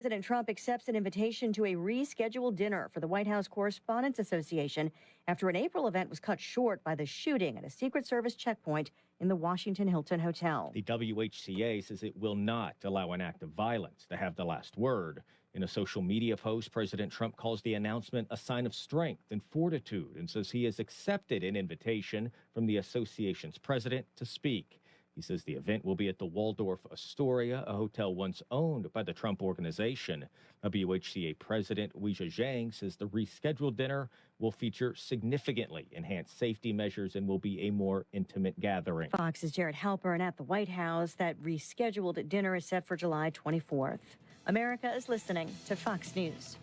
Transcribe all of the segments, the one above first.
President Trump accepts an invitation to a rescheduled dinner for the White House Correspondents Association after an April event was cut short by the shooting at a Secret Service checkpoint in the Washington Hilton Hotel. The WHCA says it will not allow an act of violence to have the last word. In a social media post, President Trump calls the announcement a sign of strength and fortitude and says he has accepted an invitation from the association's president to speak. He says the event will be at the Waldorf Astoria, a hotel once owned by the Trump Organization. WHCA President Weijia Zhang says the rescheduled dinner will feature significantly enhanced safety measures and will be a more intimate gathering. Fox's Jared Halpern at the White House. That rescheduled dinner is set for July 24th. America is listening to Fox News.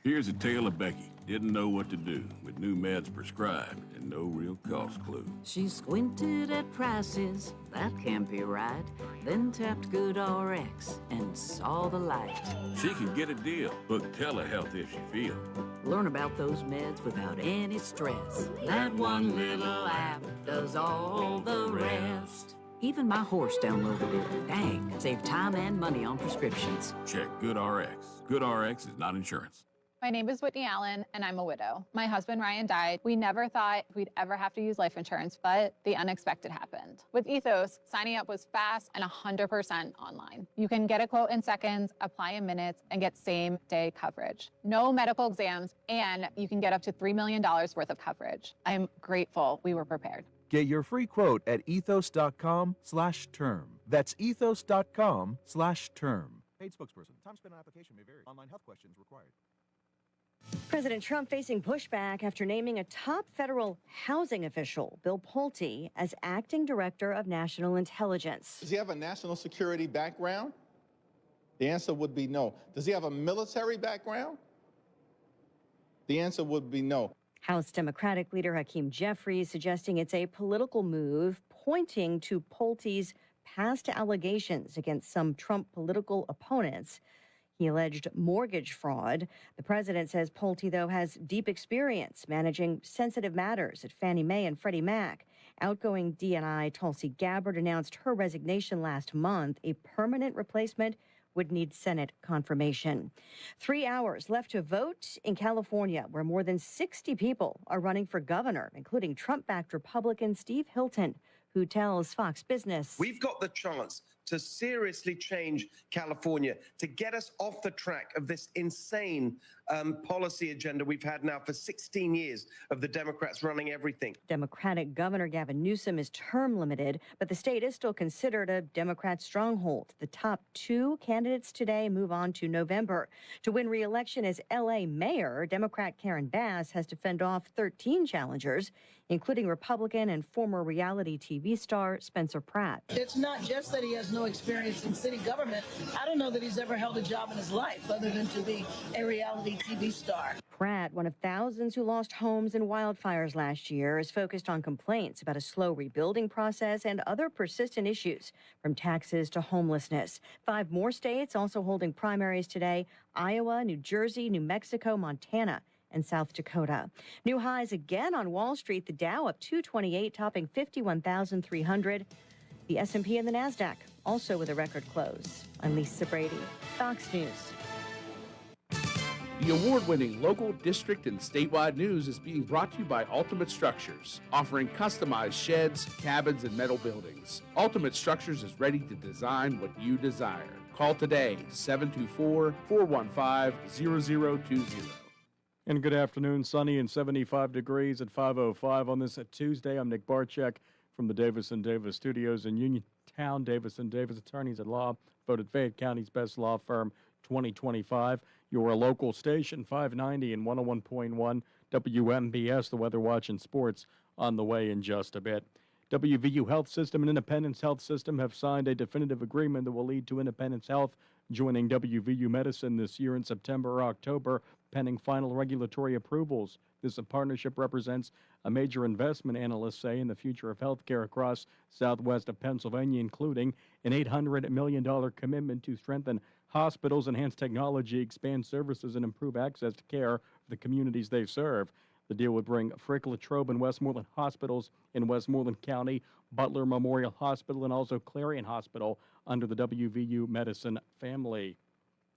Here's a tale of Becky. Didn't know what to do with new meds prescribed and no real cost clue. She squinted at prices, that can't be right. Then tapped GoodRx and saw the light. She can get a deal. Book telehealth if she feels. Learn about those meds without any stress. That one little app does all the rest. Even my horse downloaded it. Dang, save time and money on prescriptions. Check GoodRx. GoodRx is not insurance. My name is Whitney Allen, and I'm a widow. My husband, Ryan, died. We never thought we'd ever have to use life insurance, but the unexpected happened. With Ethos, signing up was fast and 100% online. You can get a quote in seconds, apply in minutes, and get same-day coverage. No medical exams, and you can get up to $3 million worth of coverage. I'm grateful we were prepared. Get your free quote at ethos.com/term. That's ethos.com/term. Paid spokesperson. Time spent on application may vary. Online health questions required. President Trump facing pushback after naming a top federal housing official, Bill Pulte, as acting director of national intelligence. Does he have a national security background? The answer would be no. Does he have a military background? The answer would be no. House Democratic leader Hakeem Jeffries suggesting it's a political move, pointing to Pulte's past allegations against some Trump political opponents. He alleged mortgage fraud. The president says Pulte, though, has deep experience managing sensitive matters at Fannie Mae and Freddie Mac. Outgoing DNI Tulsi Gabbard announced her resignation last month. A permanent replacement would need Senate confirmation. 3 hours left to vote in California, where more than 60 people are running for governor, including Trump-backed Republican Steve Hilton, who tells Fox Business, "We've got the chance to seriously change California, to get us off the track of this insane policy agenda we've had now for 16 years of the Democrats running everything." Democratic Governor Gavin Newsom is term limited, but the state is still considered a Democrat stronghold. The top two candidates today move on to November. To win re-election as L.A. mayor, Democrat Karen Bass has to fend off 13 challengers, including Republican and former reality TV star Spencer Pratt. It's not just that he has no experience in city government. I don't know that he's ever held a job in his life other than to be a reality TV star. Pratt, one of thousands who lost homes in wildfires last year, is focused on complaints about a slow rebuilding process and other persistent issues, from taxes to homelessness. 5 more states also holding primaries today: Iowa, New Jersey, New Mexico, Montana, and South Dakota. New highs again on Wall Street. The Dow up 228, topping 51,300. The S&P and the NASDAQ also with a record close. I'm Lisa Brady, Fox News. The award-winning local, district, and statewide news is being brought to you by Ultimate Structures, offering customized sheds, cabins, and metal buildings. Ultimate Structures is ready to design what you desire. Call today, 724-415-0020. And good afternoon, sunny and 75 degrees at 5:05 on this Tuesday. I'm Nick Barczyk from the Davis & Davis Studios in Uniontown. Davis & Davis Attorneys at Law, voted Fayette County's best law firm 2025. Your local station, 590 and 101.1 WMBS, the Weather Watch and Sports on the way in just a bit. WVU Health System and Independence Health System have signed a definitive agreement that will lead to Independence Health joining WVU Medicine this year in September or October, pending final regulatory approvals. This partnership represents a major investment, analysts say, in the future of healthcare across southwest of Pennsylvania, including an $800 million commitment to strengthen hospitals, enhance technology, expand services, and improve access to care for the communities they serve. The deal would bring Frick, Latrobe, and Westmoreland hospitals in Westmoreland County Butler Memorial Hospital, and also Clarion Hospital under the WVU Medicine family.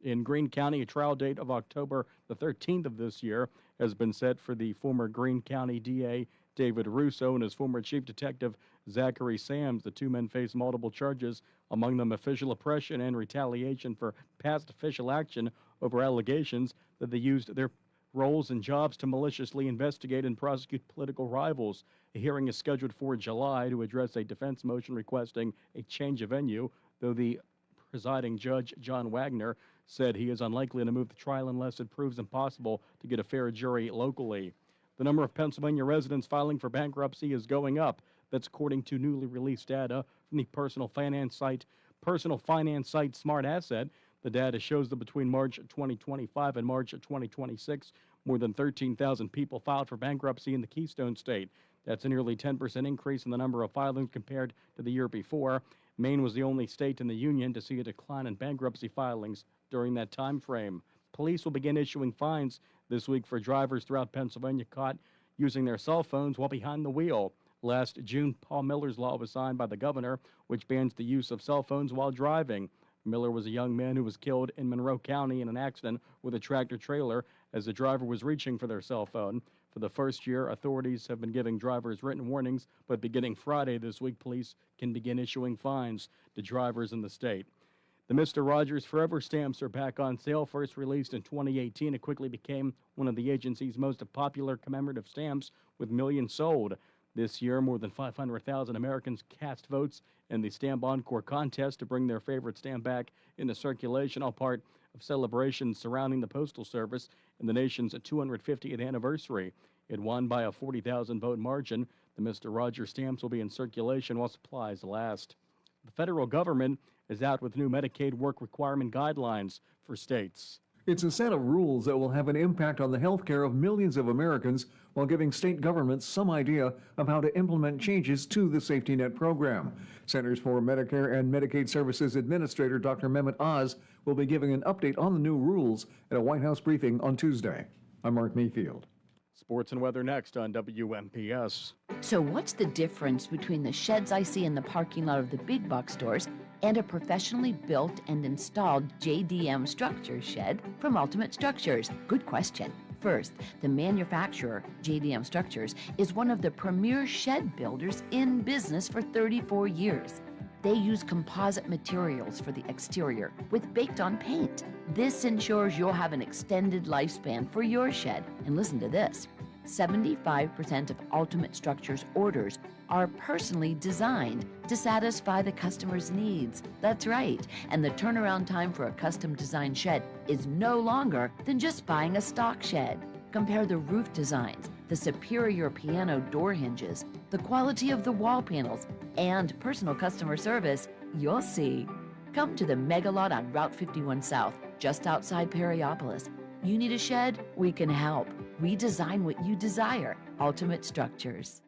In Greene County, a trial date of October the 13th of this year has been set for the former Greene County DA David Russo and his former Chief Detective Zachary Sams. The two men face multiple charges, among them official oppression and retaliation for past official action over allegations that they used their roles and jobs to maliciously investigate and prosecute political rivals. A hearing is scheduled for July to address a defense motion requesting a change of venue, though the presiding judge, John Wagner, said he is unlikely to move the trial unless it proves impossible to get a fair jury locally. The number of Pennsylvania residents filing for bankruptcy is going up. That's according to newly released data from the personal finance site Smart Asset. The data shows that between March 2025 and March 2026, more than 13,000 people filed for bankruptcy in the Keystone State. That's a nearly 10% increase in the number of filings compared to the year before. Maine was the only state in the union to see a decline in bankruptcy filings during that time frame. Police will begin issuing fines this week for drivers throughout Pennsylvania caught using their cell phones while behind the wheel. Last June, Paul Miller's law was signed by the governor, which bans the use of cell phones while driving. Miller was a young man who was killed in Monroe County in an accident with a tractor-trailer as the driver was reaching for their cell phone. For the first year, authorities have been giving drivers written warnings, but beginning Friday this week, police can begin issuing fines to drivers in the state. The Mr. Rogers Forever stamps are back on sale. First released in 2018, it quickly became one of the agency's most popular commemorative stamps, with millions sold. This year, more than 500,000 Americans cast votes in the Stamp Encore contest to bring their favorite stamp back into circulation, all part of celebrations surrounding the Postal Service and the nation's 250th anniversary. It won by a 40,000 vote margin. The Mr. Rogers stamps will be in circulation while supplies last. The federal government is out with new Medicaid work requirement guidelines for states. It's a set of rules that will have an impact on the health care of millions of Americans while giving state governments some idea of how to implement changes to the safety net program. Centers for Medicare and Medicaid Services Administrator Dr. Mehmet Oz will be giving an update on the new rules at a White House briefing on Tuesday. I'm Mark Mayfield. Sports and weather next on WMPS. So what's the difference between the sheds I see in the parking lot of the big box stores and a professionally built and installed JDM structure shed from Ultimate Structures? Good question. First, the manufacturer, JDM Structures, is one of the premier shed builders in business for 34 years. They use composite materials for the exterior with baked-on paint. This ensures you'll have an extended lifespan for your shed. And listen to this. 75% of Ultimate Structures orders are personally designed to satisfy the customer's needs. That's right. And the turnaround time for a custom designed shed is no longer than just buying a stock shed. Compare the roof designs, the superior piano door hinges, the quality of the wall panels, and personal customer service. You'll see. Come to the Mega Lot on Route 51 South, just outside Perryopolis. You need a shed? We can help. We design what you desire. Ultimate Structures.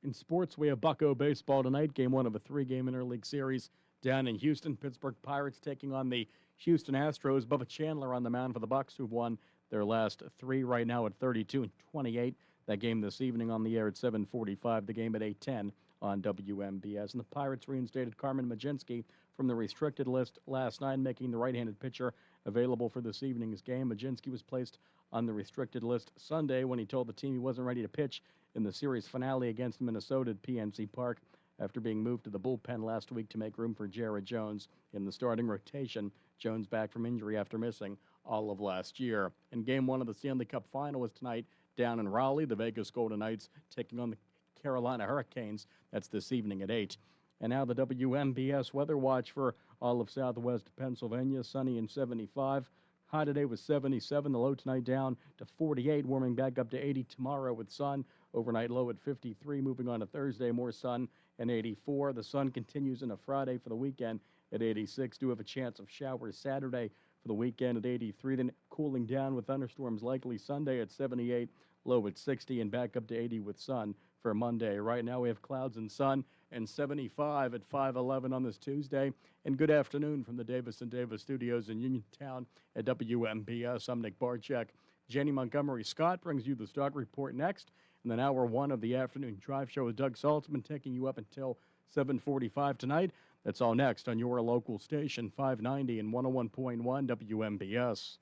In sports, we have Bucco baseball tonight, game one of a three-game interleague series down in Houston. Pittsburgh Pirates taking on the Houston Astros. Bubba Chandler on the mound for the Bucs, who've won their last three right now at 32 and 28. That game this evening on the air at 7:45. The game at 8:10 on WMBS. And the Pirates reinstated Carmen Mlodzinski from the restricted list last night, making the right-handed pitcher available for this evening's game. Mlodzinski was placed on the restricted list Sunday when he told the team he wasn't ready to pitch in the series finale against Minnesota at PNC Park after being moved to the bullpen last week to make room for Jared Jones in the starting rotation. Jones back from injury after missing all of last year. And game one of the Stanley Cup final is tonight down in Raleigh. The Vegas Golden Knights taking on the Carolina Hurricanes. That's this evening at 8. And now the WMBS weather watch for all of southwest Pennsylvania. Sunny and 75. High today was 77. The low tonight down to 48. Warming back up to 80 tomorrow with sun. Overnight low at 53. Moving on to Thursday, more sun and 84. The sun continues into Friday for the weekend at 86. Do have a chance of showers Saturday for the weekend at 83. Then cooling down with thunderstorms likely Sunday at 78. Low at 60 and back up to 80 with sun for Monday. Right now we have clouds and sun and 75 at 5:11 on this Tuesday. And good afternoon from the Davis & Davis studios in Uniontown at WMBS. I'm Nick Barczyk. Jenny Montgomery Scott brings you the Stock Report next. And then hour one of the afternoon drive show with Doug Saltzman taking you up until 7:45 tonight. That's all next on your local station, 590 and 101.1 WMBS.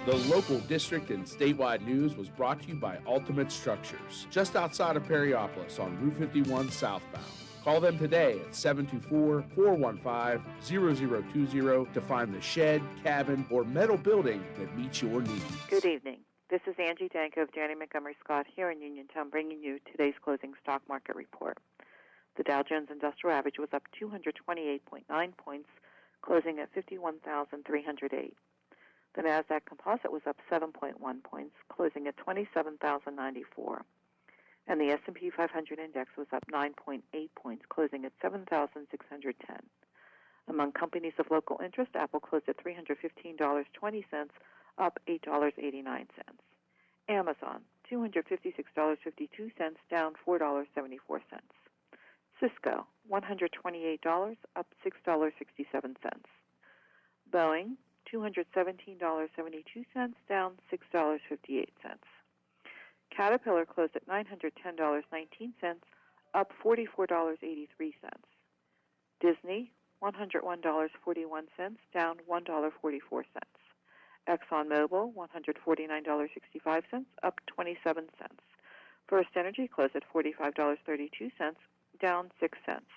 The local district and statewide news was brought to you by Ultimate Structures, just outside of Perryopolis on Route 51 southbound. Call them today at 724-415-0020 to find the shed, cabin, or metal building that meets your needs. Good evening. This is Angie Danko of Janney Montgomery Scott here in Uniontown, bringing you today's closing stock market report. The Dow Jones Industrial Average was up 228.9 points, closing at 51,308. The Nasdaq Composite was up 7.1 points, closing at 27,094. And the S&P 500 Index was up 9.8 points, closing at 7,610. Among companies of local interest, Apple closed at $315.20, up $8.89. Amazon, $256.52, down $4.74. Cisco, $128, up $6.67. Boeing, $217.72, down $6.58. Caterpillar closed at $910.19, up $44.83. Disney, $101.41, down $1.44. ExxonMobil, $149.65, up 27 cents. First Energy closed at $45.32, down 6 cents.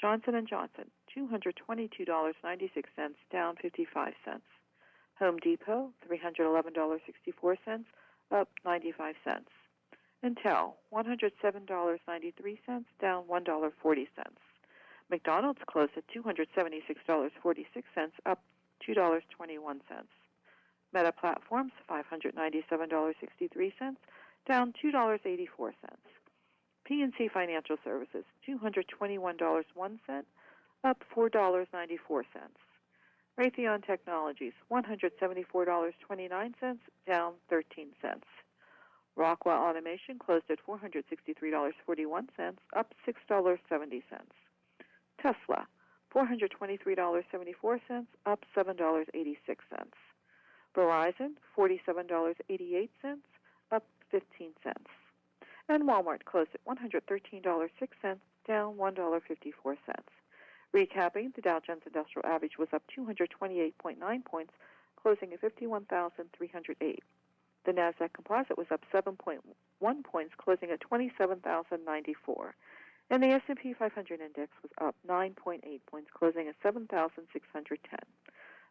Johnson & Johnson, $222.96, down 55 cents. Home Depot, $311.64, up 95 cents. Intel, $107.93, down $1.40. McDonald's closed at $276.46, up $2.21. Meta Platforms, $597.63, down $2.84. PNC Financial Services, $221.01, up $4.94. Raytheon Technologies, $174.29, down 13 cents. Rockwell Automation closed at $463.41, up $6.70. Tesla, $423.74, up $7.86. Verizon, $47.88, up 15 cents. And Walmart closed at $113.06, down $1.54. Recapping, the Dow Jones Industrial Average was up 228.9 points, closing at 51,308. The Nasdaq Composite was up 7.1 points, closing at 27,094. And the S&P 500 Index was up 9.8 points, closing at 7,610.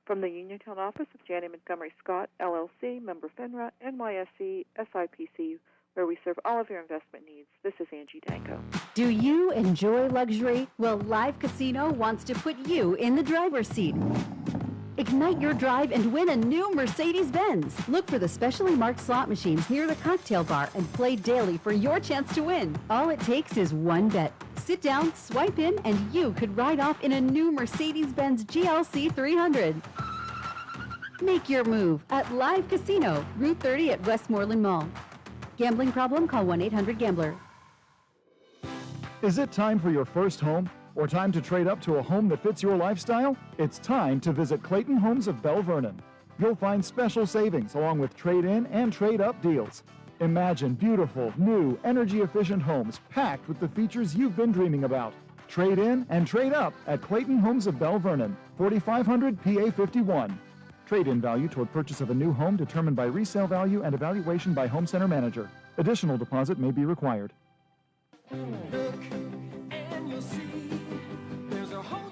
From the Uniontown office of Janney Montgomery Scott, LLC, member FINRA, NYSE, SIPC, where we serve all of your investment needs. This is Angie Danko. Do you enjoy luxury? Well, Live Casino wants to put you in the driver's seat. Ignite your drive and win a new Mercedes-Benz. Look for the specially marked slot machines near the cocktail bar and play daily for your chance to win. All it takes is one bet. Sit down, swipe in, and you could ride off in a new Mercedes-Benz GLC 300. Make your move at Live Casino, Route 30 at Westmoreland Mall. Gambling problem? Call 1-800-GAMBLER. Is it time for your first home? Or time to trade up to a home that fits your lifestyle? It's time to visit Clayton Homes of Bell Vernon. You'll find special savings along with trade-in and trade-up deals. Imagine beautiful, new, energy-efficient homes packed with the features you've been dreaming about. Trade in and trade up at Clayton Homes of Bell Vernon, 4500 PA 51. Trade-in value toward purchase of a new home determined by resale value and evaluation by home center manager. Additional deposit may be required.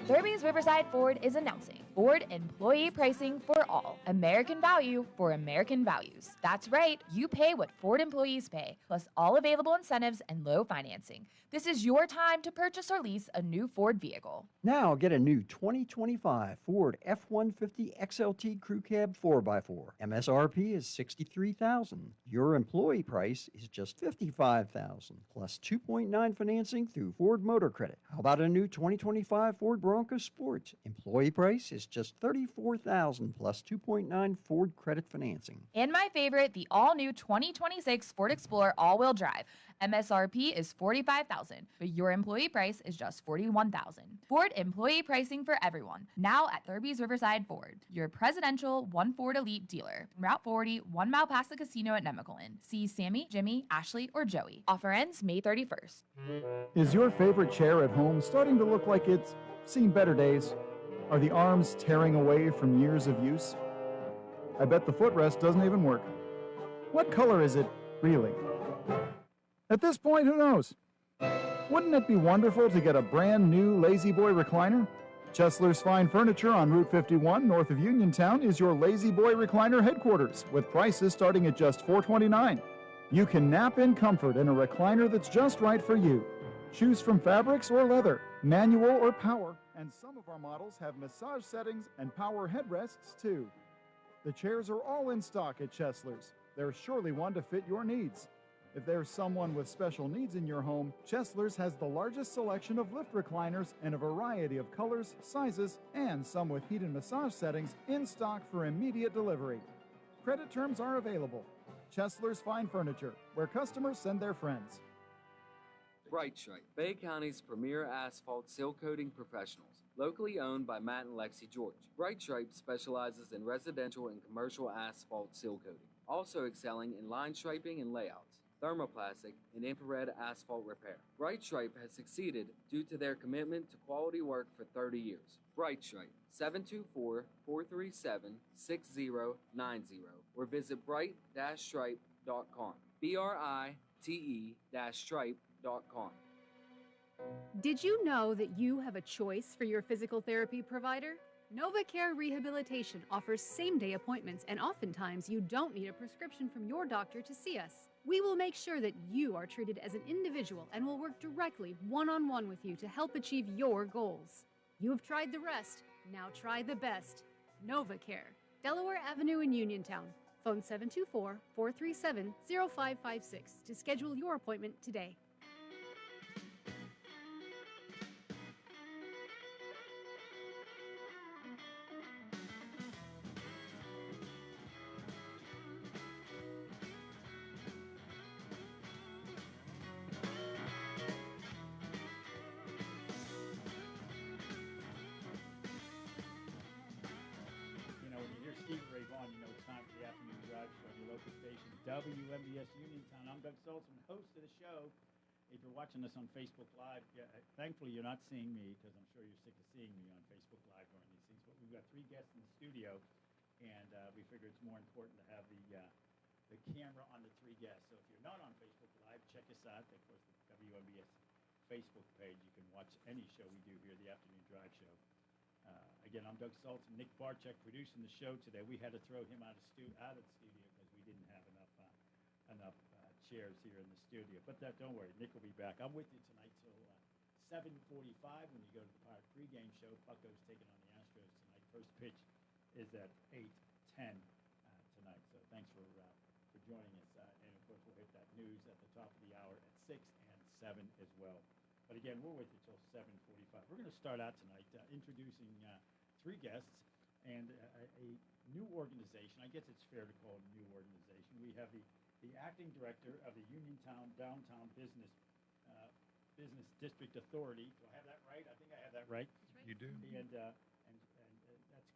Derby's Riverside Ford is announcing Ford employee pricing for all. American value for American values. That's right, you pay what Ford employees pay, plus all available incentives and low financing. This is your time to purchase or lease a new Ford vehicle. Now get a new 2025 Ford F-150 XLT Crew Cab 4x4. MSRP is $63,000. Your employee price is just $55,000, plus 2.9 financing through Ford Motor Credit. How about a new 2025 Ford Bronco Sport? Employee price is just $34,000 plus 2.9 Ford credit financing. And my favorite, the all-new 2026 Ford Explorer all-wheel drive. MSRP is $45,000, but your employee price is just $41,000. Ford employee pricing for everyone. Now at Thurby's Riverside Ford, your presidential One Ford Elite dealer. Route 40, 1 mile past the casino at Nemacolin. See Sammy, Jimmy, Ashley, or Joey. Offer ends May 31st. Is your favorite chair at home starting to look like it's seen better days? Are the arms tearing away from years of use? I bet the footrest doesn't even work. What color is it, really? At this point, who knows? Wouldn't it be wonderful to get a brand new Lazy Boy recliner? Chesler's Fine Furniture on Route 51 north of Uniontown is your Lazy Boy recliner headquarters, with prices starting at just $429. You can nap in comfort in a recliner that's just right for you. Choose from fabrics or leather, manual or power, and some of our models have massage settings and power headrests too. The chairs are all in stock at Chesler's. There's surely one to fit your needs. If there's someone with special needs in your home, Chesler's has the largest selection of lift recliners in a variety of colors, sizes, and some with heat and massage settings in stock for immediate delivery. Credit terms are available. Chesler's Fine Furniture, where customers send their friends. Bright Stripe, Bay County's premier asphalt seal coating professionals, locally owned by Matt and Lexi George. Bright Stripe specializes in residential and commercial asphalt seal coating, also excelling in line striping and layouts, thermoplastic, and infrared asphalt repair. Bright Stripe has succeeded due to their commitment to quality work for 30 years. Bright Stripe, 724-437-6090, or visit bright-stripe.com. BRITE-stripe.com. Did you know that you have a choice for your physical therapy provider? NovaCare Rehabilitation offers same-day appointments, and oftentimes you don't need a prescription from your doctor to see us. We will make sure that you are treated as an individual and will work directly one-on-one with you to help achieve your goals. You have tried the rest, now try the best. NovaCare, Delaware Avenue in Uniontown. Phone 724-437-0556 to schedule your appointment today. WMBS Uniontown. I'm Doug Saltzman, host of the show. If you're watching us on Facebook Live, thankfully you're not seeing me because I'm sure you're sick of seeing me on Facebook Live during these things. But we've got 3 guests in the studio, and we figure it's more important to have the camera on the 3 guests. So if you're not on Facebook Live, check us out. Of course, the WMBS Facebook page. You can watch any show we do here, the Afternoon Drive Show. Again, I'm Doug Saltzman. Nick Barczyk producing the show today. We had to throw him out of the studio because we didn't have enough chairs here in the studio. But don't worry, Nick will be back. I'm with you tonight till 7:45 when you go to the Pirate pregame show. Bucco's taking on the Astros tonight. First pitch is at 8:10 tonight. So thanks for joining us. And of course, we'll hit that news at the top of the hour at 6 and 7 as well. But again, we're with you till 7:45. We're going to start out tonight introducing 3 guests and a new organization. I guess it's fair to call it a new organization. We have the acting director of the Uniontown Downtown Business District Authority. Do I have that right? I think I have that right. Right. You do. And that's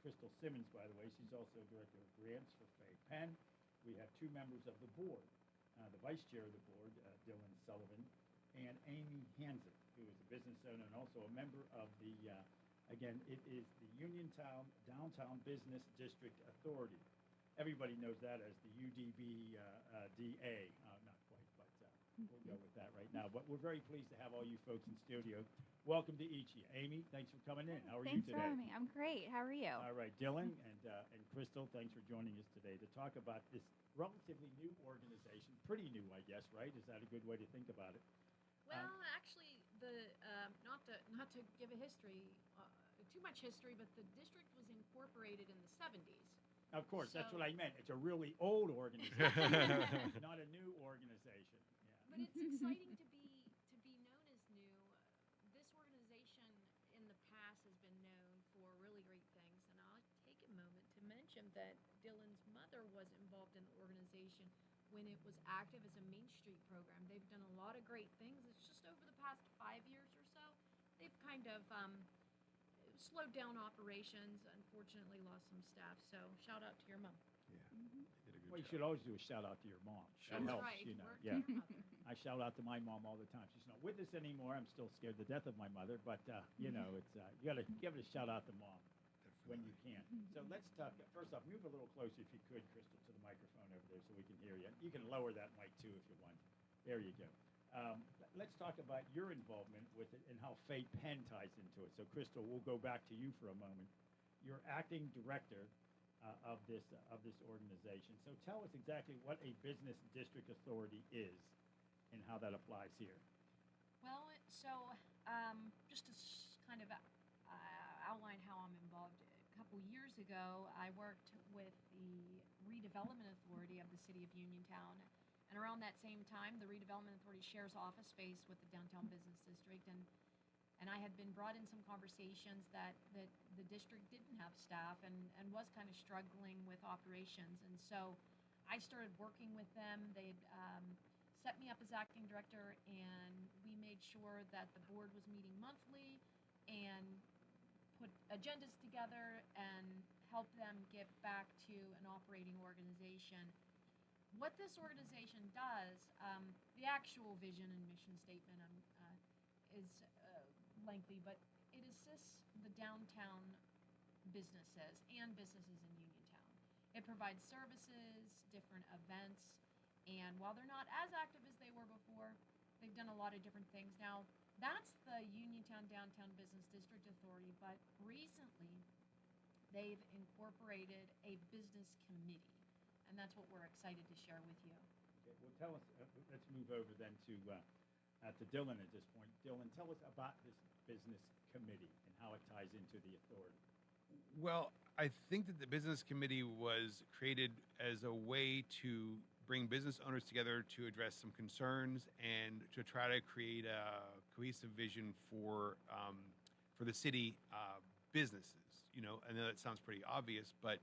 Crystal Simmons, by the way. She's also director of grants for Fay Penn. We have 2 members of the board, the vice chair of the board, Dylan Sullivan, and Amy Hansen, who is a business owner and also a member of the, again, it is the Uniontown Downtown Business District Authority. Everybody knows that as the UDBDA. Not quite, but we'll go with that right now. But we're very pleased to have all you folks in studio. Welcome to each of you. Amy, thanks for coming in. How are you today? Thanks for having me. I'm great. How are you? All right, Dylan and Crystal, thanks for joining us today to talk about this relatively new organization. Pretty new, I guess, right? Is that a good way to think about it? Well, actually, not to give a history, too much history, but the district was incorporated in the 70s. Of course, that's what I meant. It's a really old organization, not a new organization. Yeah. But it's exciting to be known as new. This organization in the past has been known for really great things, and mention that Dylan's mother was involved in the organization when it was active as a Main Street program. They've done a lot of great things. It's just over the past 5 years or so, they've kind of slowed down operations, unfortunately lost some staff. So shout out to your mom. Yeah. Mhm. They did a good Well, you job. should always do a shout out to your mom. That That's helps, right. you know. Work Yeah. for your mother. I shout out to my mom all the time. She's not with us anymore. I'm still scared to death of my mother, but you know, it's you got to give it a shout out to mom when you can. So let's talk. First off, move a little closer if you could, Crystal, to the microphone over there so we can hear you. You can lower that mic too if you want. There you go. Let's talk about your involvement with it and how Faye Penn ties into it. So, Crystal, we'll go back to you for a moment. You're acting director of this organization. So, tell us exactly what a business district authority is and how that applies here. Well, so just to kind of outline how I'm involved, a couple years ago, I worked with the Redevelopment Authority of the City of Uniontown. And around that same time, the Redevelopment Authority shares office space with the Downtown Business District. And I had been brought in some conversations that the district didn't have staff and was kind of struggling with operations. And so I started working with them. They'd set me up as acting director, and we made sure that the board was meeting monthly and put agendas together and help them get back to an operating organization. What this organization does, the actual vision and mission statement is lengthy, but it assists the downtown businesses and businesses in Uniontown. It provides services, different events, and while they're not as active as they were before, they've done a lot of different things. Now, that's the Uniontown Downtown Business District Authority, but recently they've incorporated a business committee. And that's what we're excited to share with you. Okay, well, tell us, let's move over then to Dylan at this point. Dylan, tell us about this business committee and how it ties into the authority. Well, I think that the business committee was created as a way to bring business owners together to address some concerns and to try to create a cohesive vision for the city businesses. You know, I know that sounds pretty obvious, but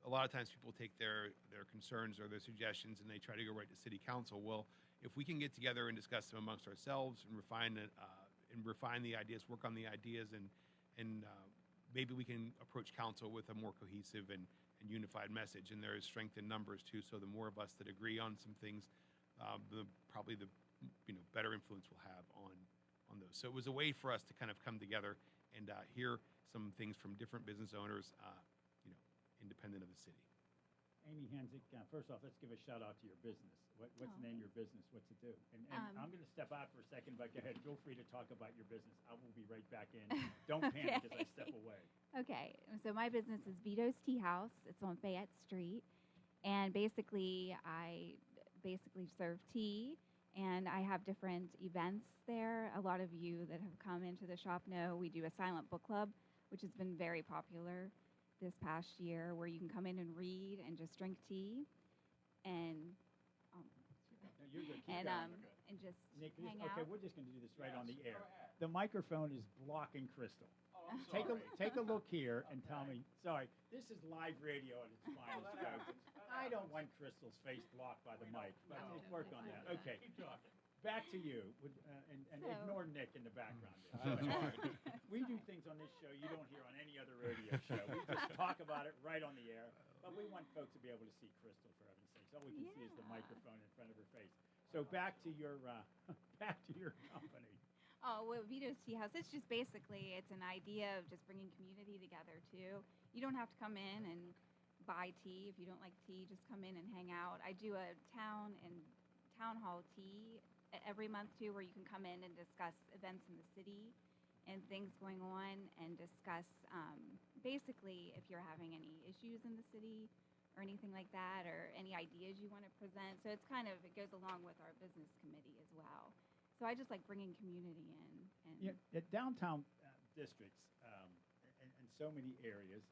a lot of times people take their concerns or their suggestions and they try to go right to city council. Well, if we can get together and discuss them amongst ourselves and refine the ideas, work on the ideas, and maybe we can approach council with a more cohesive and unified message. And there is strength in numbers too. So the more of us that agree on some things, the better influence we'll have on those. So it was a way for us to kind of come together and hear some things from different business owners, independent of the city. Amy Hanzik, first off, let's give a shout out to your business. What's the name of your business? What's it do? And I'm going to step out for a second, but go ahead. Feel free to talk about your business. I will be right back in. Don't panic as I step away. Okay, so my business is Vito's Tea House. It's on Fayette Street. And basically, I serve tea, and I have different events there. A lot of you that have come into the shop know we do a silent book club, which has been very popular this past year, where you can come in and read and just drink tea and No, you're good. Keep going. and just Nick, hang okay, out. we're just going to do this right on the air. The microphone is blocking Crystal. Oh, I'm Take a look here and tell me. Sorry, this is live radio at its finest. Folks. I don't want Crystal's face blocked by the mic. But we'll work on that. Okay, back to you, and So- ignore Nick in the background. there. We do things on this show you don't hear on any other radio show. We just talk about it right on the air, but we want folks to be able to see Crystal, for heaven's sakes. All we can see is the microphone in front of her face. So back to your company. Oh, well, Vito's Tea House, it's just basically, it's an idea of just bringing community together, too. You don't have to come in and buy tea. If you don't like tea, just come in and hang out. I do a town hall tea every month, too, where you can come in and discuss events in the city and things going on and discuss, basically, if you're having any issues in the city or anything like that, or any ideas you want to present. So it's kind of, it goes along with our business committee as well. So I just like bringing community in. And Yeah, downtown districts and so many areas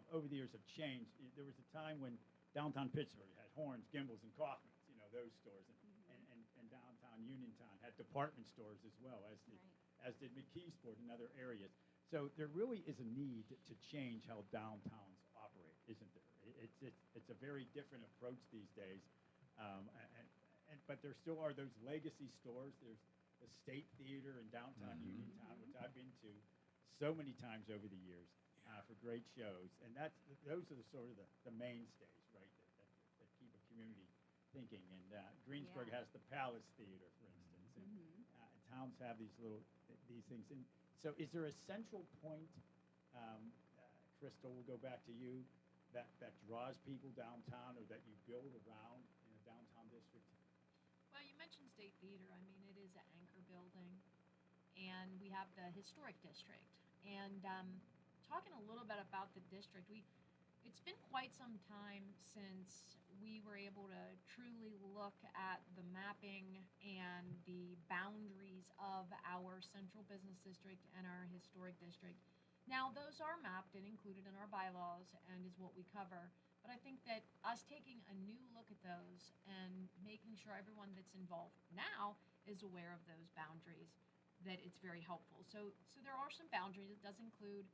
over the years have changed. There was a time when downtown Pittsburgh had Horns, Gimbels, and Kaufmann's, those stores. And downtown Uniontown had department stores as well, as did McKeesport and other areas. So there really is a need to change how downtowns operate, isn't there? It's a very different approach these days. But there still are those legacy stores. There's the State Theater in downtown Uniontown, which I've been to so many times over the years for great shows. And those are the sort of the mainstays, right, that keep a community thinking. And Greensburg has the Palace Theater, for instance. And towns have these things. And so is there a central point, Crystal, we'll go back to you, that draws people downtown or that you build around in a downtown district? Well, you mentioned State Theater. I mean, it is an anchor building, and we have the historic district. And talking a little bit about the district, it's been quite some time since we were able to truly look at the mapping and the boundaries of our central business district and our historic district. Now, those are mapped and included in our bylaws and is what we cover. But I think that us taking a new look at those and making sure everyone that's involved now is aware of those boundaries, that it's very helpful. So there are some boundaries. It does include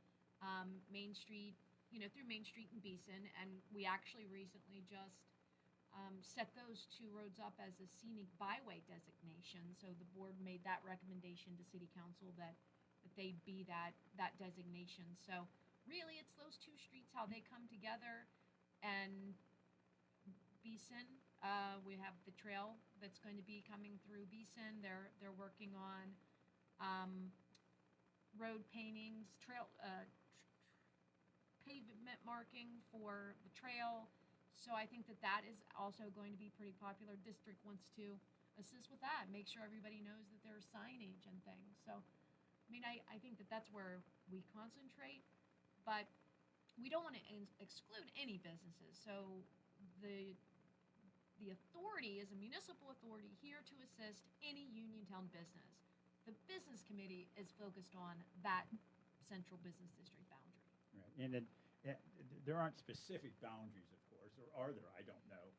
Main Street, through Main Street and Beeson, and we actually recently just set those two roads up as a scenic byway designation. So the board made that recommendation to City Council that they be that designation. So really, it's those two streets, how they come together. And Beeson, we have the trail that's going to be coming through Beeson. They're working on road paintings, pavement marking for the trail. So I think that is also going to be pretty popular. District wants to assist with that, make sure everybody knows that there's signage and things. So, I mean, I think that's where we concentrate, but we don't want to exclude any businesses. So the authority is a municipal authority here to assist any Uniontown business. The business committee is focused on that central business district boundary. Right. And there aren't specific boundaries, of course, or are there? I don't know.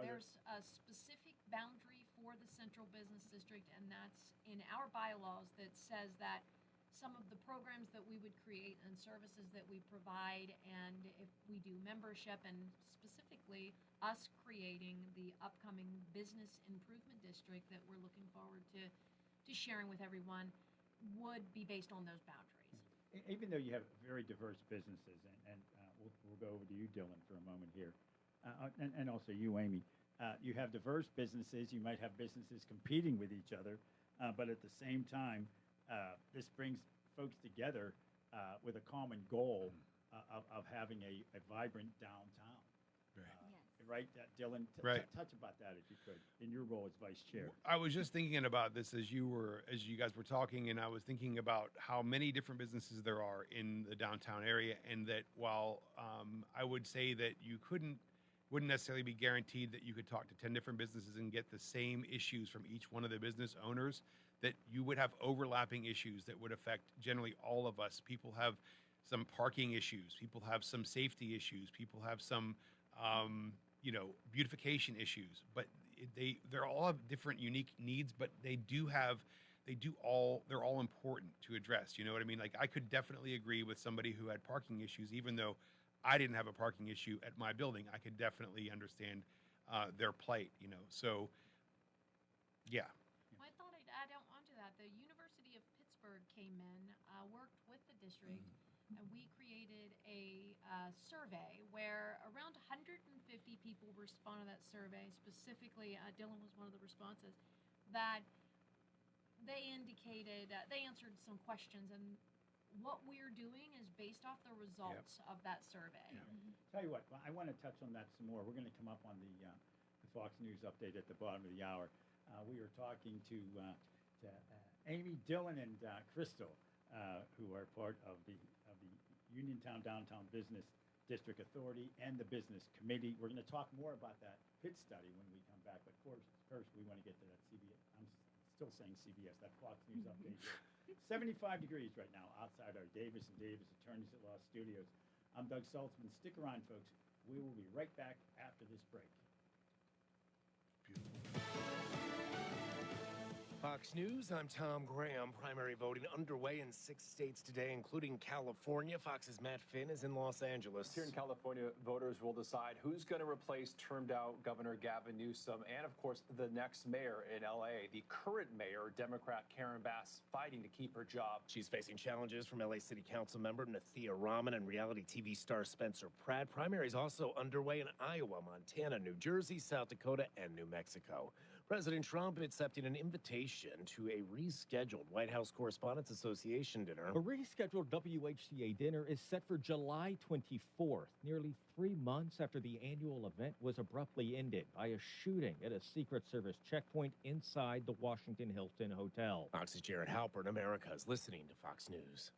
There's a specific boundary for the central business district, and that's in our bylaws that says that some of the programs that we would create and services that we provide, and if we do membership, and specifically us creating the upcoming business improvement district that we're looking forward to sharing with everyone, would be based on those boundaries. Even though you have very diverse businesses, and we'll go over to you, Dylan, for a moment here, and also you, Amy. You have diverse businesses. You might have businesses competing with each other, but at the same time, this brings folks together with a common goal of having a vibrant downtown. Right, Dylan? Right. Touch about that if you could, in your role as vice chair. I was just thinking about this as you guys were talking, and I was thinking about how many different businesses there are in the downtown area, and that while I would say that you wouldn't necessarily be guaranteed that you could talk to 10 different businesses and get the same issues from each one of the business owners, that you would have overlapping issues that would affect generally all of us. People have some parking issues, people have some safety issues, people have some beautification issues, but they're all have different unique needs, but they're all important to address. You know what I mean? Like, I could definitely agree with somebody who had parking issues, even though I didn't have a parking issue at my building. I could definitely understand their plight, so yeah. Well, I thought I'd add on to that. The University of Pittsburgh came in, worked with the district, and we created a survey where around 150 people responded to that survey. Specifically, Dylan was one of the responses, that they indicated, they answered some questions, and what we're doing is based off the results of that survey. Tell you what, I want to touch on that some more. We're going to come up on the Fox News update at the bottom of the hour. We were talking to Amy, Dylan, and Crystal, who are part of the Uniontown Downtown Business District Authority and the Business Committee. We're going to talk more about that PIT study when we come back. But first we want to get to that CBS. I'm still saying CBS, that Fox News update. 75 degrees right now outside our Davis & Davis Attorneys at Law Studios. I'm Doug Saltzman. Stick around, folks. We will be right back after this break. Beautiful. Fox News, I'm Tom Graham. Primary voting underway in 6 states today, including California. Fox's Matt Finn is in Los Angeles. Here in California, voters will decide who's going to replace turned-out Governor Gavin Newsom and, of course, the next mayor in L.A. The current mayor, Democrat Karen Bass, fighting to keep her job. She's facing challenges from L.A. City Council member Nathia Rahman and reality TV star Spencer Pratt. Primaries also underway in Iowa, Montana, New Jersey, South Dakota, and New Mexico. President Trump accepting an invitation to a rescheduled White House Correspondents Association dinner. A rescheduled WHCA dinner is set for July 24th, nearly 3 months after the annual event was abruptly ended by a shooting at a Secret Service checkpoint inside the Washington Hilton Hotel. Fox's Jared Halpern, America is listening to Fox News.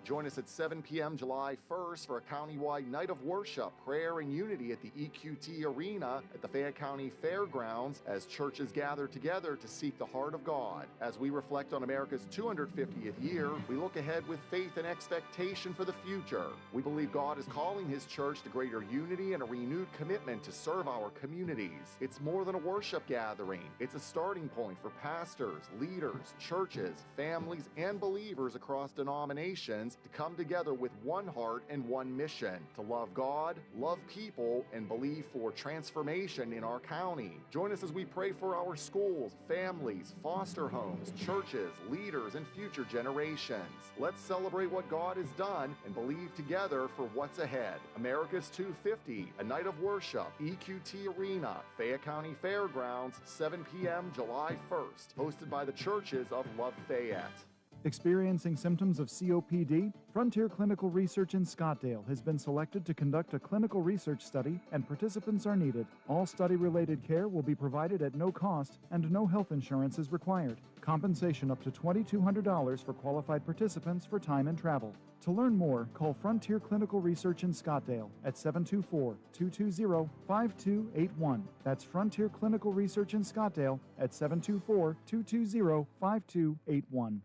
Join us at 7 p.m. July 1st for a countywide night of worship, prayer, and unity at the EQT Arena at the Fayette County Fairgrounds as churches gather together to seek the heart of God. As we reflect on America's 250th year, we look ahead with faith and expectation for the future. We believe God is calling His church to greater unity and a renewed commitment to serve our communities. It's more than a worship gathering. It's a starting point for pastors, leaders, churches, families, and believers across denominations to come together with one heart and one mission, to love God, love people, and believe for transformation in our county. Join us as we pray for our schools, families, foster homes, churches, leaders, and future generations. Let's celebrate what God has done and believe together for what's ahead. America's 250, a night of worship, EQT Arena, Fayette County Fairgrounds, 7 p.m. July 1st, hosted by the Churches of Love Fayette. Experiencing symptoms of COPD? Frontier Clinical Research in Scottsdale has been selected to conduct a clinical research study, and participants are needed. All study-related care will be provided at no cost, and no health insurance is required. Compensation up to $2,200 for qualified participants for time and travel. To learn more, call Frontier Clinical Research in Scottsdale at 724-220-5281. That's Frontier Clinical Research in Scottsdale at 724-220-5281.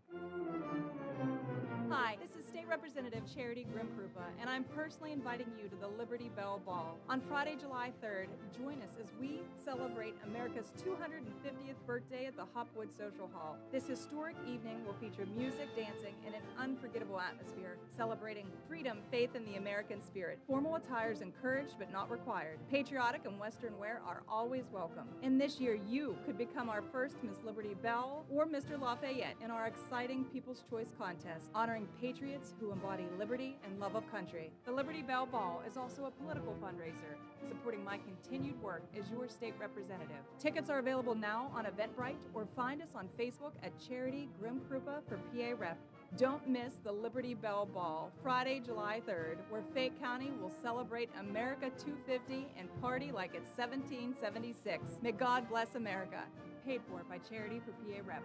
Hi, this is State Representative Charity Grim-Krupa, and I'm personally inviting you to the Liberty Bell Ball. On Friday, July 3rd, join us as we celebrate America's 250th birthday at the Hopwood Social Hall. This historic evening will feature music, dancing, and an unforgettable atmosphere, celebrating freedom, faith, and the American spirit. Formal attire is encouraged but not required. Patriotic and Western wear are always welcome. And this year, you could become our first Miss Liberty Bell or Mr. Lafayette in our exciting People's Choice Contest, honoring patriots who embody liberty and love of country. The Liberty Bell Ball is also a political fundraiser, supporting my continued work as your state representative. Tickets are available now on Eventbrite, or find us on Facebook at Charity Grim-Krupa for PA Rep. Don't miss the Liberty Bell Ball, Friday, July 3rd, where Fayette County will celebrate America 250 and party like it's 1776. May God bless America. Paid for by Charity for PA Rep.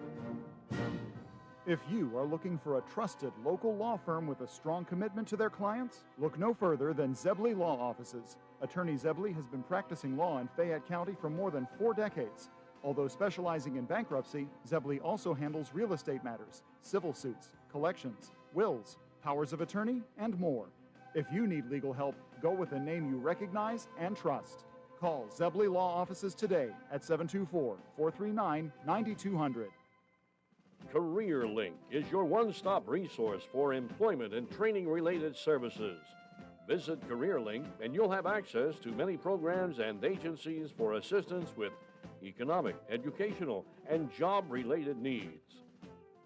If you are looking for a trusted local law firm with a strong commitment to their clients, look no further than Zebley Law Offices. Attorney Zebley has been practicing law in Fayette County for more than 4 decades. Although specializing in bankruptcy, Zebley also handles real estate matters, civil suits, collections, wills, powers of attorney, and more. If you need legal help, go with a name you recognize and trust. Call Zebley Law Offices today at 724-439-9200. CareerLink is your one-stop resource for employment and training-related services. Visit CareerLink and you'll have access to many programs and agencies for assistance with economic, educational, and job-related needs.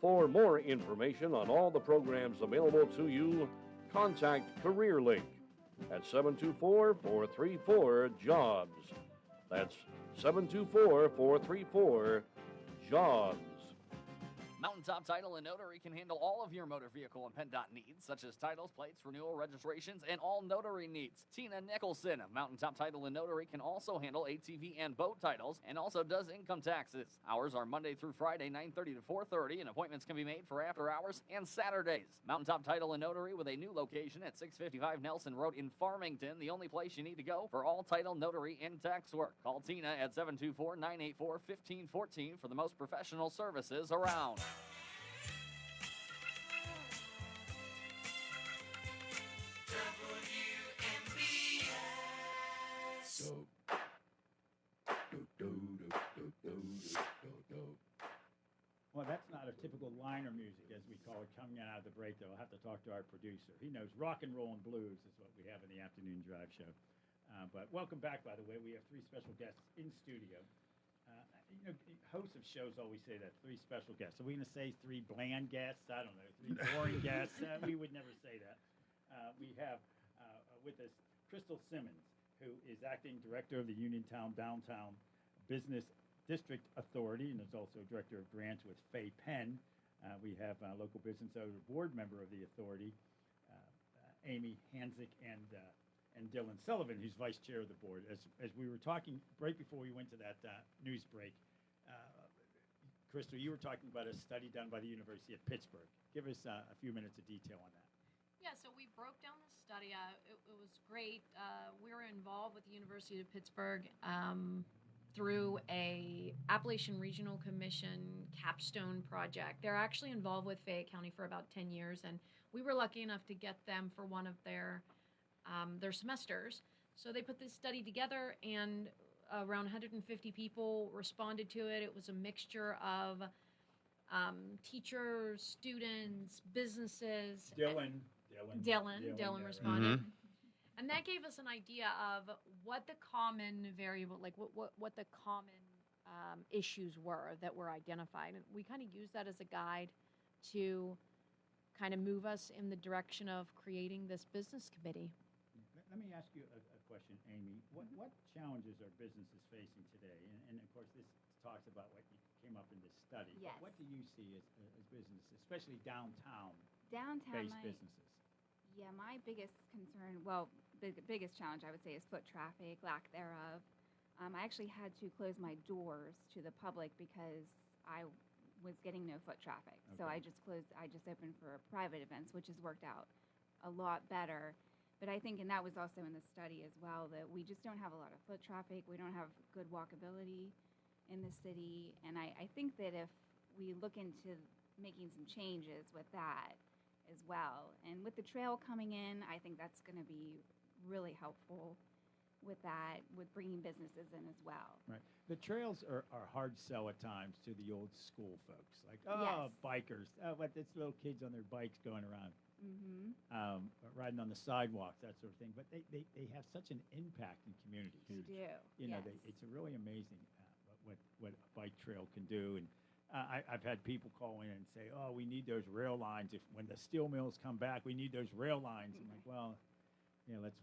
For more information on all the programs available to you, contact CareerLink at 724-434-JOBS. That's 724-434-JOBS. Mountaintop Title and Notary can handle all of your motor vehicle and PennDOT needs, such as titles, plates, renewal, registrations, and all notary needs. Tina Nicholson of Mountaintop Title and Notary can also handle ATV and boat titles, and also does income taxes. Hours are Monday through Friday, 9:30 to 4:30, and appointments can be made for after hours and Saturdays. Mountaintop Title and Notary with a new location at 655 Nelson Road in Farmington, the only place you need to go for all title, notary, and tax work. Call Tina at 724-984-1514 for the most professional services around. typical liner music, as we call it, coming out of the break, though. I'll have to talk to our producer. He knows rock and roll and blues is what we have in the afternoon drive show. But welcome back, by the way. We have three special guests in studio. Hosts of shows always say that, three special guests. Are we going to say three bland guests? I don't know. Three boring guests? We would never say that. We have with us Crystal Simmons, who is acting director of the Uniontown Downtown Business District Authority and is also director of grants with Fay Penn. We have local business owner board member of the authority, Amy Hanzik, and Dylan Sullivan, who's vice chair of the board. As we were talking right before we went to that news break, Crystal, you were talking about a study done by the University of Pittsburgh. Give us a few minutes of detail on that. Yeah, so we broke down the study. It was great. We were involved with the University of Pittsburgh through a Appalachian Regional Commission capstone project. They're actually involved with Fayette County for about 10 years, and we were lucky enough to get them for one of their semesters. So they put this study together, and around 150 people responded to it. It was a mixture of teachers, students, businesses. Dylan responded. And that gave us an idea of what the common variable, like what the common issues were that were identified. And we kind of use that as a guide to kind of move us in the direction of creating this business committee. Let me ask you a question, Amy. What challenges are businesses facing today? And of course, this talks about what you came up in this study. Yes. What do you see as businesses, especially downtown-based Downtown, businesses? Yeah, my biggest concern, well, the biggest challenge I would say is foot traffic, lack thereof. I actually had to close my doors to the public because I was getting no foot traffic. So I just opened for private events, which has worked out a lot better. But I think, and that was also in the study as well, that we just don't have a lot of foot traffic. We don't have good walkability in the city. And I think that if we look into making some changes with that as well, and with the trail coming in, I think that's going to be really helpful with that, with bringing businesses in as well. Right. The trails are hard sell at times to the old school folks. Like, Yes. bikers. What, it's little kids on their bikes going around. Riding on the sidewalks, that sort of thing. But they have such an impact in communities. They do. You know, yes. it's really amazing what a bike trail can do. And I've had people call in and say, "Oh, we need those rail lines. If when the steel mills come back, we need those rail lines." I'm like, well,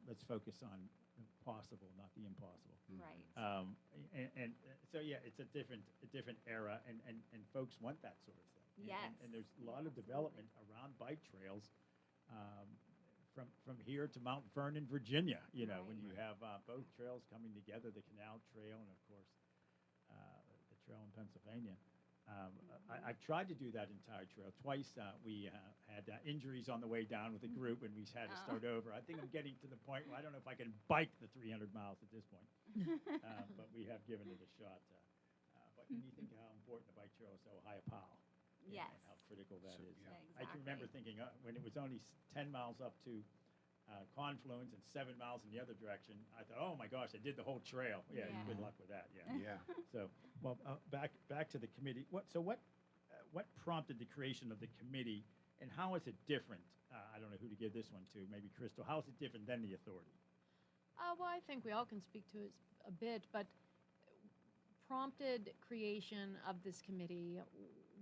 let's focus on the possible, not the impossible. Right. And so yeah, it's a different era, and folks want that sort of thing. Yes. And there's a lot of development around bike trails. From here to Mount Vernon, Virginia, when you have both trails coming together, the Canal Trail and, of course, the trail in Pennsylvania. I've tried to do that entire trail. Twice we had injuries on the way down with a group, and we had to start over. I think I'm getting to the point where I don't know if I can bike the 300 miles at this point, but we have given it a shot. But when you think how important the bike trail is to Ohio-Powell, Yes. and how critical that is. Yeah, I can remember thinking when it was only 10 miles up to Confluence and 7 miles in the other direction, I thought, oh my gosh, I did the whole trail. Yeah. Good luck with that. Yeah. Yeah. So, well, back to the committee. What prompted the creation of the committee, and how is it different? I don't know who to give this one to. Maybe Crystal. How is it different than the authority? Well, I think we all can speak to it a bit, but prompted creation of this committee.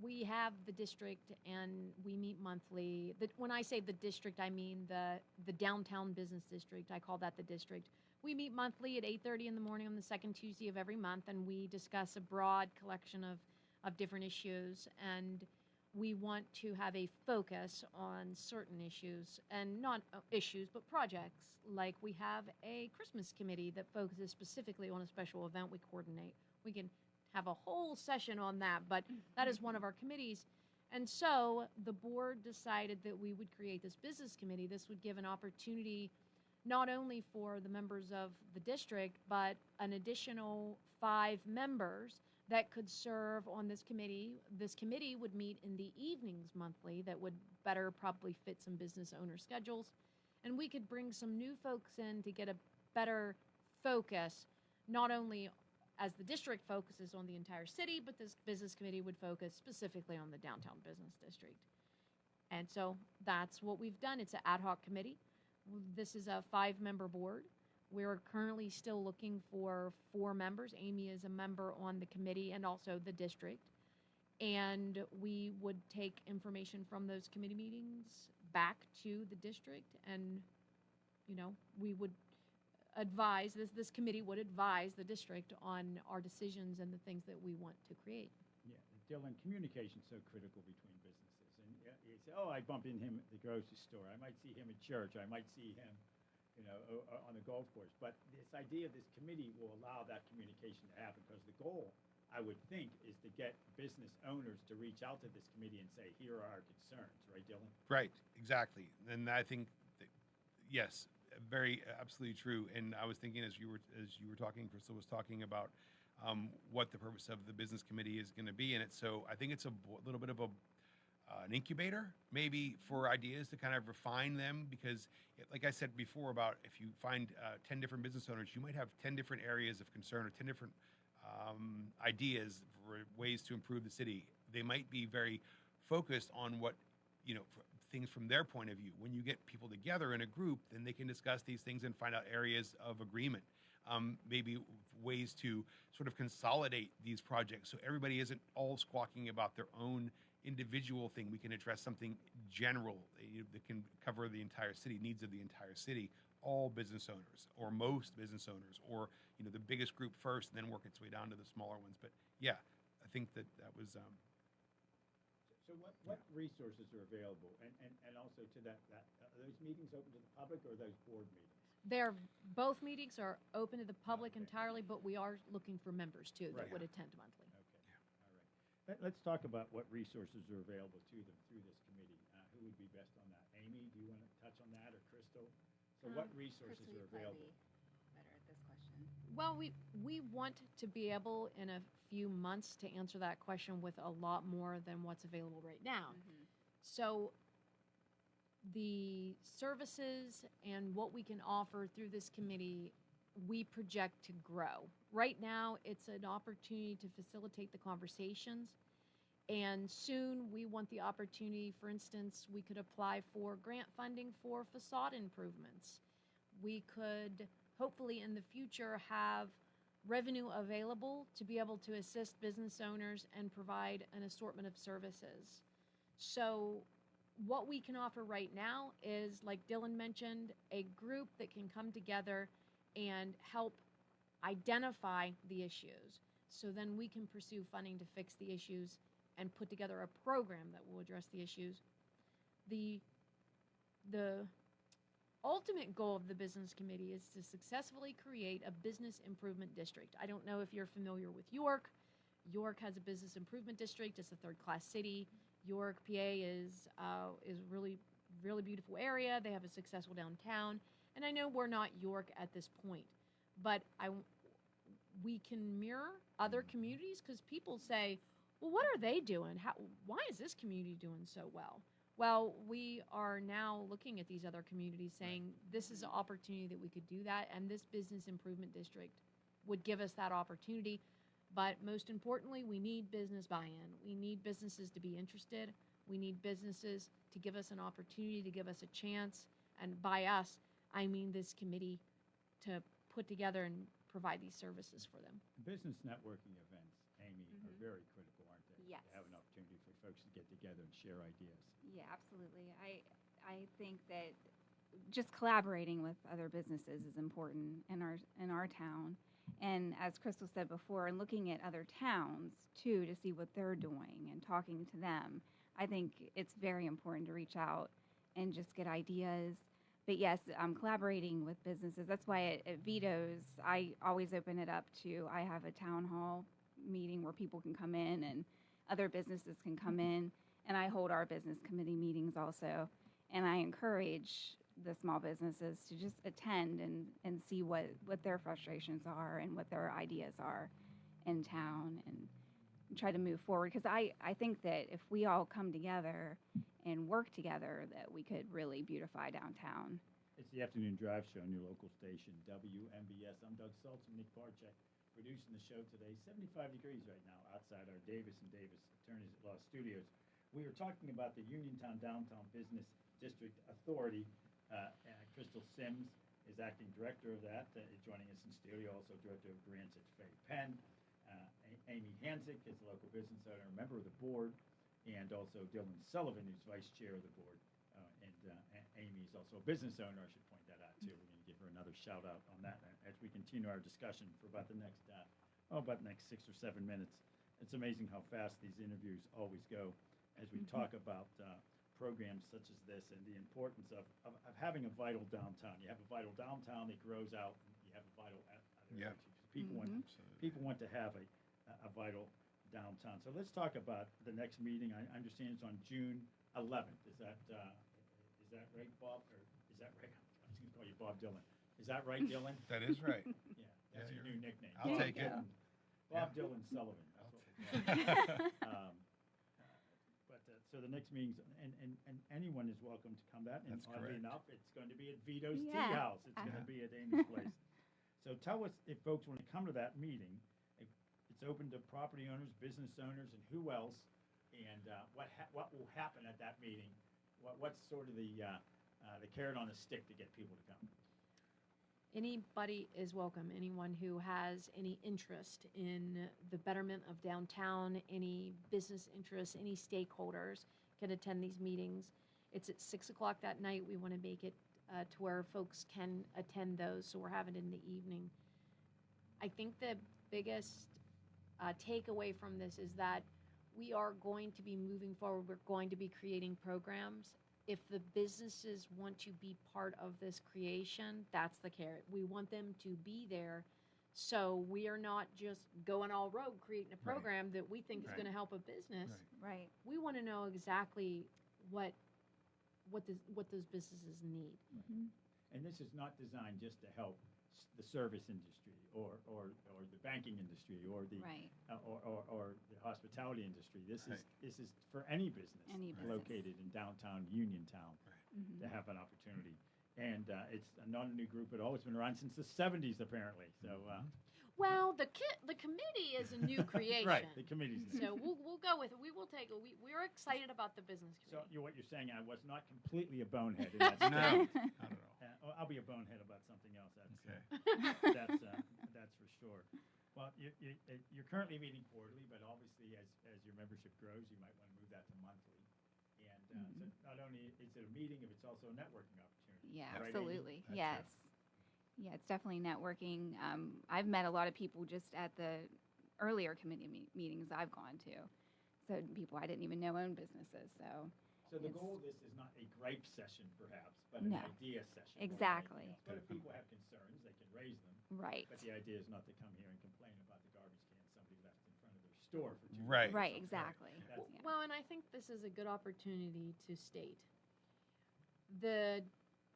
We have the district, and we meet monthly. When I say the district, I mean the downtown business district. I call that the district. We meet monthly at 8:30 in the morning on the second Tuesday of every month, and we discuss a broad collection of different issues. And we want to have a focus on certain issues, and not issues, but projects. Like we have a Christmas committee that focuses specifically on a special event we coordinate. We can have a whole session on that, but that is one of our committees. And so the board decided that we would create this business committee. This would give an opportunity not only for the members of the district, but an additional 5 members that could serve on this committee. This committee would meet in the evenings monthly that would better probably fit some business owner schedules. And we could bring some new folks in to get a better focus, not only as the district focuses on the entire city, but this business committee would focus specifically on the downtown business district. And so that's what we've done. It's an ad hoc committee. This is a 5-member board. We're currently still looking for 4 members. Amy is a member on the committee and also the district. And we would take information from those committee meetings back to the district, and, you know, we would advise, this committee would advise the district on our decisions and the things that we want to create. Yeah, Dylan, communication's so critical between businesses. And you say, oh, I bump into him at the grocery store. I might see him at church. I might see him, you know, on the golf course. But this idea of this committee will allow that communication to happen, because the goal, I would think, is to get business owners to reach out to this committee and say, here are our concerns, right, Dylan? Right, exactly. And I think that, yes, very absolutely true. And I was thinking as you were talking, Crystal was talking about what the purpose of the business committee is going to be in it. So I think it's a little bit of an incubator, maybe, for ideas to kind of refine them, because like I said before, about if you find 10 different business owners, you might have 10 different areas of concern or 10 different ideas for ways to improve the city. They might be very focused on what, you know, things from their point of view. When you get people together in a group, then they can discuss these things and find out areas of agreement. Maybe ways to sort of consolidate these projects so everybody isn't all squawking about their own individual thing. We can address something general that can cover the entire city, needs of the entire city, all business owners or most business owners, or, you know, the biggest group first and then work its way down to the smaller ones. But yeah, I think that was So what resources are available? And also to that, are those meetings open to the public, or are those board meetings? Both meetings are open to the public entirely, but we are looking for members too that would attend monthly. Okay, all right. Let's talk about what resources are available to them through this committee. Who would be best on that? Amy, do you want to touch on that, or Crystal? So what resources are available? Better at this question. Well, we want to be able in a few months to answer that question with a lot more than what's available right now. So the services and what we can offer through this committee, we project to grow. Right now, it's an opportunity to facilitate the conversations. And soon we want the opportunity, for instance, we could apply for grant funding for facade improvements. We could hopefully in the future have revenue available to be able to assist business owners and provide an assortment of services. So what we can offer right now is, like Dylan mentioned, a group that can come together and help identify the issues. So then we can pursue funding to fix the issues and put together a program that will address the issues. The ultimate goal of the business committee is to successfully create a business improvement district. I don't know if you're familiar with York. York has a business improvement district. It's a third-class city. York, PA is really, really beautiful area. They have a successful downtown. And I know we're not York at this point, but we can mirror other communities, because people say, well, what are they doing? Why is this community doing so well? Well, we are now looking at these other communities saying this is an opportunity that we could do that, and this business improvement district would give us that opportunity. But most importantly, we need business buy-in. We need businesses to be interested. We need businesses to give us an opportunity, to give us a chance. And by us, I mean this committee, to put together and provide these services for them. Business networking events, Amy, are very critical, aren't they? Yes. To have an opportunity for folks to get together and share ideas. Yeah, absolutely. I think that just collaborating with other businesses is important in our town. And as Crystal said before, and looking at other towns too to see what they're doing and talking to them, I think it's very important to reach out and just get ideas. But yes, collaborating with businesses. That's why at Vito's, I always open it up to, I have a town hall meeting where people can come in and other businesses can come in. And I hold our business committee meetings also. And I encourage the small businesses to just attend and see what their frustrations are and what their ideas are in town, and try to move forward. Because I think that if we all come together and work together, that we could really beautify downtown. It's the afternoon drive show on your local station, WMBS. I'm Doug Saltzman, Nick Barczyk, producing the show today. 75 degrees right now outside our Davis & Davis Attorneys at Law Studios. We are talking about the Uniontown Downtown Business District Authority. Crystal Sims is acting director of that, joining us in studio. Also director of grants at Fay Penn. Amy Hanzik is a local business owner, a member of the board, and also Dylan Sullivan, who's vice chair of the board. Amy is also a business owner, I should point that out too. We're going to give her another shout out on that as we continue our discussion for about the next 6 or 7 minutes. It's amazing how fast these interviews always go as we talk about programs such as this and the importance of having a vital downtown. You have a vital downtown that grows out, and you have a vital other Yeah. issues. People want to have a vital downtown. So let's talk about the next meeting. I understand it's on June 11th. Is that right, Bob? Or is that right? I was going to call you Bob Dylan. Is that right, Dylan? That is right. Yeah, that's your new nickname. I'll take it. Bob Dylan Sullivan. That's what we call him. So the next meeting's, and anyone is welcome to come that. And That's oddly correct. enough, it's going to be at Vito's Tea Yeah. House. It's going to be at Amy's place. So tell us if folks want to come to that meeting. It's open to property owners, business owners, and who else? And what will happen at that meeting? What's sort of the carrot on the stick to get people to come? Anybody is welcome. Anyone who has any interest in the betterment of downtown, any business interests, any stakeholders can attend these meetings. It's at 6 o'clock that night. We want to make it to where folks can attend those, so we're having it in the evening. I think the biggest takeaway from this is that we are going to be moving forward. We're going to be creating programs. If the businesses want to be part of this creation, that's the carrot. We want them to be there, so we are not just going all rogue creating a program that we think is Right. going to help a business. Right. We want to know exactly what those businesses need. And this is not designed just to help the service industry or the banking industry or the Right. or the hospitality industry. This is for any business Any business. located in downtown Uniontown Mhm. to have an opportunity. And it's not a new group at all. It's been around since the 70s apparently. So Well, the committee is a new creation. right, the committee's new. So we'll go with it. We will take it. We're excited about the business So committee. what you're saying, I was not completely a bonehead in that No, statement. not at all. I'll be a bonehead about something else. Okay. That's for sure. Well, you're currently meeting quarterly, but obviously as your membership grows, you might want to move that to monthly. And so not only is it a meeting, but it's also a networking opportunity. Yeah, Right, Amy? absolutely. That's Yes. Yeah, it's definitely networking. I've met a lot of people just at the earlier committee meetings I've gone to. So people I didn't even know owned businesses. So So the It's- goal of this is not a gripe session, perhaps, but an No. idea session. more than Exactly. anything else. But if people have concerns, they can raise them. right. But the idea is not to come here and complain about the garbage can somebody left in front of their store for 2 Right. days. Right, exactly. That's- Yeah. Well, and I think this is a good opportunity to state the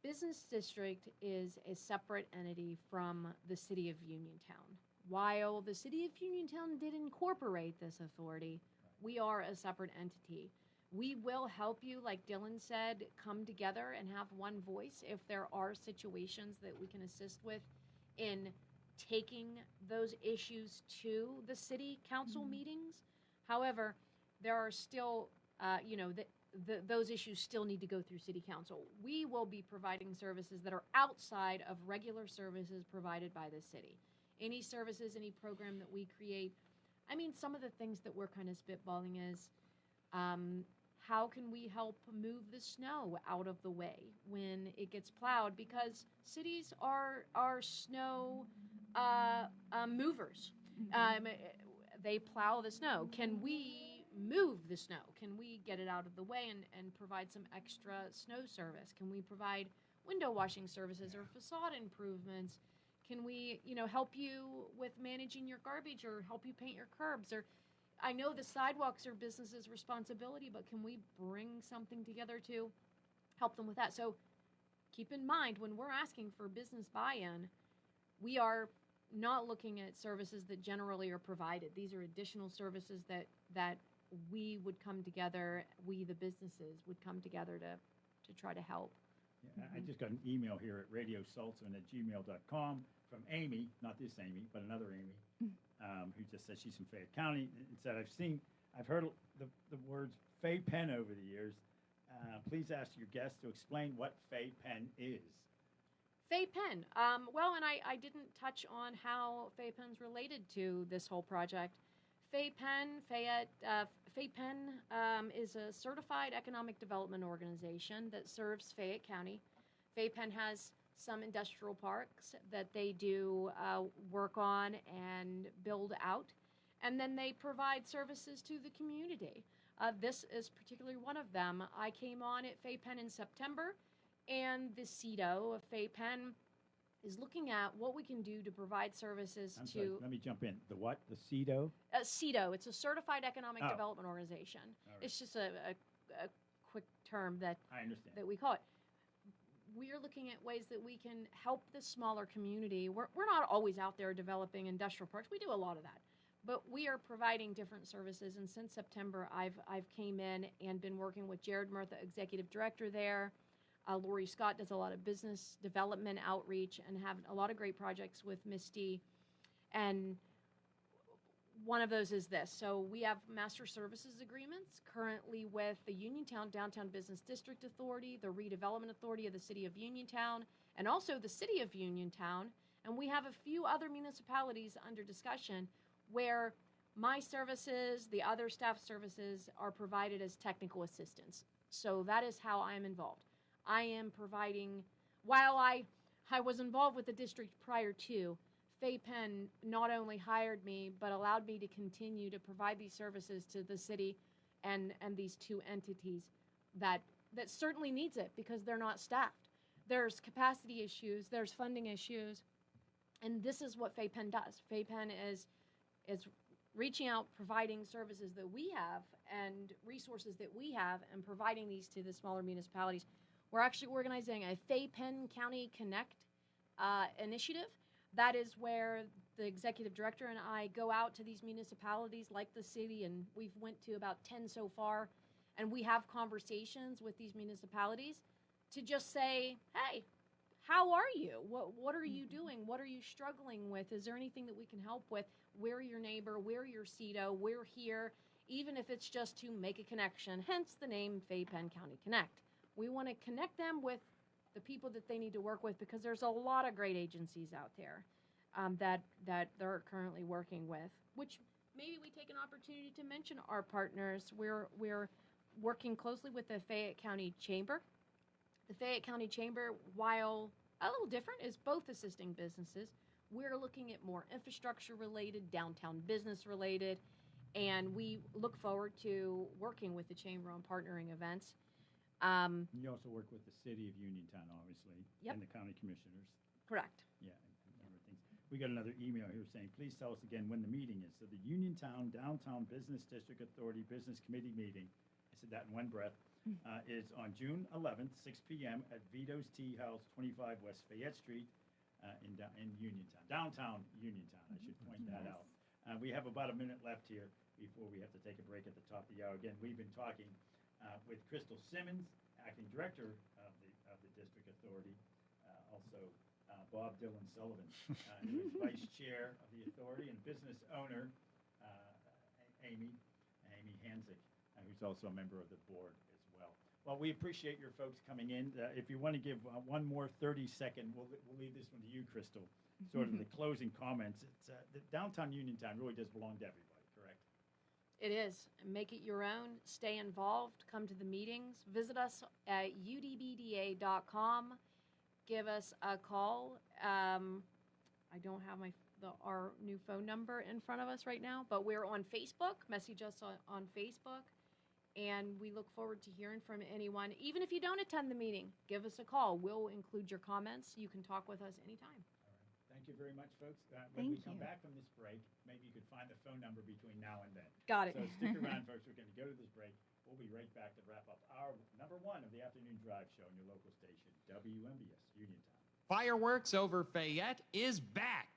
business district is a separate entity from the city of Uniontown. While the city of Uniontown did incorporate this authority, we are a separate entity. We will help you, like Dylan said, come together and have one voice if there are situations that we can assist with in taking those issues to the city council meetings. However, there are still, those issues still need to go through city council. We will be providing services that are outside of regular services provided by the city. Any services, any program that we create. I mean, some of the things that we're kind of spitballing is, how can we help move the snow out of the way when it gets plowed? Because cities are snow movers. They plow the snow. Can we move the snow? Can we get it out of the way and provide some extra snow service? Can we provide window washing services or facade improvements? Can we, help you with managing your garbage or help you paint your curbs? Or I know the sidewalks are businesses' responsibility, but can we bring something together to help them with that? So keep in mind, when we're asking for business buy-in, we are not looking at services that generally are provided. These are additional services that we would come together, we the businesses would come together to try to help. Yeah, I just got an email here at radiosaltzman@gmail.com from Amy, not this Amy, but another Amy, who just said she's from Fayette County, and said, I've heard the words Fay Pen over the years. Please ask your guests to explain what Fay Pen is. Fay Pen. Well, and I didn't touch on how Fay Pen's related to this whole project. Fay Pen, Fay Pen is a certified economic development organization that serves Fayette County. Fay Pen has some industrial parks that they do work on and build out, and then they provide services to the community. This is particularly one of them. I came on at Fay Pen in September, and the CEDO of Fay Pen is looking at what we can do to provide services I'm to... sorry, let me jump in. The what? The CEDO? CEDO, it's a Certified Economic Oh. Development Organization. All right. It's just a quick term that I understand. that we call it. We're looking at ways that we can help the smaller community. We're not always out there developing industrial parks. We do a lot of that. But we are providing different services, and since September, I've came in and been working with Jared Murtha, Executive Director there. Lori Scott does a lot of business development outreach and have a lot of great projects with Misty. And one of those is this. So we have master services agreements currently with the Uniontown Downtown Business District Authority, the Redevelopment Authority of the City of Uniontown, and also the City of Uniontown. And we have a few other municipalities under discussion where my services, the other staff services, are provided as technical assistance. So that is how I'm involved. I am providing, while I was involved with the district prior to, Fay Pen not only hired me, but allowed me to continue to provide these services to the city and these two entities that certainly needs it because they're not staffed. There's capacity issues, there's funding issues, and this is what Fay Pen does. Fay Pen is reaching out, providing services that we have and resources that we have, and providing these to the smaller municipalities. We're actually organizing a Fay Pen County Connect initiative. That is where the executive director and I go out to these municipalities like the city, and we've went to about 10 so far, and we have conversations with these municipalities to just say, hey, how are you? What are you doing? What are you struggling with? Is there anything that we can help with? We're your neighbor. We're your CEDO. We're here, even if it's just to make a connection, hence the name Fay Pen County Connect. We want to connect them with the people that they need to work with, because there's a lot of great agencies out there that they're currently working with, which maybe we take an opportunity to mention our partners. We're working closely with the Fayette County Chamber. The Fayette County Chamber, while a little different, is both assisting businesses. We're looking at more infrastructure related, downtown business related, and we look forward to working with the Chamber on partnering events. You also work with the City of Uniontown, obviously, Yep. and the county commissioners. Correct. Yeah, and a number of things. We got another email here saying, please tell us again when the meeting is. So the Uniontown Downtown Business District Authority Business Committee meeting, I said that in one breath, is on June 11th, 6 p.m. at Vito's Tea House, 25 West Fayette Street in Uniontown, downtown Uniontown. I should point that out. We have about a minute left here before we have to take a break at the top of the hour. Again, we've been talking with Crystal Simmons, acting director of the district authority, also Bob Dylan Sullivan, who is vice chair of the authority, and business owner Amy Hanzik, who's also a member of the board as well. Well, we appreciate your folks coming in. If you want to give one more 30-second, we'll leave this one to you, Crystal. Sort of the closing comments. It's the downtown Uniontown really does belong to everybody. It is. Make it your own. Stay involved. Come to the meetings. Visit us at udbda.com. Give us a call. I don't have our new phone number in front of us right now, but we're on Facebook. Message us on Facebook, and we look forward to hearing from anyone. Even if you don't attend the meeting, give us a call. We'll include your comments. You can talk with us anytime. Thank you very much, folks. When we come Thank you. back from this break, maybe you could find the phone number between now and then. Got it. So stick around, folks. We're going to go to this break. We'll be right back to wrap up our number one of the afternoon drive show on your local station, WMBS Uniontown. Fireworks over Fayette is back.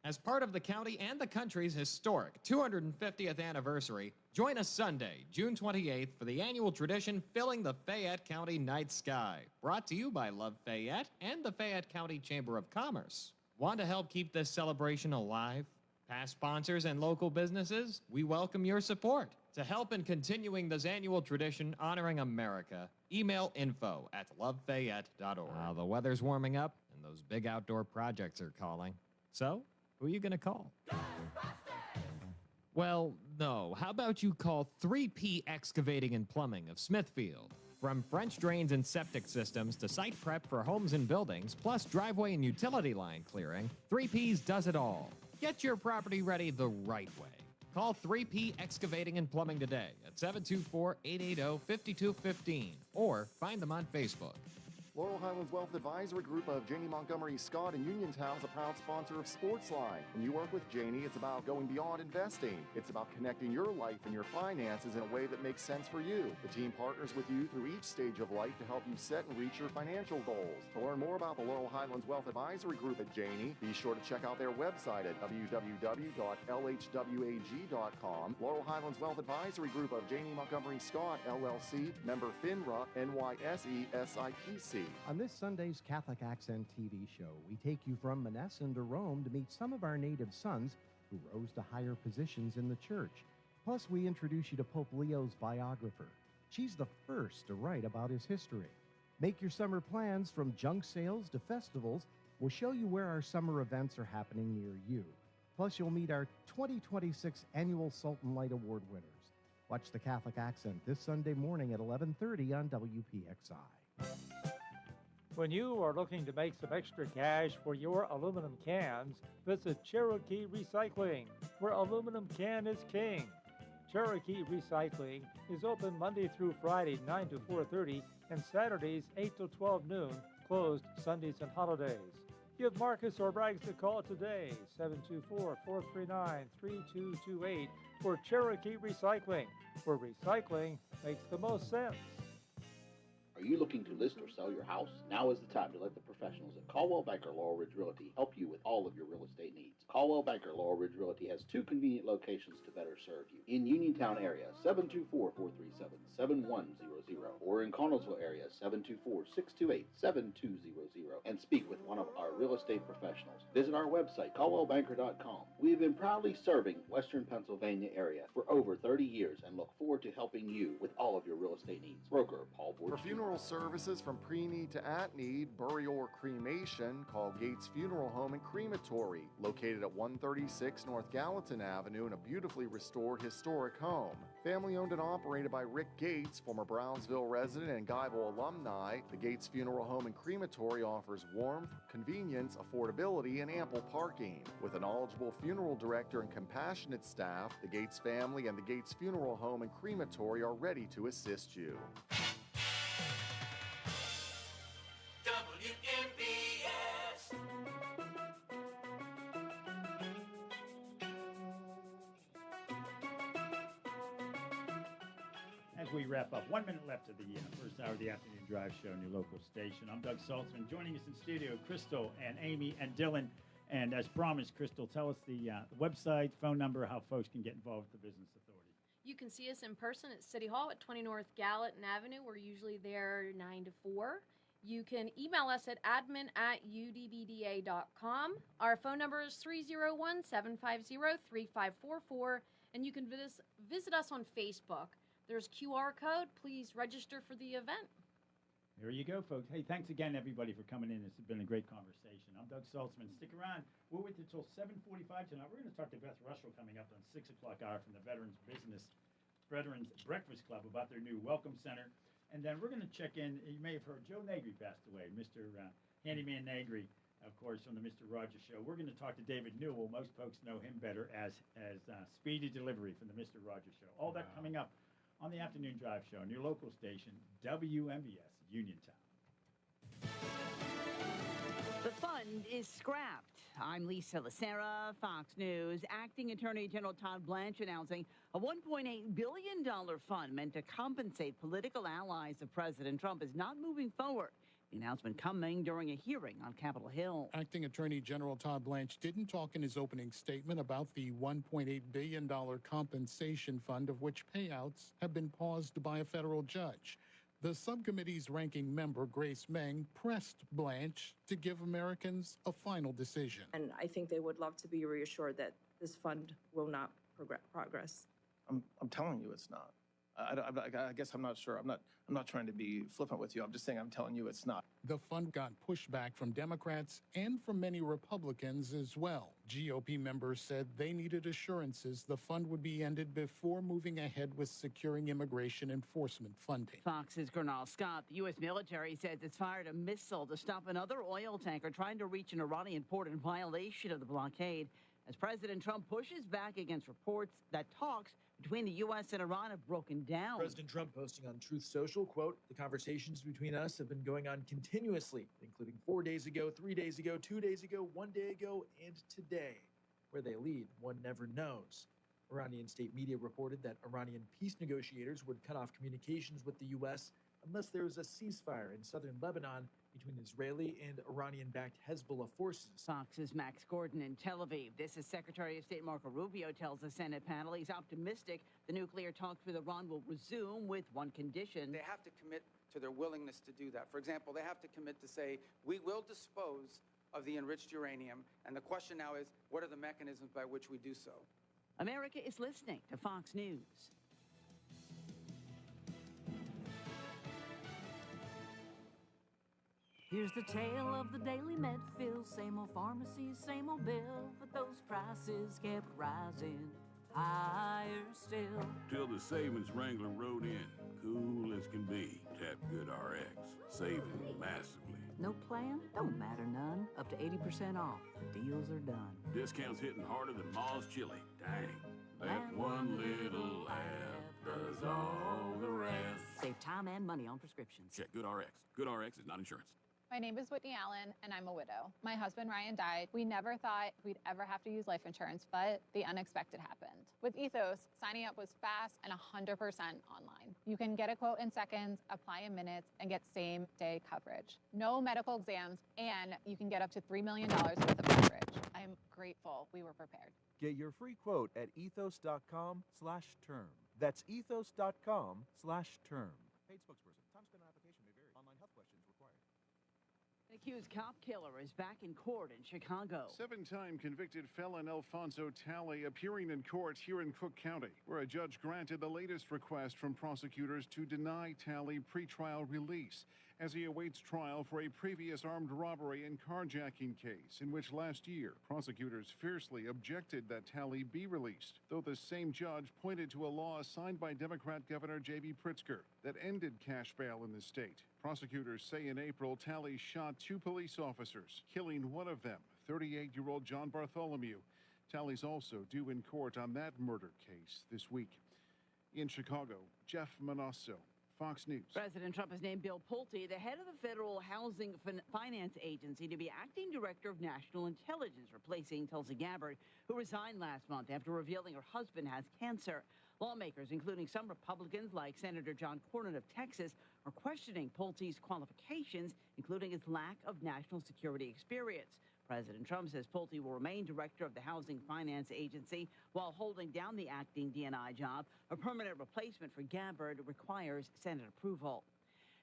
As part of the county and the country's historic 250th anniversary, join us Sunday, June 28th, for the annual tradition filling the Fayette County night sky. Brought to you by Love Fayette and the Fayette County Chamber of Commerce. Want to help keep this celebration alive? Past sponsors and local businesses, we welcome your support. To help in continuing this annual tradition honoring America, email info@lovefayette.org. The weather's warming up, and those big outdoor projects are calling. So, who are you going to call? Well, no. How about you call 3P Excavating and Plumbing of Smithfield? From French drains and septic systems to site prep for homes and buildings, plus driveway and utility line clearing, 3Ps does it all. Get your property ready the right way. Call 3P Excavating and Plumbing today at 724-880-5215 or find them on Facebook. Laurel Highlands Wealth Advisory Group of Janie Montgomery Scott in Uniontown is a proud sponsor of Sportsline. When you work with Janie, it's about going beyond investing. It's about connecting your life and your finances in a way that makes sense for you. The team partners with you through each stage of life to help you set and reach your financial goals. To learn more about the Laurel Highlands Wealth Advisory Group at Janie, be sure to check out their website at www.lhwag.com. Laurel Highlands Wealth Advisory Group of Janie Montgomery Scott, LLC, member FINRA, NYSE, SIPC. On this Sunday's Catholic Accent TV show, we take you from Monessen to Rome to meet some of our native sons who rose to higher positions in the church. Plus, we introduce you to Pope Leo's biographer. She's the first to write about his history. Make your summer plans from junk sales to festivals. We'll show you where our summer events are happening near you. Plus, you'll meet our 2026 annual Sultan Light Award winners. Watch the Catholic Accent this Sunday morning at 11:30 on WPXI. When you are looking to make some extra cash for your aluminum cans, visit Cherokee Recycling, where aluminum can is king. Cherokee Recycling is open Monday through Friday, 9 to 4:30, and Saturdays, 8 to 12 noon, closed Sundays and holidays. Give Marcus or Rags a call today, 724-439-3228, for Cherokee Recycling, where recycling makes the most sense. Are you looking to list or sell your house? Now is the time to let the professionals at Caldwell Banker Laurel Ridge Realty help you with all of your real estate needs. Caldwell Banker Laurel Ridge Realty has two convenient locations to better serve you. In Uniontown area, 724-437-7100, or in Connellsville area, 724-628-7200, and speak with one of our real estate professionals. Visit our website, caldwellbanker.com. We have been proudly serving Western Pennsylvania area for over 30 years and look forward to helping you with all of your real estate needs. Broker Paul Borges. For funeral services from pre-need to at-need, burial or cremation, call Gates Funeral Home and Crematory, located at 136 North Gallatin Avenue in a beautifully restored historic home. Family owned and operated by Rick Gates, former Brownsville resident and Guyville alumni, the Gates Funeral Home and Crematory offers warmth, convenience, affordability, and ample parking. With a knowledgeable funeral director and compassionate staff, the Gates family and the Gates Funeral Home and Crematory are ready to assist you. As we wrap up, 1 minute left of the first hour of the afternoon drive show on your local station. I'm Doug Saltzman. Joining us in studio, Crystal and Amy and Dylan. And as promised, Crystal, tell us the website, phone number, how folks can get involved with the Business Authority. You can see us in person at City Hall at 20 North Gallatin Avenue. We're usually there 9 to 4. You can email us at admin@udbda.com. Our phone number is 301-750-3544. And you can visit us on Facebook. There's QR code. Please register for the event. There you go, folks. Hey, thanks again, everybody, for coming in. This has been a great conversation. I'm Doug Saltzman. Stick around. We're with you until 7:45 tonight. We're going to talk to Beth Russell coming up on 6 o'clock hour from the Veterans Breakfast Club about their new Welcome Center. And then we're going to check in. You may have heard Joe Negri passed away, Mr. Handyman Negri, of course, from the Mr. Rogers Show. We're going to talk to David Newell. Most folks know him better as Speedy Delivery from the Mr. Rogers Show. All that coming up on the Afternoon Drive Show on your local station, WMBS, Uniontown. The fund is scrapped. I'm Lisa Lacera, Fox News. Acting Attorney General Todd Blanche announcing a $1.8 billion fund meant to compensate political allies of President Trump is not moving forward. The announcement coming during a hearing on Capitol Hill. Acting Attorney General Todd Blanche didn't talk in his opening statement about the $1.8 billion compensation fund, of which payouts have been paused by a federal judge. The subcommittee's ranking member, Grace Meng, pressed Blanche to give Americans a final decision. And I think they would love to be reassured that this fund will not progress. I'm telling you it's not. I guess I'm not sure. I'm not trying to be flippant with you. I'm just saying I'm telling you it's not. The fund got pushback from Democrats and from many Republicans as well. GOP members said they needed assurances the fund would be ended before moving ahead with securing immigration enforcement funding. Fox's Gernal Scott, the U.S. military says it's fired a missile to stop another oil tanker trying to reach an Iranian port in violation of the blockade, as President Trump pushes back against reports that talks between the U.S. and Iran have broken down. President Trump posting on Truth Social, quote, "The conversations between us have been going on continuously, including 4 days ago, 3 days ago, 2 days ago, 1 day ago, and today. Where they lead, one never knows." Iranian state media reported that Iranian peace negotiators would cut off communications with the U.S. unless there was a ceasefire in southern Lebanon between Israeli and Iranian-backed Hezbollah forces. Fox's Max Gordon in Tel Aviv. This is Secretary of State Marco Rubio tells the Senate panel he's optimistic the nuclear talks with Iran will resume with one condition. They have to commit to their willingness to do that. For example, they have to commit to say, we will dispose of the enriched uranium. And the question now is, what are the mechanisms by which we do so? America is listening to Fox News. Here's the tale of the daily Medfill. Same old pharmacy, same old bill, but those prices kept rising higher still. Till the savings wrangler rode in, cool as can be. Tap Good RX, saving massively. No plan? Don't matter none. Up to 80% off. The deals are done. Discounts hitting harder than Ma's chili. Dang. That one little app does all the rest. Save time and money on prescriptions. Check Good RX. Good RX is not insurance. My name is Whitney Allen, and I'm a widow. My husband, Ryan, died. We never thought we'd ever have to use life insurance, but the unexpected happened. With Ethos, signing up was fast and 100% online. You can get a quote in seconds, apply in minutes, and get same-day coverage. No medical exams, and you can get up to $3 million worth of coverage. I'm grateful we were prepared. Get your free quote at ethos.com/term. That's ethos.com/term. Paid spokesperson. Time spent on application may vary. Online health questions required. An accused cop killer is back in court in Chicago. Seven-time convicted felon Alfonso Talley appearing in court here in Cook County, where a judge granted the latest request from prosecutors to deny Talley pretrial release as he awaits trial for a previous armed robbery and carjacking case in which last year prosecutors fiercely objected that Talley be released, though the same judge pointed to a law signed by Democrat Governor J.B. Pritzker that ended cash bail in the state. Prosecutors say in April, Talley shot 2 police officers, killing one of them, 38-year-old John Bartholomew. Talley's also due in court on that murder case this week. In Chicago, Jeff Manasso, Fox News. President Trump has named Bill Pulte, the head of the Federal Housing Finance Agency, to be acting director of national intelligence, replacing Tulsi Gabbard, who resigned last month after revealing her husband has cancer. Lawmakers, including some Republicans like Senator John Cornyn of Texas, are questioning Pulte's qualifications, including his lack of national security experience. President Trump says Pulte will remain director of the Housing Finance Agency while holding down the acting DNI job. A permanent replacement for Gabbard requires Senate approval.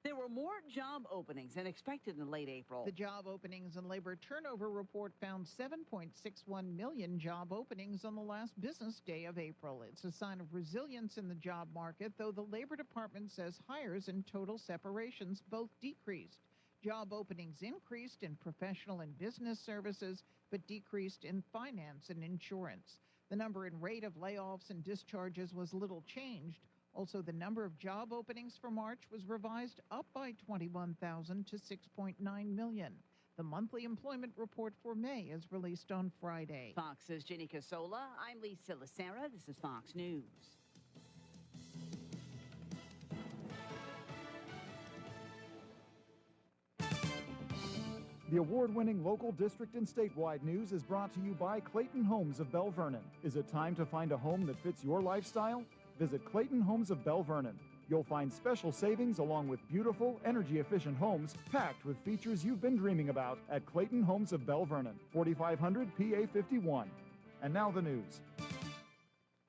There were more job openings than expected in late April. The Job Openings and Labor Turnover Report found 7.61 million job openings on the last business day of April. It's a sign of resilience in the job market, though the Labor Department says hires and total separations both decreased. Job openings increased in professional and business services, but decreased in finance and insurance. The number and rate of layoffs and discharges was little changed. Also, the number of job openings for March was revised up by 21,000 to 6.9 million. The monthly employment report for May is released on Friday. Fox's Ginny Casola. I'm Lisa Lacera. This is Fox News. The award-winning local, district, and statewide news is brought to you by Clayton Homes of Bell Vernon. Is it time to find a home that fits your lifestyle? Visit Clayton Homes of Bell Vernon. You'll find special savings along with beautiful, energy-efficient homes packed with features you've been dreaming about at Clayton Homes of Bell Vernon, 4500 PA 51. And now the news.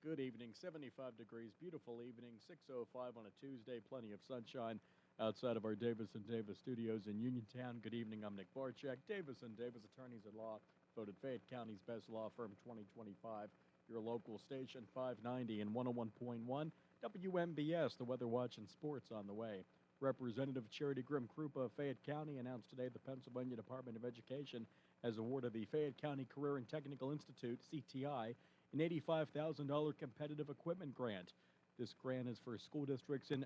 Good evening, 75 degrees, beautiful evening, 6:05 on a Tuesday, plenty of sunshine. outside of our Davis & Davis studios in Uniontown. Good evening, I'm Nick Barczyk. Davis & Davis Attorneys at Law, voted Fayette County's best law firm 2025. Your local station, 590 and 101.1 WMBS. The Weather Watch and Sports on the way. Representative Charity Grim-Krupa of Fayette County announced today the Pennsylvania Department of Education has awarded the Fayette County Career and Technical Institute, CTI, an $85,000 competitive equipment grant. This grant is for school districts in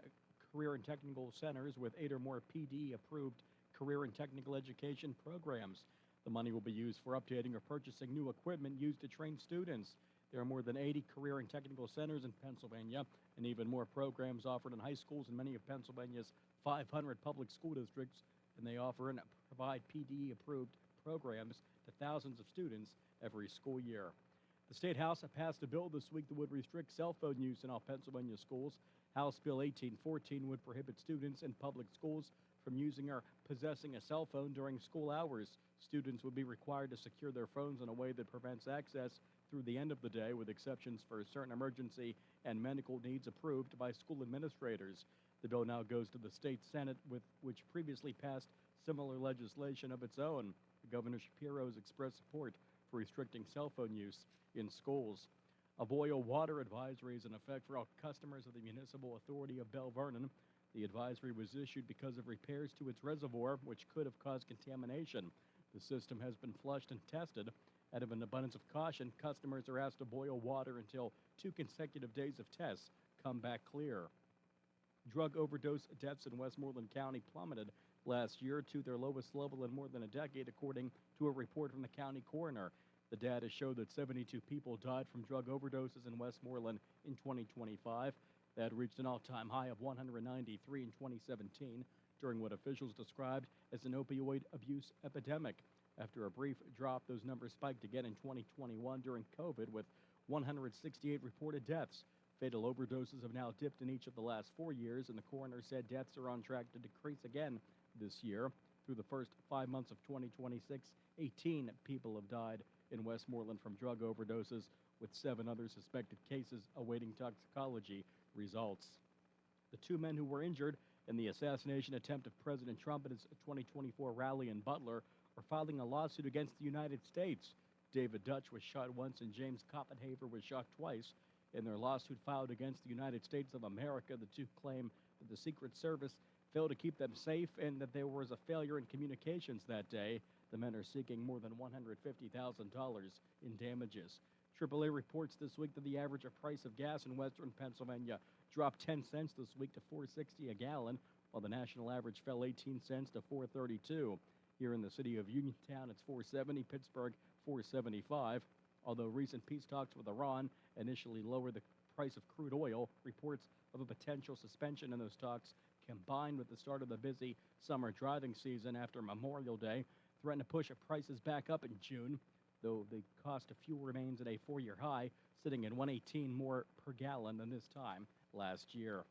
career and technical centers with 8 or more PD-approved career and technical education programs. The money will be used for updating or purchasing new equipment used to train students. There are more than 80 career and technical centers in Pennsylvania, and even more programs offered in high schools in many of Pennsylvania's 500 public school districts, and they offer and provide PD-approved programs to thousands of students every school year. The State House passed a bill this week that would restrict cell phone use in all Pennsylvania schools. House Bill 1814 would prohibit students in public schools from using or possessing a cell phone during school hours. Students would be required to secure their phones in a way that prevents access through the end of the day, with exceptions for certain emergency and medical needs approved by school administrators. The bill now goes to the state Senate, which previously passed similar legislation of its own. Governor Shapiro has expressed support for restricting cell phone use in schools. A boil water advisory is in effect for all customers of the Municipal Authority of Bell Vernon. The advisory was issued because of repairs to its reservoir, which could have caused contamination. The system has been flushed and tested. Out of an abundance of caution, customers are asked to boil water until 2 consecutive days of tests come back clear. Drug overdose deaths in Westmoreland County plummeted last year to their lowest level in more than a decade, according to a report from the county coroner. The data showed that 72 people died from drug overdoses in Westmoreland in 2025. That reached an all-time high of 193 in 2017, during what officials described as an opioid abuse epidemic. After a brief drop, those numbers spiked again in 2021 during COVID, with 168 reported deaths. Fatal overdoses have now dipped in each of the last 4 years, and the coroner said deaths are on track to decrease again this year. Through the first 5 months of 2026, 18 people have died in Westmoreland from drug overdoses, with 7 other suspected cases awaiting toxicology results. The 2 men who were injured in the assassination attempt of President Trump at his 2024 rally in Butler are filing a lawsuit against the United States. David Dutch was shot once and James Koppenhaver was shot twice. In their lawsuit filed against the United States of America, the 2 claim that the Secret Service failed to keep them safe and that there was a failure in communications that day. The men are seeking more than $150,000 in damages. AAA reports this week that the average price of gas in western Pennsylvania dropped 10 cents this week to $4.60 a gallon, while the national average fell 18 cents to $4.32. Here in the city of Uniontown, it's $4.70, Pittsburgh $4.75. Although recent peace talks with Iran initially lowered the price of crude oil, reports of a potential suspension in those talks, combined with the start of the busy summer driving season after Memorial Day, threaten to push prices back up in June, though the cost of fuel remains at a 4-year high, sitting at $1.18 more per gallon than this time last year.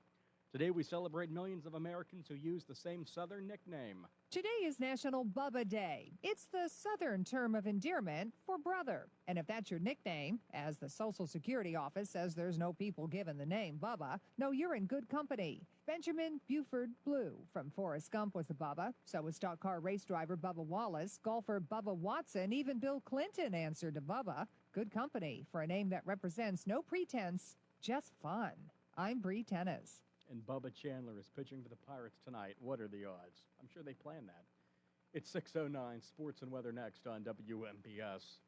Today we celebrate millions of Americans who use the same Southern nickname. Today is National Bubba Day. It's the Southern term of endearment for brother. And if that's your nickname, as the Social Security office says there's no people given the name Bubba, no, you're in good company. Benjamin Buford Blue from Forrest Gump was a Bubba. So was stock car race driver Bubba Wallace, golfer Bubba Watson, even Bill Clinton answered to Bubba. Good company for a name that represents no pretense, just fun. I'm Bree Tennis. And Bubba Chandler is pitching for the Pirates tonight. What are the odds? I'm sure they planned that. It's 6:09, sports and weather next on WMBS.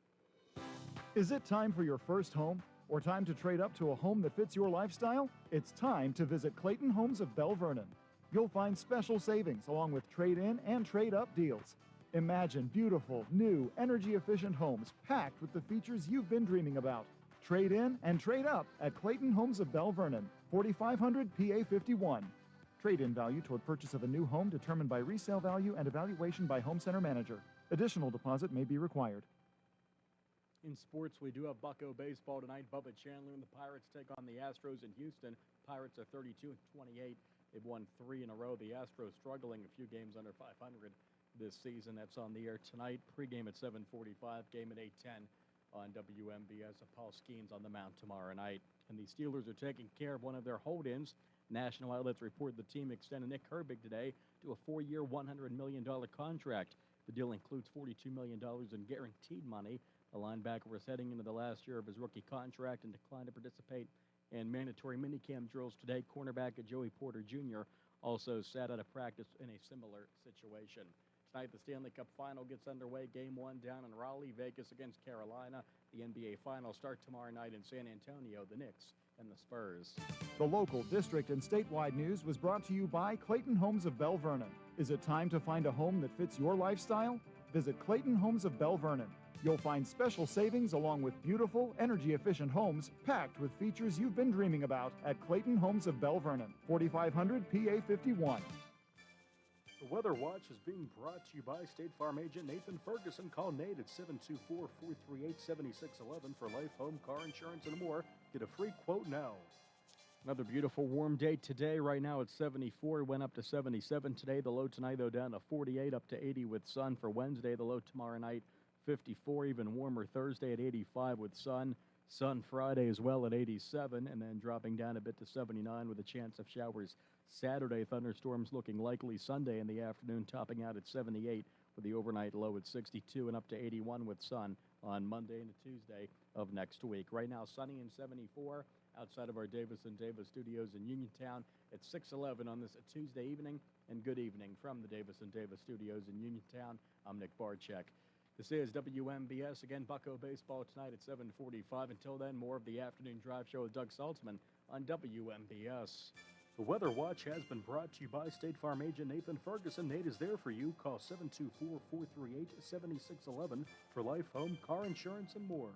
Is it time for your first home or time to trade up to a home that fits your lifestyle? It's time to visit Clayton Homes of Bell Vernon. You'll find special savings along with trade-in and trade-up deals. Imagine beautiful, new, energy-efficient homes packed with the features you've been dreaming about. Trade in and trade up at Clayton Homes of Bell Vernon, 4500 PA 51. Trade-in value toward purchase of a new home determined by resale value and evaluation by home center manager. Additional deposit may be required. In sports, we do have Bucko baseball tonight. Bubba Chandler and the Pirates take on the Astros in Houston. Pirates are 32-28. They've won 3 in a row. The Astros struggling, a few games under 500 this season. That's on the air tonight. Pre-game at 7:45, game at 8:10 on WMBS. Paul Skeens on the mound tomorrow night. And the Steelers are taking care of one of their hold-ins. National outlets report the team extended Nick Herbig today to a 4-year, $100 million contract. The deal includes $42 million in guaranteed money. The linebacker was heading into the last year of his rookie contract and declined to participate in mandatory minicamp drills today. Cornerback Joey Porter Jr. also sat out of practice in a similar situation. Tonight, the Stanley Cup Final gets underway. Game 1 down in Raleigh, Vegas against Carolina. The NBA Finals start tomorrow night in San Antonio, the Knicks and the Spurs. The local, district, and statewide news was brought to you by Clayton Homes of Bell Vernon. Is it time to find a home that fits your lifestyle? Visit Clayton Homes of Bell Vernon. You'll find special savings along with beautiful, energy-efficient homes packed with features you've been dreaming about at Clayton Homes of Bell Vernon, 4500 PA 51. The Weather Watch is being brought to you by State Farm agent Nathan Ferguson. Call Nate at 724-438-7611 for life, home, car insurance, and more. Get a free quote now. Another beautiful warm day today. Right now it's 74. Went up to 77 today. The low tonight, though, down to 48, up to 80 with sun for Wednesday. The low tomorrow night, 54. Even warmer Thursday at 85 with sun. Sun Friday as well at 87, and then dropping down a bit to 79 with a chance of showers Saturday. Thunderstorms looking likely Sunday in the afternoon, topping out at 78 with the overnight low at 62 and up to 81 with sun on Monday and Tuesday of next week. Right now, sunny and 74 outside of our Davis & Davis studios in Uniontown at 6:11 on this Tuesday evening. And good evening from the Davis & Davis studios in Uniontown. I'm Nick Barczyk. This is WMBS. Again, Bucko baseball tonight at 7:45. Until then, more of the Afternoon Drive Show with Doug Saltzman on WMBS. The Weather Watch has been brought to you by State Farm agent Nathan Ferguson. Nate is there for you. Call 724-438-7611 for life, home, car insurance, and more.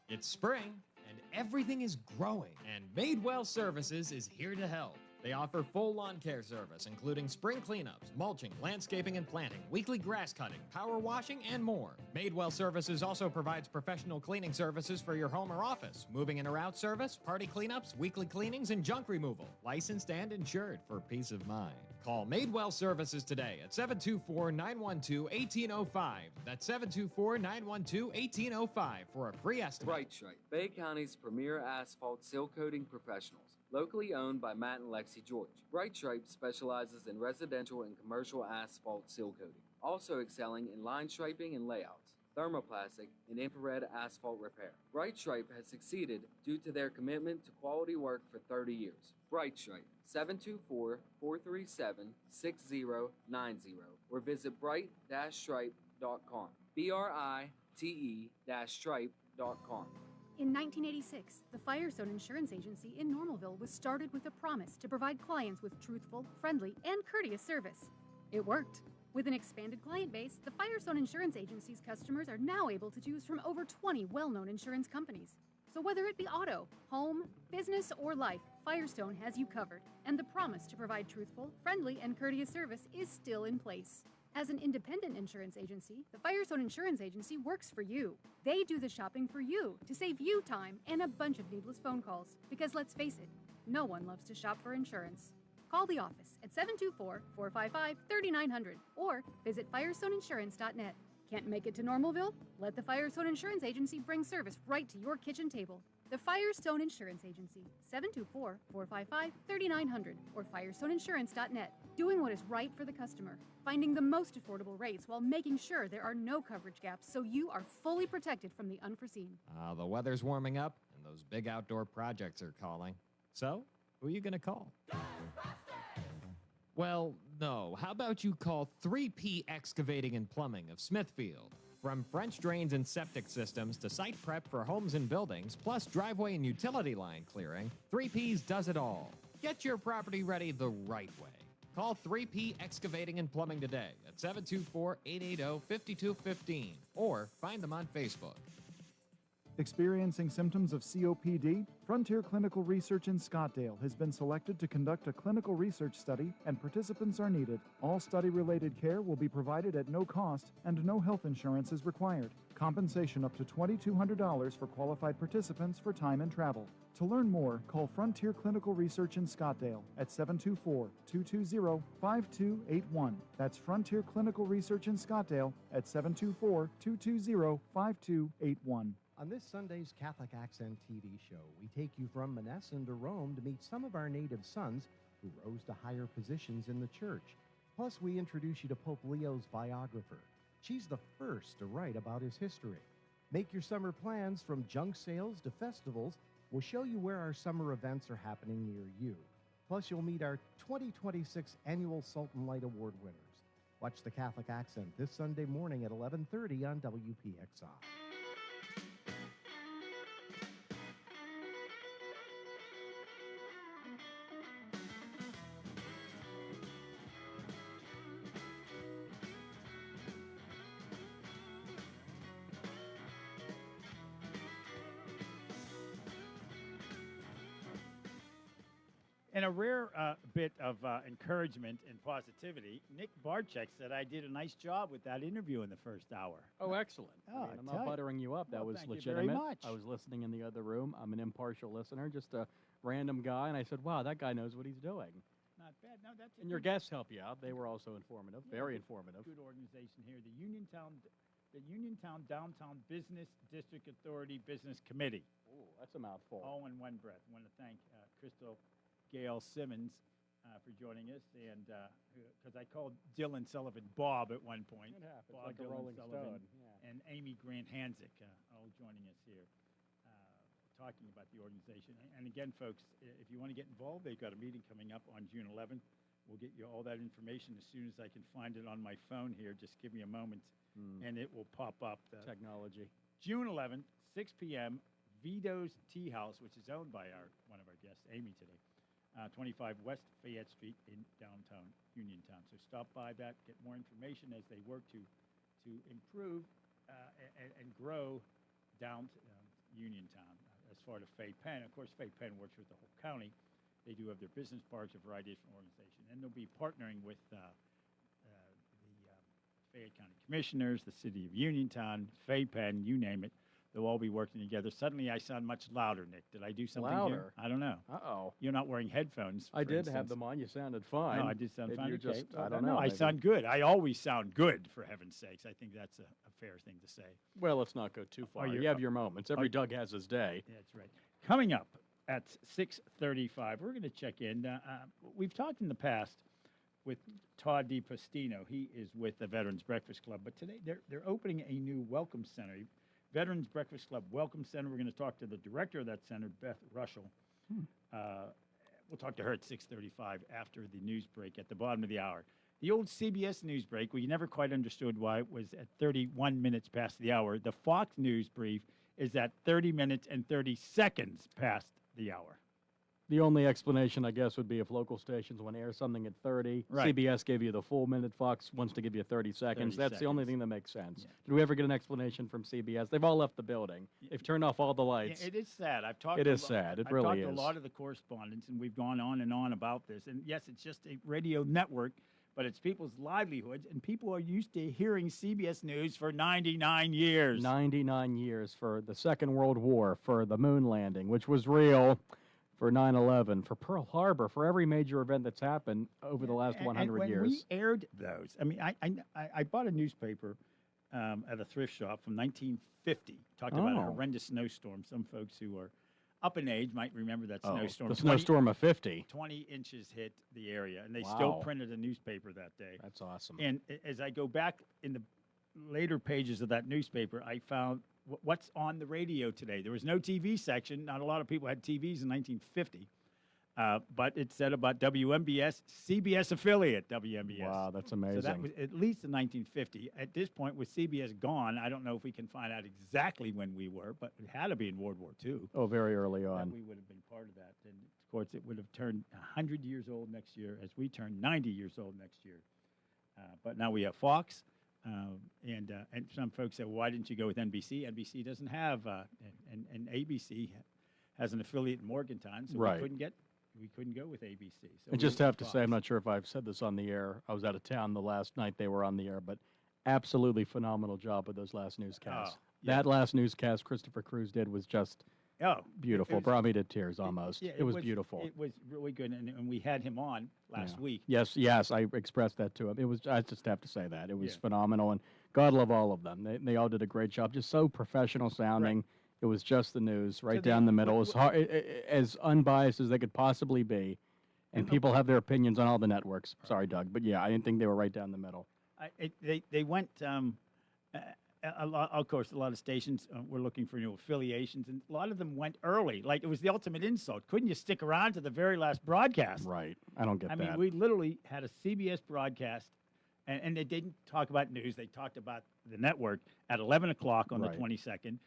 It's spring, and everything is growing, and Madewell Services is here to help. They offer full lawn care service, including spring cleanups, mulching, landscaping and planting, weekly grass cutting, power washing, and more. Madewell Services also provides professional cleaning services for your home or office, moving in or out service, party cleanups, weekly cleanings, and junk removal. Licensed and insured for peace of mind. Call Madewell Services today at 724-912-1805. That's 724-912-1805 for a free estimate. Bright Stripe, Bay County's premier asphalt seal coating professionals. Locally owned by Matt and Lexi George. Bright Stripe specializes in residential and commercial asphalt seal coating, also excelling in line striping and layouts, thermoplastic, and infrared asphalt repair. Bright Stripe has succeeded due to their commitment to quality work for 30 years. Bright Stripe, 724-437-6090, or visit bright-stripe.com. BRITE-stripe.com. In 1986, the Firestone Insurance Agency in Normalville was started with a promise to provide clients with truthful, friendly, and courteous service. It worked. With an expanded client base, the Firestone Insurance Agency's customers are now able to choose from over 20 well-known insurance companies. So whether it be auto, home, business, or life, Firestone has you covered, and the promise to provide truthful, friendly, and courteous service is still in place. As an independent insurance agency, the Firestone Insurance Agency works for you. They do the shopping for you to save you time and a bunch of needless phone calls. Because let's face it, no one loves to shop for insurance. Call the office at 724-455-3900 or visit firestoneinsurance.net. Can't make it to Normalville? Let the Firestone Insurance Agency bring service right to your kitchen table. The Firestone Insurance Agency, 724-455-3900 or firestoneinsurance.net. Doing what is right for the customer, finding the most affordable rates while making sure there are no coverage gaps so you are fully protected from the unforeseen. The weather's warming up, and those big outdoor projects are calling. So, who are you going to call? Well, no. How about you call 3P Excavating and Plumbing of Smithfield? From French drains and septic systems to site prep for homes and buildings, plus driveway and utility line clearing, 3Ps does it all. Get your property ready the right way. Call 3P Excavating and Plumbing today at 724-880-5215 or find them on Facebook. Experiencing symptoms of COPD? Frontier Clinical Research in Scottsdale has been selected to conduct a clinical research study, and participants are needed. All study-related care will be provided at no cost, and no health insurance is required. Compensation up to $2,200 for qualified participants for time and travel. To learn more, call Frontier Clinical Research in Scottsdale at 724-220-5281. That's Frontier Clinical Research in Scottsdale at 724-220-5281. On this Sunday's Catholic Accent TV show, we take you from Monessen to Rome to meet some of our native sons who rose to higher positions in the church. Plus, we introduce you to Pope Leo's biographer. She's the first to write about his history. Make your summer plans from junk sales to festivals. We'll show you where our summer events are happening near you. Plus, you'll meet our 2026 annual Sultan Light Award winners. Watch the Catholic Accent this Sunday morning at 11:30 on WPXI. In a rare bit of encouragement and positivity, Nick Barczyk said I did a nice job with that interview in the first hour. Oh, excellent. Oh, I'm not buttering you up. That Well, was thank you legitimate. very much. I was listening in the other room. I'm an impartial listener, just a random guy, and I said, wow, that guy knows what he's doing. Not bad. No, that's a And your good- guests help you out. They were also informative, Yeah, very good- informative. Good organization here, the Uniontown Downtown Business District Authority Business Committee. Oh, that's a mouthful. All in one breath. I want to thank Crystal Gail Simmons for joining us, and because I called Dylan Sullivan Bob at one point. It happens, Bob like a Dylan Rolling Sullivan, Stone. Yeah. and Amy Grant Hanzik, all joining us here, talking about the organization. And again, folks, if you want to get involved, they've got a meeting coming up on June 11th. We'll get you all that information as soon as I can find it on my phone here. Just give me a moment, and it will pop up. Technology. June 11th, 6 p.m., Vito's Tea House, which is owned by one of our guests, Amy, today. 25 West Fayette Street in downtown Uniontown. So stop by that, get more information as they work to improve and grow down Uniontown. As far as Fay Penn, of course, Fay Penn works with the whole county. They do have their business parks, a variety of different organizations, and they'll be partnering with the Fayette County Commissioners, the City of Uniontown, Fay Penn, you name it. They'll all be working together. Suddenly, I sound much louder, Nick. Did I do something here? Louder? I don't know. Uh-oh. You're not wearing headphones. I for did have instance. them on. You sounded fine. No, I did sound Maybe fine. you're Okay. just, Well, I don't no, know. I maybe- sound good. I always sound good, for heaven's sakes. I think that's a fair thing to say. Well, let's not go too far. You have your moments. Every Doug has his day. That's right. Coming up at 6:35, we're going to check in. We've talked in the past with Todd DiPostino. He is with the Veterans Breakfast Club, but today they're opening a new welcome center. Veterans Breakfast Club Welcome Center. We're going to talk to the director of that center, Beth Russell. We'll talk to her at 6:35 after the news break at the bottom of the hour. The old CBS news break, we never quite understood why it was at 31 minutes past the hour. The Fox News brief is at 30 minutes and 30 seconds past the hour. The only explanation, I guess, would be if local stations want to air something at 30, Right. CBS gave you the full minute, Fox wants to give you 30 seconds. 30 That's the only seconds. thing that makes sense. Did we ever get an explanation from CBS? They've all left the building. They've turned off all the lights. Yeah, it is sad. I've talked. It to is sad. It I've really talked is. to a lot of the correspondents, and we've gone on and on about this. And yes, it's just a radio network, but it's people's livelihoods, and people are used to hearing CBS News for 99 years. 99 years for the Second World War, for the moon landing, which was real, for 9/11, for Pearl Harbor, for every major event that's happened over the last 100 and when years. we aired those, I mean, I bought a newspaper at a thrift shop from 1950. Talked about a Oh. horrendous snowstorm. Some folks who are up in age might remember that Oh, snowstorm. the snowstorm of 50. 20 inches hit the area, and they still Wow. printed a newspaper that day. That's awesome. And as I go back in the later pages of that newspaper, I found what's on the radio today. There was no TV section. Not a lot of people had TVs in 1950. But it said about WMBS, CBS affiliate, WMBS. Wow, that's So that amazing. was at least in 1950. At this point, with CBS gone, I don't know if we can find out exactly when we were, but it had to be in World War II. Oh, very early That on. we would have been part of that. And of course, it would have turned 100 years old next year as we turn 90 years old next year. But now we have Fox. And some folks say, well, why didn't you go with NBC? NBC doesn't have, and ABC has an affiliate in Morgantown, so Right. we couldn't go with ABC. So I we just went have with to Fox. say, I'm not sure if I've said this on the air. I was out of town the last night they were on the air, but absolutely phenomenal job with those last newscasts. Oh, yeah. That last newscast Christopher Cruz did was just beautiful. it was- Brought me to tears almost. Yeah, it was beautiful. It was really good, and we had him on last Yeah. week. Yes, I expressed that to him. It was. I just have to say that it was Yeah. phenomenal, and God love all of them. They all did a great job. Just so professional sounding. It was just the news, right the- down the middle. It what- was as unbiased as they could possibly be. And people have their opinions on all the networks. Sorry, Doug. But yeah, I didn't think they were right down the middle. They went, of course, a lot of stations were looking for new affiliations, and a lot of them went early. Like, it was the ultimate insult. Couldn't you stick around to the very last broadcast? Right. I don't get I that. mean, we literally had a CBS broadcast, and they didn't talk about news. They talked about the network at 11 o'clock on Right. the 22nd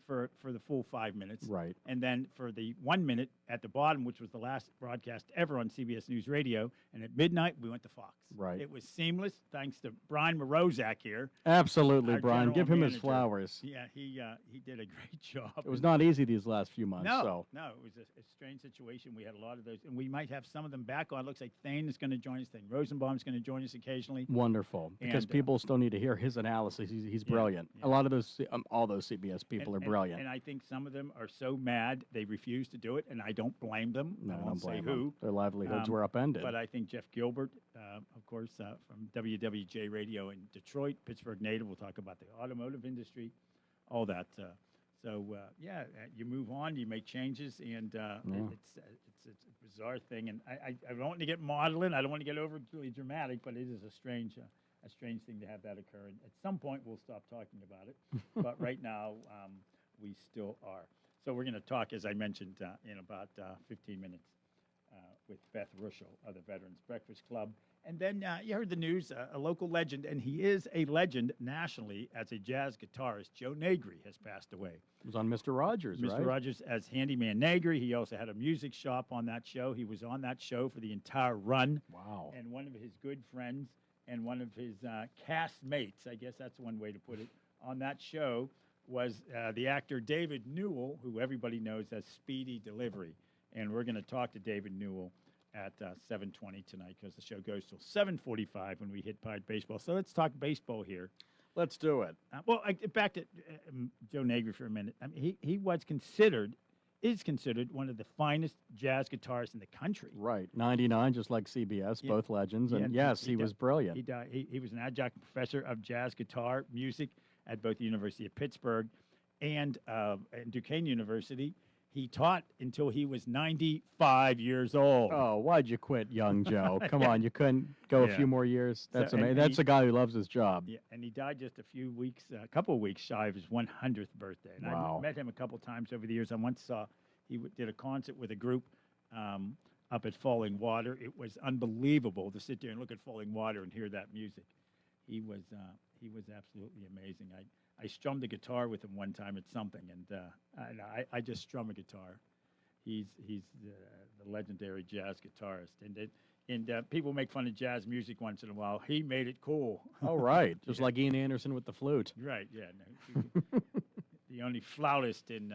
for the full 5 minutes. Right. And then for the 1 minute at the bottom, which was the last broadcast ever on CBS News Radio. And at midnight, we went to Fox. Right. It was seamless, thanks to Brian Morozak here. Absolutely, our Brian. general Give him his manager. flowers. Yeah, he did a great job. It was not easy these last few months. No, So. no, it was a strange situation. We had a lot of those, and we might have some of them back on. It looks like Thane is going to join us. Thane Rosenbaum is going to join us occasionally. Wonderful, because And, people still need to hear his analysis. He's brilliant. A lot of those, all those CBS people are brilliant. And I think some of them are so mad they refuse to do it, and I don't blame them. No, I I won't don't say blame who. them. Their livelihoods were Um, upended. But I think Jeff Gilbert, of course, from WWJ Radio in Detroit, Pittsburgh native, we'll talk about the automotive industry, all that. You move on, you make changes, and it's a bizarre thing. And I don't want to get maudlin. I don't want to get overly dramatic, but it is a strange thing to have that occur. And at some point, we'll stop talking about it. But right now, we still are. So we're going to talk, as I mentioned, in about 15 minutes with Beth Ruschel of the Veterans Breakfast Club. And then you heard the news, a local legend, and he is a legend nationally as a jazz guitarist. Joe Negri has passed away. It was on Mr. Rogers, right? Mr. Rogers as Handyman Negri. He also had a music shop on that show. He was on that show for the entire run. Wow. And one of his good friends and one of his castmates, I guess that's one way to put it, on that show was the actor David Newell, who everybody knows as Speedy Delivery. And we're going to talk to David Newell at 7:20 tonight because the show goes till 7:45 when we hit Pirate Baseball. So let's talk baseball here. Let's do it. Back to Joe Negri for a minute. I mean, he is considered one of the finest jazz guitarists in the country. Right. 99, just like CBS, Yeah. both legends. And Yeah, yes, he was brilliant. He was an adjunct professor of jazz guitar music at both the University of Pittsburgh and Duquesne University. He taught until he was 95 years old. Oh, why'd you quit, young Joe? Come on, you couldn't go a Yeah. few more years? So- That's and- amazing. and That's he- a guy who loves his job. Yeah, and he died just a couple of weeks shy of his 100th birthday. And Wow. I met him a couple times over the years. I once saw did a concert with a group up at Falling Water. It was unbelievable to sit there and look at Falling Water and hear that music. He was absolutely amazing. I strummed a guitar with him one time at something, and I just strum a guitar. He's the legendary jazz guitarist, and people make fun of jazz music once in a while. He made it cool. Oh, right. Just like Ian Anderson with the flute. Right. Yeah. No, the only flautist in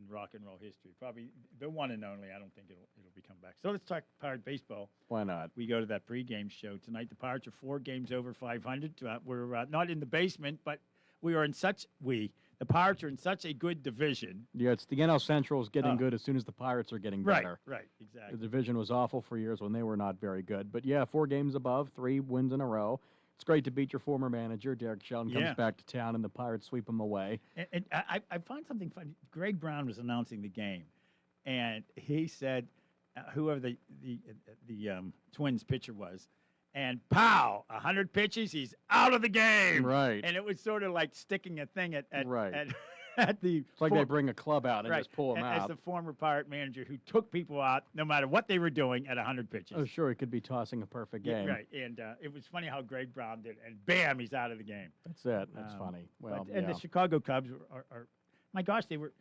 rock and roll history, probably the one and only. I don't think it'll become back. So let's talk Pirate baseball. Why not? We go to that pregame show tonight. The Pirates are 4 games over 500. We're not in the basement, but the Pirates are in such a good division. Yeah, it's the NL Central is getting good as soon as the Pirates are getting better. Right, exactly. The division was awful for years when they were not very good. But yeah, 4 games above, 3 wins in a row. It's great to beat your former manager. Derek Shelton comes back to town, and the Pirates sweep him away. And I find something funny. Greg Brown was announcing the game, and he said, whoever the Twins pitcher was, and pow, 100 pitches, he's out of the game. Right. And it was sort of like sticking a thing at the. It's like they bring a club out and right, just pull him as out. the former Pirate manager who took people out no matter what they were doing at 100 pitches. Oh, sure, he could be tossing a perfect game. Right, and it was funny how Greg Brown did, and bam, he's out of the game. That's it. That's funny. Well, and the Chicago Cubs are, my gosh, they were,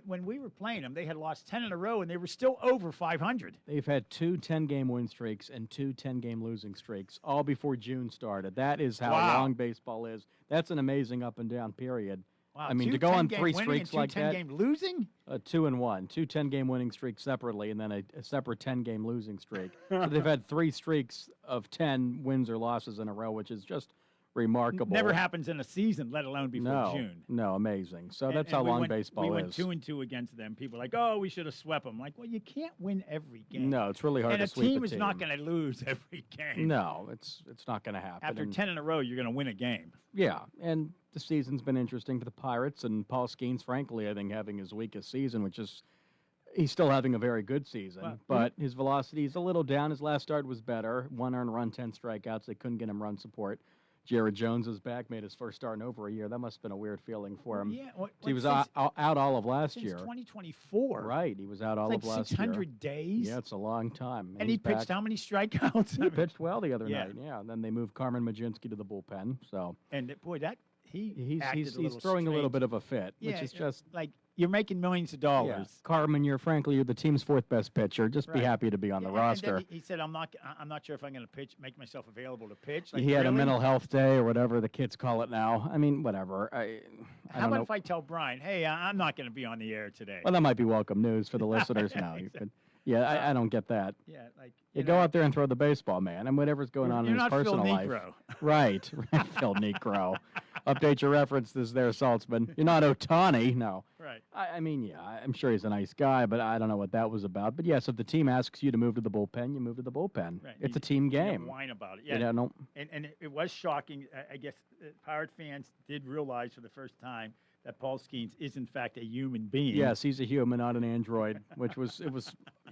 when we were playing them, they had lost 10 in a row, and they were still over 500. They've had 2 10-game win streaks and 2 10-game losing streaks, all before June started. That is how long baseball is. That's an amazing up and down period. Wow, I mean, 2 to go on 10-game 3 winning streaks and 2 like that. 10-game losing? 2 and 1, 2 10-game winning streaks separately, and then a separate 10-game losing streak. So they've had 3 streaks of 10 wins or losses in a row, which is just remarkable. Never happens in a season, let alone before no, June. No, amazing. So And- that's and how we long went, baseball we went is. 2-2 against them. People are like, oh, we should have swept them. Like, well, you can't win every game. No, it's really hard and to sweep team a is team. not going to lose every game. No, it's not going to happen. After And- 10 in a row, you're going to win a game. Yeah, and the season's been interesting for the Pirates, and Paul Skeens, frankly, I think having his weakest season, which is he's still having a very good season, Well, but his velocity is a little down. His last start was better. 1 earned run, 10 strikeouts. They couldn't get him run support. Jared Jones is back, made his first start in over a year. That must have been a weird feeling for him. Yeah, he was since- out all of last Since year. 2024. Right, he was out all It's of like last 600 year. days. Yeah, it's a long time. And he he's back. pitched how many strikeouts? He pitched well the other Yeah. night. Yeah, and then they moved Carmen Majinski to the bullpen. So And boy, that he's acted he's a little throwing a little strange. bit of a fit, Yeah, which is just like you're making millions of dollars. yeah. Carmen, you're the team's fourth best pitcher. Just be Right. happy to be on the And then roster. he said, "I'm not sure if I'm going to pitch, make myself available to pitch." He had a really? mental health day or whatever the kids call it now. I mean, whatever. I How don't about know. if I tell Brian, "Hey, I'm not going to be on the air today"? Well, that might be welcome news for the listeners now. You could, I don't get that. Yeah, like You go out there and throw the baseball, man, and whatever's going on in you're his not Phil personal life. Negro. Right, Phil Negro. Update your references there, Saltzman. You're not Otani, no. Right. I mean, yeah, I'm sure he's a nice guy, but I don't know what that was about. But yes, if the team asks you to move to the bullpen, you move to the bullpen. Right. It's You- a team you don't game. Whine about it. You Yeah. know, And it was shocking. I guess Pirate fans did realize for the first time that Paul Skeens is in fact a human being. yes, he's a human, not an android. Which was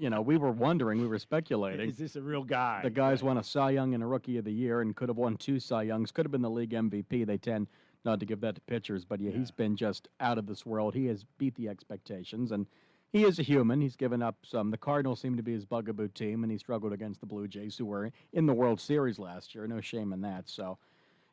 we were wondering, we were speculating. Is this a real guy? The guy's won a Cy Young and a Rookie of the Year, and could have won 2 Cy Youngs. Could have been the league MVP. They tend not to give that to pitchers, but yeah, he's been just out of this world. He has beat the expectations, and he is a human. He's given up some. The Cardinals seem to be his bugaboo team, and he struggled against the Blue Jays, who were in the World Series last year. No shame in that. So,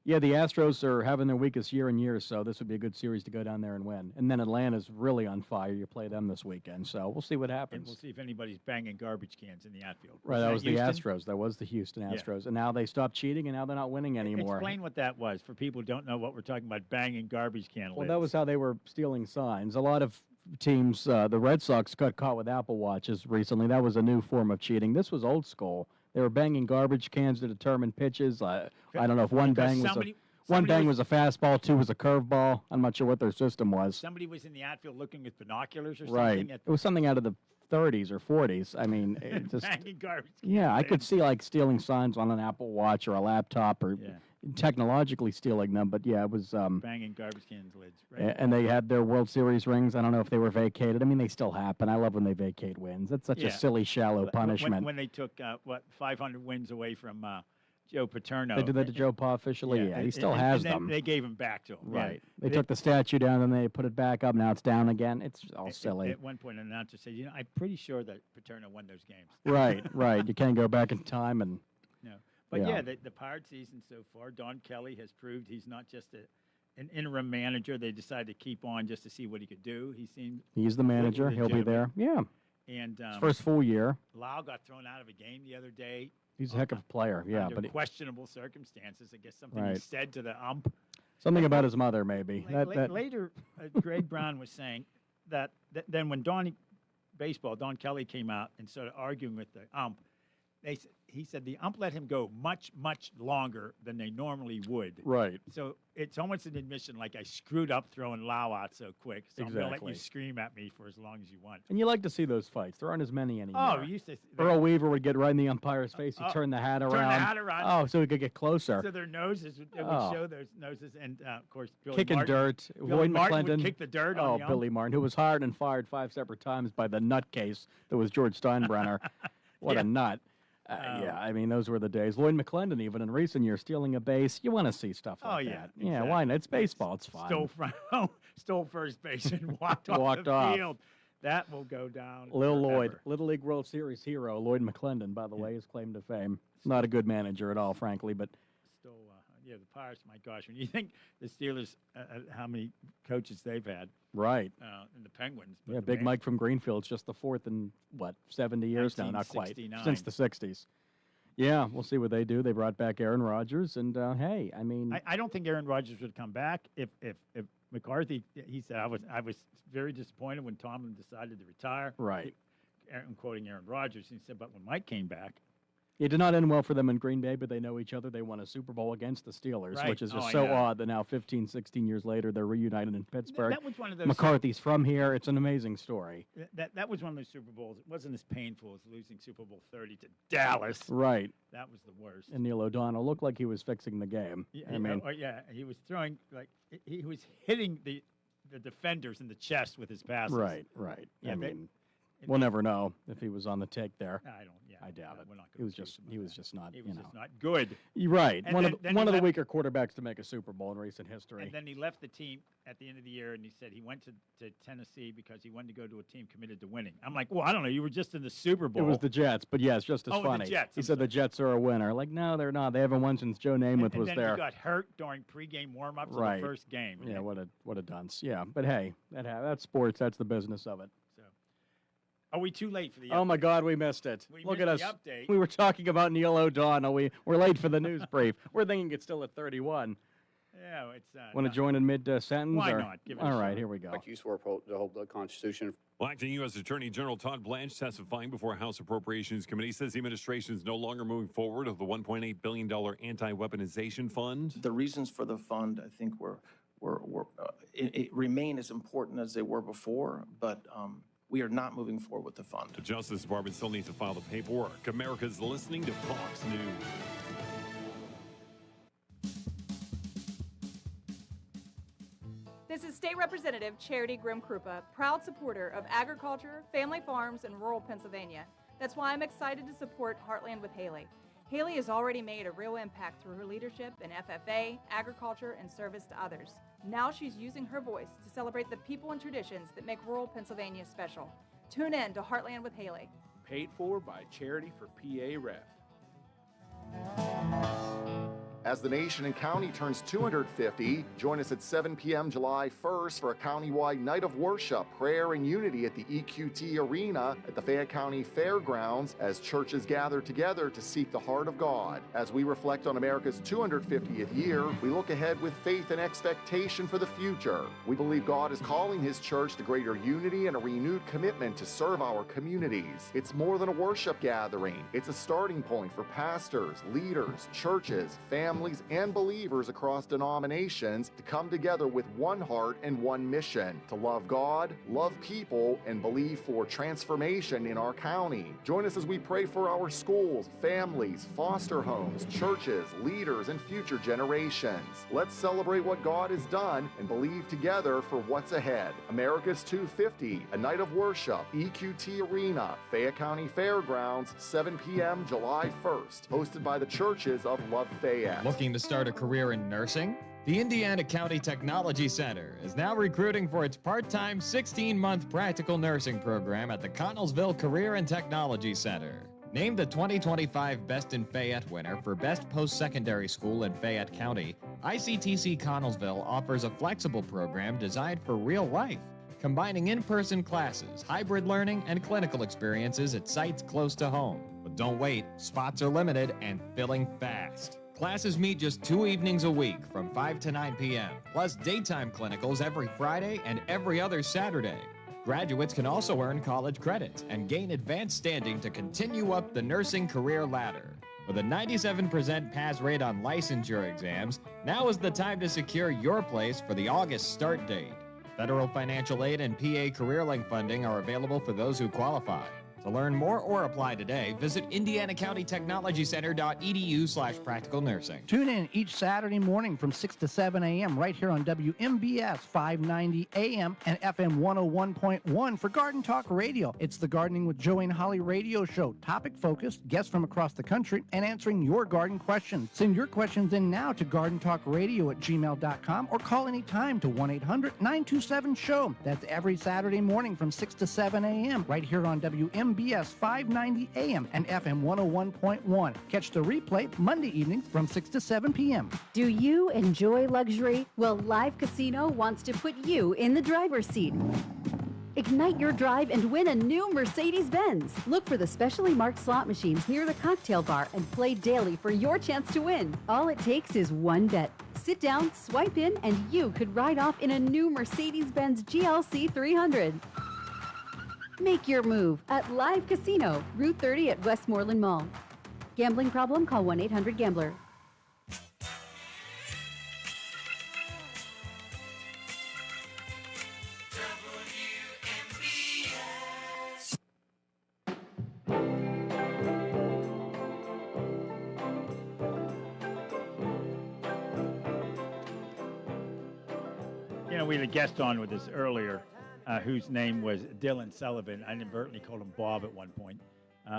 yeah, the Astros are having their weakest year in years, so this would be a good series to go down there and win. And then Atlanta's really on fire. You play them this weekend, so we'll see what And happens. we'll see if anybody's banging garbage cans in the outfield. Right, that was the Houston? Astros. That was the Houston Yeah. Astros. And now they stopped cheating, and now they're not winning anymore. Explain what that was for people who don't know what we're talking about. Banging garbage can Well, lids. that was how they were stealing signs. A lot of teams, the Red Sox got caught with Apple Watches recently. That was a new form of cheating. This was old school. They were banging garbage cans to determine pitches. I don't know if one Because bang was somebody one bang was- was a fastball, 2 was a curveball. I'm not sure what their system was. Somebody was in the outfield looking with binoculars or Right. something. It was something out of the 30s or 40s. I mean, it just Banging garbage cans. yeah, I could see like stealing signs on an Apple Watch or a laptop or technologically stealing them. But yeah, it was. Banging garbage cans lids. Right. And they had their World Series rings. I don't know if they were vacated. I mean, they still happen. I love when they vacate wins. That's such Yeah. a silly, shallow When- punishment. When they took 500 wins away from Joe Paterno. They did that to Joe Pa officially. Yeah, he still has and then them. They gave him back to him. Yeah. Right. They took the statue down and they put it back up. Now it's down again. It's all At- silly. At one point, an announcer said, I'm pretty sure that Paterno won those games. Right, right. You can't go back in time and. No. But Yeah. yeah, the Pirate season so far, Don Kelly has proved he's not just an interim manager. They decided to keep on just to see what he could do. He seemed He's the manager. He'll be there. Yeah. And His first full year. Lau got thrown out of a game the other day. He's a heck of a player. Yeah, under but questionable circumstances. I guess something Right. he said to the ump. something about his mother, maybe. Later, Greg Brown was saying that then when Don Kelly came out and started arguing with the ump, he said the ump let him go much, much longer than they normally would. Right. So it's almost an admission like I screwed up throwing Lau out so quick. So I'm going to let you Exactly. scream at me for as long as you want. And you like to see those fights. There aren't as many anymore. Oh, we used to. Earl Weaver would get right in the umpire's face. He'd turn the hat around. Turn the hat around. Oh, so he could get closer. So their noses would Oh. show their noses, and of course, Billy Kicking Martin, dirt. Billy Lloyd Martin McClendon. would kick the dirt Oh, on the ump. Billy Martin, who was hired and fired 5 separate times by the nutcase that was George Steinbrenner. What Yeah. a nut. Yeah, I mean, those were the days. Lloyd McClendon, even in recent years, stealing a base. You want to see stuff like Oh, yeah, that. Yeah, why not? It's baseball. It's fun. Stole first base and walked off Walked the off. field. That will go down. Lil Lloyd, forever. Little League World Series hero, Lloyd McClendon, by the way, his claim to fame. Not a good manager at all, frankly, but Stole, the Pirates. My gosh, when you think the Steelers, how many coaches they've had, right. And the Penguins. but Yeah, the Big Man- Mike from Greenfield's just the fourth in, 70 years now? Not quite. 1969. Since the 60s. Yeah, we'll see what they do. They brought back Aaron Rodgers, and hey, I mean, I don't think Aaron Rodgers would come back if McCarthy. He said I was very disappointed when Tomlin decided to retire. Right. I'm quoting Aaron Rodgers. He said, but when Mike came back, It did not end well for them in Green Bay, but they know each other. They won a Super Bowl against the Steelers, Right. which is just Oh, so yeah. odd that now 15, 16 years later, they're reunited in Pittsburgh. That was one of those. McCarthy's from here. It's an amazing story. That was one of those Super Bowls. It wasn't as painful as losing Super Bowl 30 to Dallas. Right. That was the worst. And Neil O'Donnell looked like he was fixing the game. Yeah, I mean, yeah, he was throwing he was hitting the defenders in the chest with his passes. right. Yeah, I mean, we'll never know if he was on the take there. I don't. Yeah, I doubt it. We're not He was just not. He you was know. just not good. You're right. And One then- of then the, he one of the left- weaker quarterbacks to make a Super Bowl in recent history. And then he left the team at the end of the year, and he said he went to Tennessee because he wanted to go to a team committed to winning. I'm like, well, I don't know. You were just in the Super Bowl. It was the Jets, but yes, just as Oh, the funny. Jets, He I'm said the Jets are a winner. Like, no, they're not. They haven't won since Joe Namath and was then there. he got hurt during pregame warm-ups Right. of the first game. Yeah, what a dunce. Yeah, but hey, that's sports. That's the business of it. Are we too late for the Oh my update? God, we missed it. We Look missed at the us. update. We were talking about Neil O'Donnell. We're late for the news brief. We're thinking it's still at 31. Yeah, it's Want to join in mid sentence? Why or? not? Give it a All right, shot. here we go. Like you swore to hold the Constitution. Well, acting U.S. Attorney General Todd Blanche testifying before House Appropriations Committee says the administration is no longer moving forward with the $1.8 billion anti-weaponization fund. The reasons for the fund, I think, it remain as important as they were before, but we are not moving forward with the fund. The Justice Department still needs to file the paperwork. America's listening to Fox News. This is State Representative Charity Grimm-Krupa, proud supporter of agriculture, family farms, and rural Pennsylvania. That's why I'm excited to support Heartland with Haley. Haley has already made a real impact through her leadership in FFA, agriculture, and service to others. Now she's using her voice to celebrate the people and traditions that make rural Pennsylvania special. Tune in to Heartland with Haley. Paid for by Charity for PA Rep. As the nation and county turns 250, join us at 7 p.m. July 1st for a countywide night of worship, prayer, and unity at the EQT Arena at the Fayette County Fairgrounds as churches gather together to seek the heart of God. As we reflect on America's 250th year, we look ahead with faith and expectation for the future. We believe God is calling His church to greater unity and a renewed commitment to serve our communities. It's more than a worship gathering. It's a starting point for pastors, leaders, churches, families, and believers across denominations to come together with one heart and one mission: to love God, love people, and believe for transformation in our county. Join us as we pray for our schools, families, foster homes, churches, leaders, and future generations. Let's celebrate what God has done and believe together for what's ahead. America's 250, a night of worship, EQT Arena, Fayette County Fairgrounds, 7 p.m. July 1st, hosted by the Churches of Love Fayette. Looking to start a career in nursing? The Indiana County Technology Center is now recruiting for its part-time 16-month practical nursing program at the Connellsville Career and Technology Center. Named the 2025 Best in Fayette winner for Best Post-Secondary School in Fayette County, ICTC Connellsville offers a flexible program designed for real life, combining in-person classes, hybrid learning, and clinical experiences at sites close to home. But don't wait, spots are limited and filling fast. Classes meet just 2 evenings a week from 5 to 9 p.m., plus daytime clinicals every Friday and every other Saturday. Graduates can also earn college credits and gain advanced standing to continue up the nursing career ladder. With a 97% pass rate on licensure exams, now is the time to secure your place for the August start date. Federal financial aid and PA CareerLink funding are available for those who qualify. To learn more or apply today, visit indianacountytechnologycenter.edu/practical nursing. Tune in each Saturday morning from 6 to 7 a.m. right here on WMBS 590 AM and FM 101.1 for Garden Talk Radio. It's the Gardening with Joey and Holly radio show, topic-focused, guests from across the country, and answering your garden questions. Send your questions in now to gardentalkradio@gmail.com or call anytime to 1-800-927-SHOW. That's every Saturday morning from 6 to 7 a.m. right here on WMBS 590 AM and FM 101.1. Catch the replay Monday evenings from 6 to 7 p.m. Do you enjoy luxury? Well, Live Casino wants to put you in the driver's seat. Ignite your drive and win a new Mercedes-Benz. Look for the specially marked slot machines near the cocktail bar and play daily for your chance to win. All it takes is one bet. Sit down, swipe in, and you could ride off in a new Mercedes-Benz GLC 300. Make your move at Live Casino, Route 30 at Westmoreland Mall. Gambling problem? Call 1-800-GAMBLER. You know, we had a guest on with us earlier whose name was Dylan Sullivan. I inadvertently called him Bob at one point.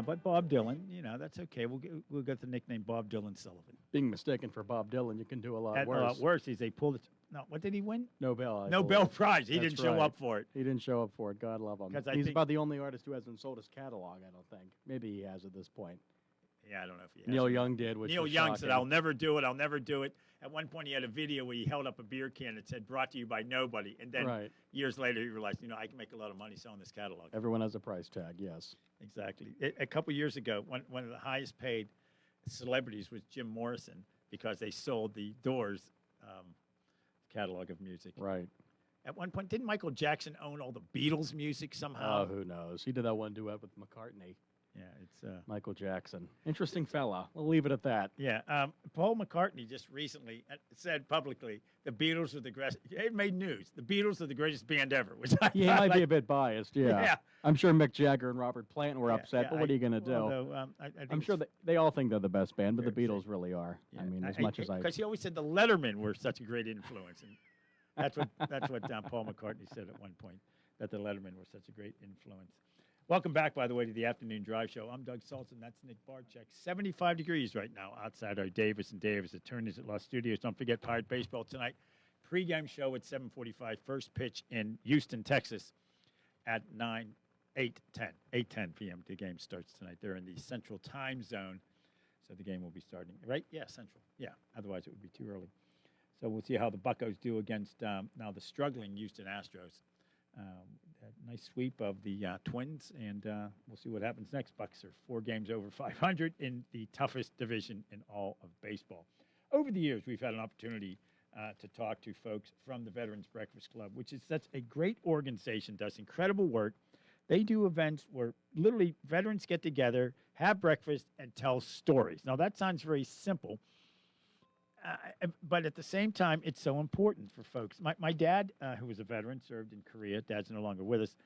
But Bob Dylan, you know, that's okay. We'll get the nickname Bob Dylan Sullivan. Being mistaken for Bob Dylan, you can do a lot worse. A lot worse is they pulled it. No, what did he win? Nobel. Nobel Prize. He That's didn't show right. up for it. He didn't show up for it. God love him. 'Cause I He's think- about the only artist who hasn't sold his catalog, I don't think. Maybe he has at this point. Yeah, I don't know if he has. Neil Young did, which Neil was Young said, shocking. I'll never do it. I'll never do it. At one point, he had a video where he held up a beer can that said, brought to you by nobody. And then Right. years later, he realized, you know, I can make a lot of money selling this catalog. Everyone has a price tag, yes. Exactly. A couple years ago, one of the highest paid celebrities was Jim Morrison because they sold the Doors catalog of music. Right. At one point, didn't Michael Jackson own all the Beatles music somehow? Oh, who knows? He did that one duet with McCartney. Yeah, it's Michael Jackson. Interesting fella. We'll leave it at that. Yeah, Paul McCartney just recently said publicly the Beatles are the greatest. It made news. The Beatles are the greatest band ever. Which I He thought, might be like, a bit biased, yeah. Yeah. I'm sure Mick Jagger and Robert Plant were Yeah, upset, yeah, but what are you going to do? although, I think I'm sure it's they all think they're the best band, but the fair to Beatles really are. I mean, as I- much as I... because he always said the Lettermen were such a great influence, and that's what Paul McCartney said at one point, that the Lettermen were such a great influence. Welcome back, by the way, to the Afternoon Drive Show. I'm Doug Saltzman. That's Nick Barczyk. 75 degrees right now outside our Davis & Davis Attorneys at Law Studios. Don't forget Pirate Baseball tonight. Pre-game show at 7:45. First pitch in Houston, Texas at 8:10 p.m. The game starts tonight. They're in the Central Time Zone, so the game will be starting. Right? Yeah, Central. Yeah, otherwise it would be too early. So we'll see how the Buccos do against now the struggling Houston Astros. A nice sweep of the Twins, and we'll see what happens next. Bucks are 4 games over 500 in the toughest division in all of baseball. Over the years, we've had an opportunity to talk to folks from the Veterans Breakfast Club, which is such a great organization, does incredible work. They do events where literally veterans get together, have breakfast, and tell stories. Now, that sounds very simple, but at the same time, it's so important for folks. My dad, who was a veteran, served in Korea. Dad's no longer with us.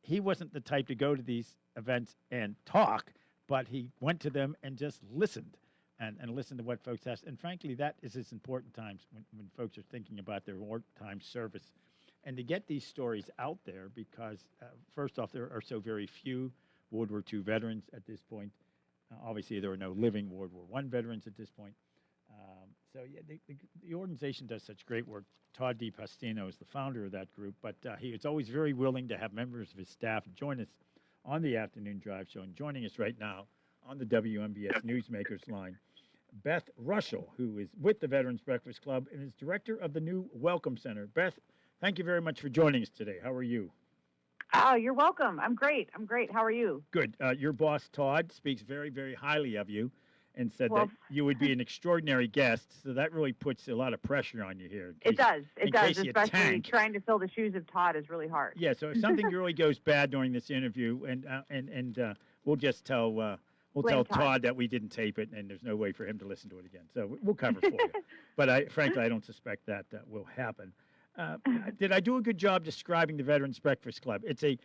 He wasn't the type to go to these events and talk, but he went to them and just listened and listened to what folks asked. And frankly, that is as important times when folks are thinking about their wartime service. And to get these stories out there because, first off, there are so very few World War II veterans at this point. Obviously, there are no living World War I veterans at this point. So, yeah, the organization does such great work. Todd DiPastino is the founder of that group, but he is always very willing to have members of his staff join us on the Afternoon Drive Show. And joining us right now on the WMBS Newsmakers line, Beth Russell, who is with the Veterans Breakfast Club and is director of the new Welcome Center. Beth, thank you very much for joining us today. How are you? Oh, you're welcome. I'm great. How are you? Good. Your boss, Todd, speaks very, very highly of you and said Well, that you would be an extraordinary guest. So that really puts a lot of pressure on you here. It does. in It does. case you Especially tank. trying to fill the shoes of Todd is really hard. Yeah, so if something really goes bad during this interview, and we'll just tell Blame tell Todd. Todd that we didn't tape it, and there's no way for him to listen to it again. So we'll cover for you. But frankly, I don't suspect that will happen. Did I do a good job describing the Veterans Breakfast Club? It's a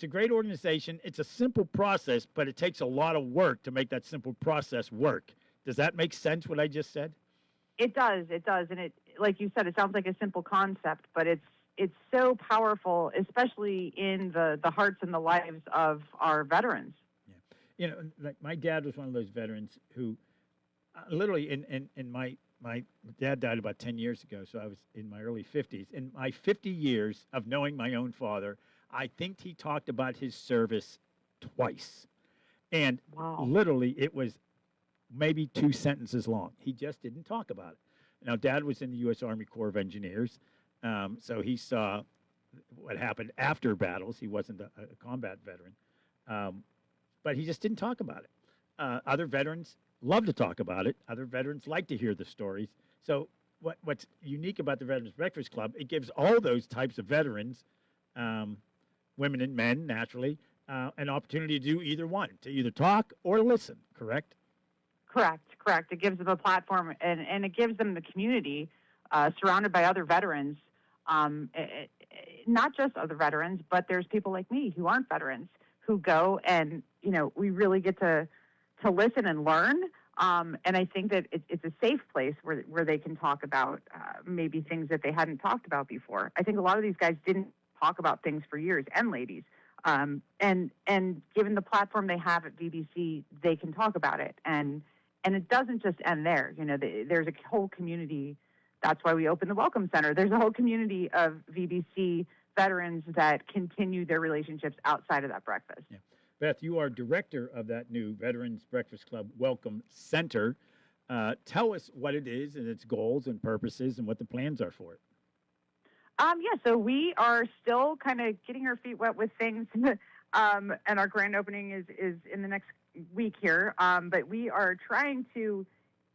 great organization. It's a simple process, but it takes a lot of work to make that simple process work. Does that make sense, what I just said? It does. It does. And it, like you said, it sounds like a simple concept, but it's so powerful, especially in the hearts and the lives of our veterans. You know, like my dad was one of those veterans who literally in my dad died about 10 years ago, so I was in my early 50s. In my 50 years of knowing my own father, I think he talked about his service twice. And literally it was maybe 2 sentences long. He just didn't talk about it. Now, Dad was in the U.S. Army Corps of Engineers, so he saw what happened after battles. He wasn't a combat veteran. But he just didn't talk about it. Other veterans love to talk about it. Other veterans like to hear the stories. So what's unique about the Veterans Breakfast Club, it gives all those types of veterans, women and men, naturally, an opportunity to do either one, to either talk or listen, correct? Correct. It gives them a platform, and it gives them the community surrounded by other veterans. Not just other veterans, but there's people like me who aren't veterans who go and, we really get to listen and learn. And I think that it's a safe place where they can talk about maybe things that they hadn't talked about before. I think a lot of these guys didn't talk about things for years, and ladies. And given the platform they have at VBC, they can talk about it. And it doesn't just end there. There's a whole community. That's why we opened the Welcome Center. There's a whole community of VBC veterans that continue their relationships outside of that breakfast. Yeah. Beth, you are director of that new Veterans Breakfast Club Welcome Center. Tell us what it is and its goals and purposes and what the plans are for it. So we are still kind of getting our feet wet with things, and our grand opening is in the next week here. But we are trying to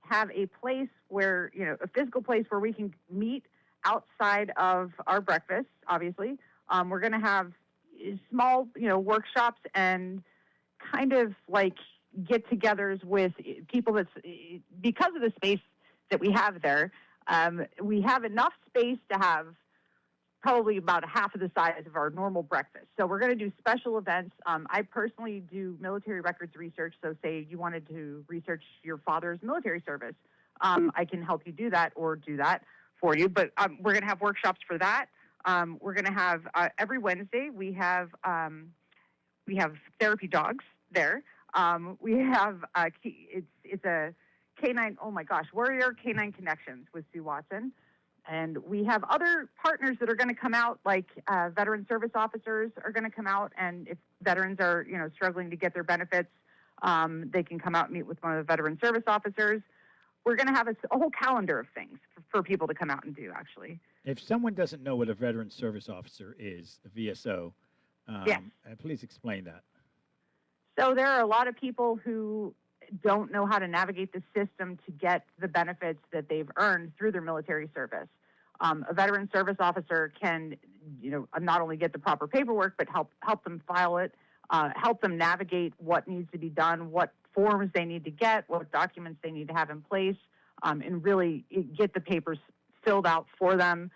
have a place where, a physical place where we can meet outside of our breakfast, obviously. We're going to have small, workshops and kind of like get-togethers with people because of the space that we have there. We have enough space to have probably about half of the size of our normal breakfast. So we're going to do special events. I personally do military records research. So say you wanted to research your father's military service, I can help you do that or do that for you. But we're going to have workshops for that. We're going to have every Wednesday we have therapy dogs there. We have it's a canine. Oh my gosh, Warrior Canine Connections with Sue Watson. And we have other partners that are going to come out, like veteran service officers are going to come out. And if veterans are, struggling to get their benefits, they can come out and meet with one of the veteran service officers. We're going to have a whole calendar of things for people to come out and do, actually. If someone doesn't know what a veteran service officer is, a VSO, please explain that. So there are a lot of people who don't know how to navigate the system to get the benefits that they've earned through their military service. A veteran service officer can, not only get the proper paperwork, but help them file it, help them navigate what needs to be done, what forms they need to get, what documents they need to have in place, and really get the papers filled out for them,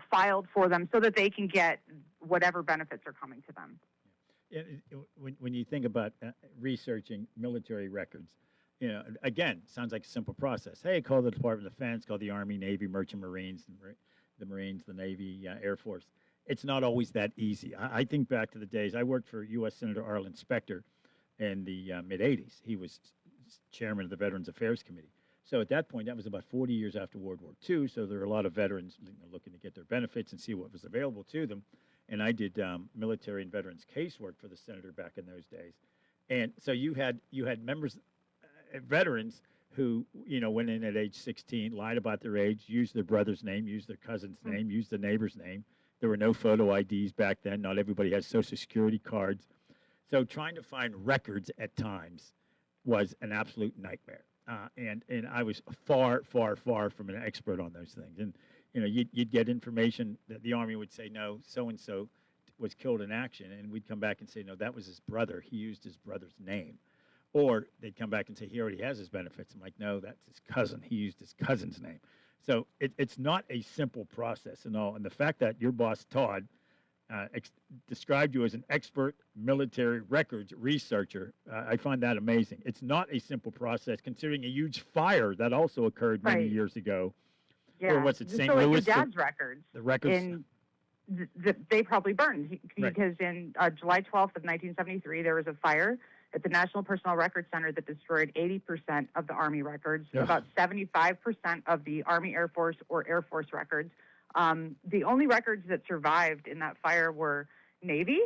filed for them, so that they can get whatever benefits are coming to them. When you think about researching military records, again, sounds like a simple process. Hey, call the Department of Defense, call the Army, Navy, Merchant Marines, the Marines, the Navy, Air Force. It's not always that easy. I think back to the days I worked for U.S. Senator Arlen Specter in the mid-'80s. He was chairman of the Veterans Affairs Committee. So at that point, that was about 40 years after World War II, so there were a lot of veterans looking to get their benefits and see what was available to them. And I did military and veterans casework for the senator back in those days. And so you had members, veterans who, went in at age 16, lied about their age, used their brother's name, used their cousin's name, used the neighbor's name. There were no photo IDs back then. Not everybody had Social Security cards. So trying to find records at times was an absolute nightmare. And I was far, far, far from an expert on those things. And you'd get information that the Army would say, no, so-and-so was killed in action. And we'd come back and say, no, that was his brother. He used his brother's name. Or they'd come back and say, he already has his benefits. I'm like, no, that's his cousin. He used his cousin's name. So it's not a simple process and all. And the fact that your boss, Todd, described you as an expert military records researcher, I find that amazing. It's not a simple process, considering a huge fire that also occurred many years ago. Yeah. Or was it St. So Louis? like your dad's records. The records. They probably burned because in July 12th of 1973, there was a fire at the National Personnel Records Center that destroyed 80% of the Army records, about 75% of the Army Air Force or Air Force records. The only records that survived in that fire were Navy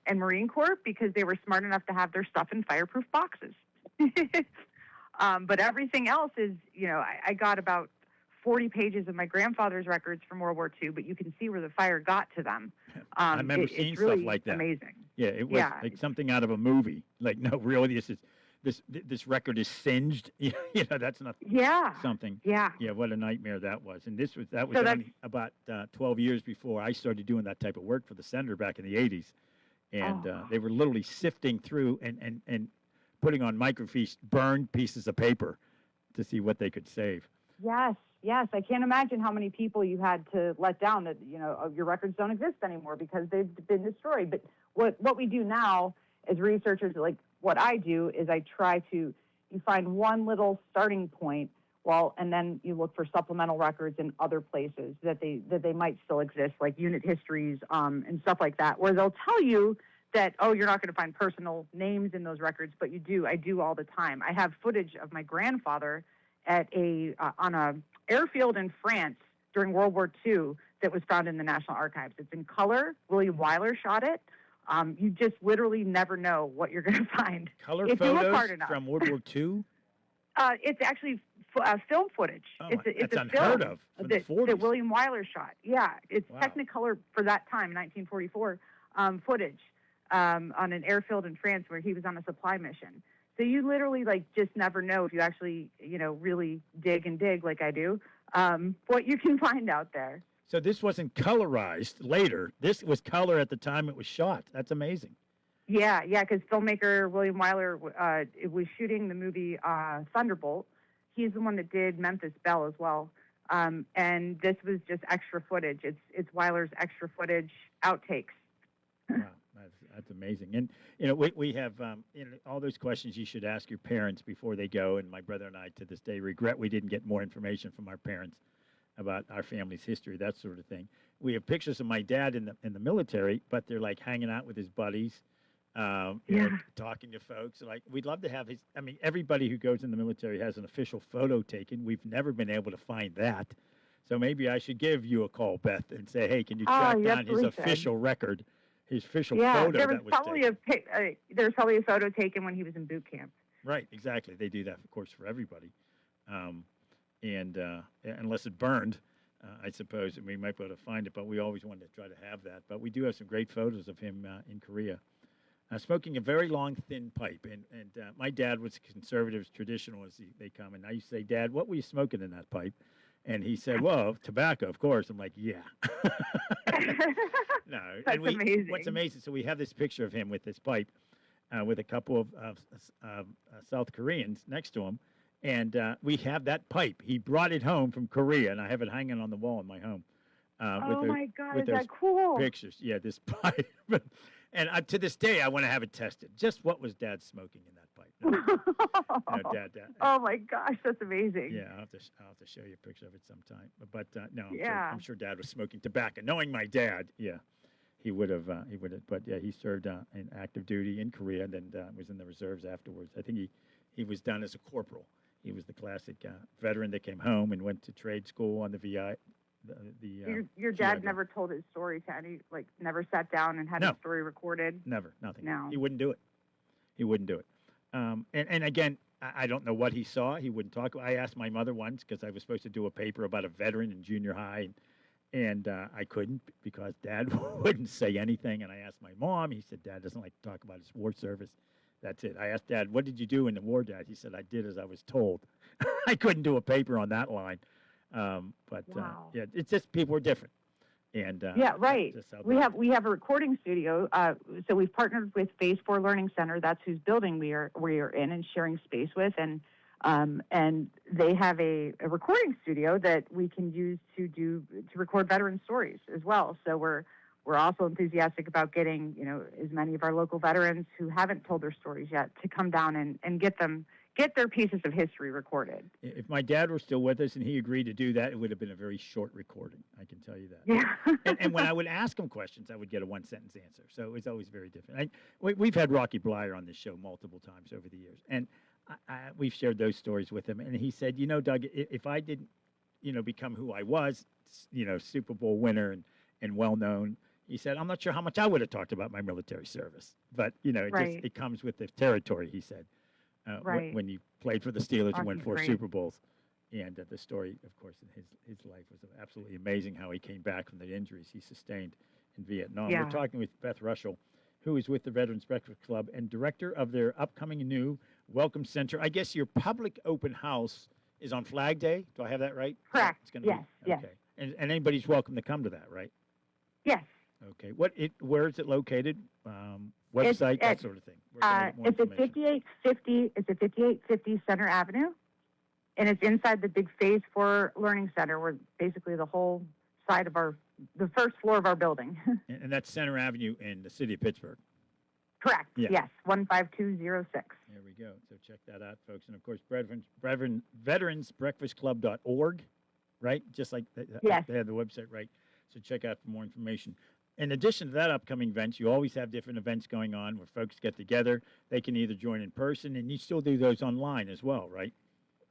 and Marine Corps, because they were smart enough to have their stuff in fireproof boxes. But everything else is, I got about 40 pages of my grandfather's records from World War II, but you can see where the fire got to them. I remember seeing really stuff like that. Amazing. Yeah, it was like something out of a movie. Like, no, really, this record is singed. That's not something. Yeah. Yeah, what a nightmare that was. And that was So only about 12 years before I started doing that type of work for the senator back in the 80s. And they were literally sifting through and putting on microfiche burned pieces of paper to see what they could save. Yes, yes. I can't imagine how many people you had to let down that, your records don't exist anymore because they've been destroyed. But what we do now as researchers, like what I do, is I try to, you find one little starting point, and then you look for supplemental records in other places that they might still exist, like unit histories and stuff like that, where they'll tell you that, oh, you're not going to find personal names in those records, but you do. I do all the time. I have footage of my grandfather at on a airfield in France during World War II that was found in the National Archives. It's in color. William Wyler shot it. You just literally never know what you're going to find. Color if you look photos hard enough. from World War II? It's actually film footage. Oh, it's that's a unheard film of from the 40s. that William Wyler shot. Yeah, it's Wow. Technicolor for that time, 1944, footage on an airfield in France where he was on a supply mission. So you literally just never know if you actually really dig like I do, what you can find out there. So this wasn't colorized later. This was color at the time it was shot. That's amazing. Yeah, because filmmaker William Wyler was shooting the movie Thunderbolt. He's the one that did Memphis Belle as well. And this was just extra footage. It's Wyler's extra footage outtakes. Wow, that's amazing. And we have all those questions you should ask your parents before they go. And my brother and I, to this day, regret we didn't get more information from our parents about our family's history, that sort of thing. We have pictures of my dad in the military, but they're like hanging out with his buddies, talking to folks. Like, we'd love to have his. I mean, everybody who goes in the military has an official photo taken. We've never been able to find that. So maybe I should give you a call, Beth, and say, hey, can you track down his official record, his official photo there was that was probably taken? there was probably a photo taken when he was in boot camp. Right, exactly. They do that, of course, for everybody. And unless it burned, I suppose we might be able to find it, but we always wanted to try to have that. But we do have some great photos of him in Korea. Smoking a very long, thin pipe. And my dad was conservative, traditional as they come. And I used to say, Dad, what were you smoking in that pipe? And he said, well, tobacco, of course. I'm like, yeah. No. That's amazing. What's amazing, so we have this picture of him with this pipe with a couple of South Koreans next to him. And we have that pipe. He brought it home from Korea, and I have it hanging on the wall in my home. Oh, my God, with is that cool? Pictures. Yeah, this pipe. And to this day, I want to have it tested. Just what was Dad smoking in that pipe? No, Dad. Oh, my gosh, that's amazing. Yeah, I'll have to show you a picture of it sometime. But no, Yeah. I'm sure Dad was smoking tobacco. Knowing my dad, yeah, he would have. But yeah, he served in active duty in Korea, and then was in the reserves afterwards. I think he was done as a corporal. He was the classic veteran that came home and went to trade school on the VI. Your dad never told his story to any, never sat down and had his story recorded? Never, nothing. No. He wouldn't do it. And again, I don't know what he saw. He wouldn't talk. I asked my mother once because I was supposed to do a paper about a veteran in junior high, and I couldn't because Dad wouldn't say anything. And I asked my mom. He said, Dad doesn't like to talk about his war service. That's it. I asked Dad, what did you do in the war, Dad? He said, I did as I was told. I couldn't do a paper on that line. Wow. Yeah, it's just people are different. And yeah, right. just how We have a recording studio. So we've partnered with Phase 4 Learning Center. That's whose building we are in and sharing space with. And they have a recording studio that we can use to record veteran stories as well. So we're also enthusiastic about getting, as many of our local veterans who haven't told their stories yet to come down and get their pieces of history recorded. If my dad were still with us and he agreed to do that, it would have been a very short recording. I can tell you that. Yeah. and when I would ask him questions, I would get a one-sentence answer. So it was always very different. We've had Rocky Blyer on this show multiple times over the years, and we've shared those stories with him. And he said, Doug, if I didn't, become who I was, Super Bowl winner and well-known, he said, I'm not sure how much I would have talked about my military service. But, it comes with the territory, he said. Right. When you played for the Steelers and won Rocky's 4 great. Super Bowls. And the story, of course, in his life was absolutely amazing how he came back from the injuries he sustained in Vietnam. Yeah. We're talking with Beth Rushell, who is with the Veterans Breakfast Club and director of their upcoming new Welcome Center. I guess your public open house is on Flag Day. Do I have that right? Correct. It's gonna Yes. be, okay. And anybody's welcome to come to that, right? Yes. Okay. Where is it located? Website, that sort of thing. Where can we get more It's at information? 5850. It's at 5850 Center Avenue, and it's inside the big Phase 4 Learning Center, where basically the whole side of the first floor of our building. And that's Center Avenue in the city of Pittsburgh. Correct. Yeah. Yes, 15206. There we go. So check that out, folks. And of course, veteransbreakfastclub.org, right? Just like Yes. they have the website, right? So check out for more information. In addition to that upcoming events, you always have different events going on where folks get together. They can either join in person, and you still do those online as well, right?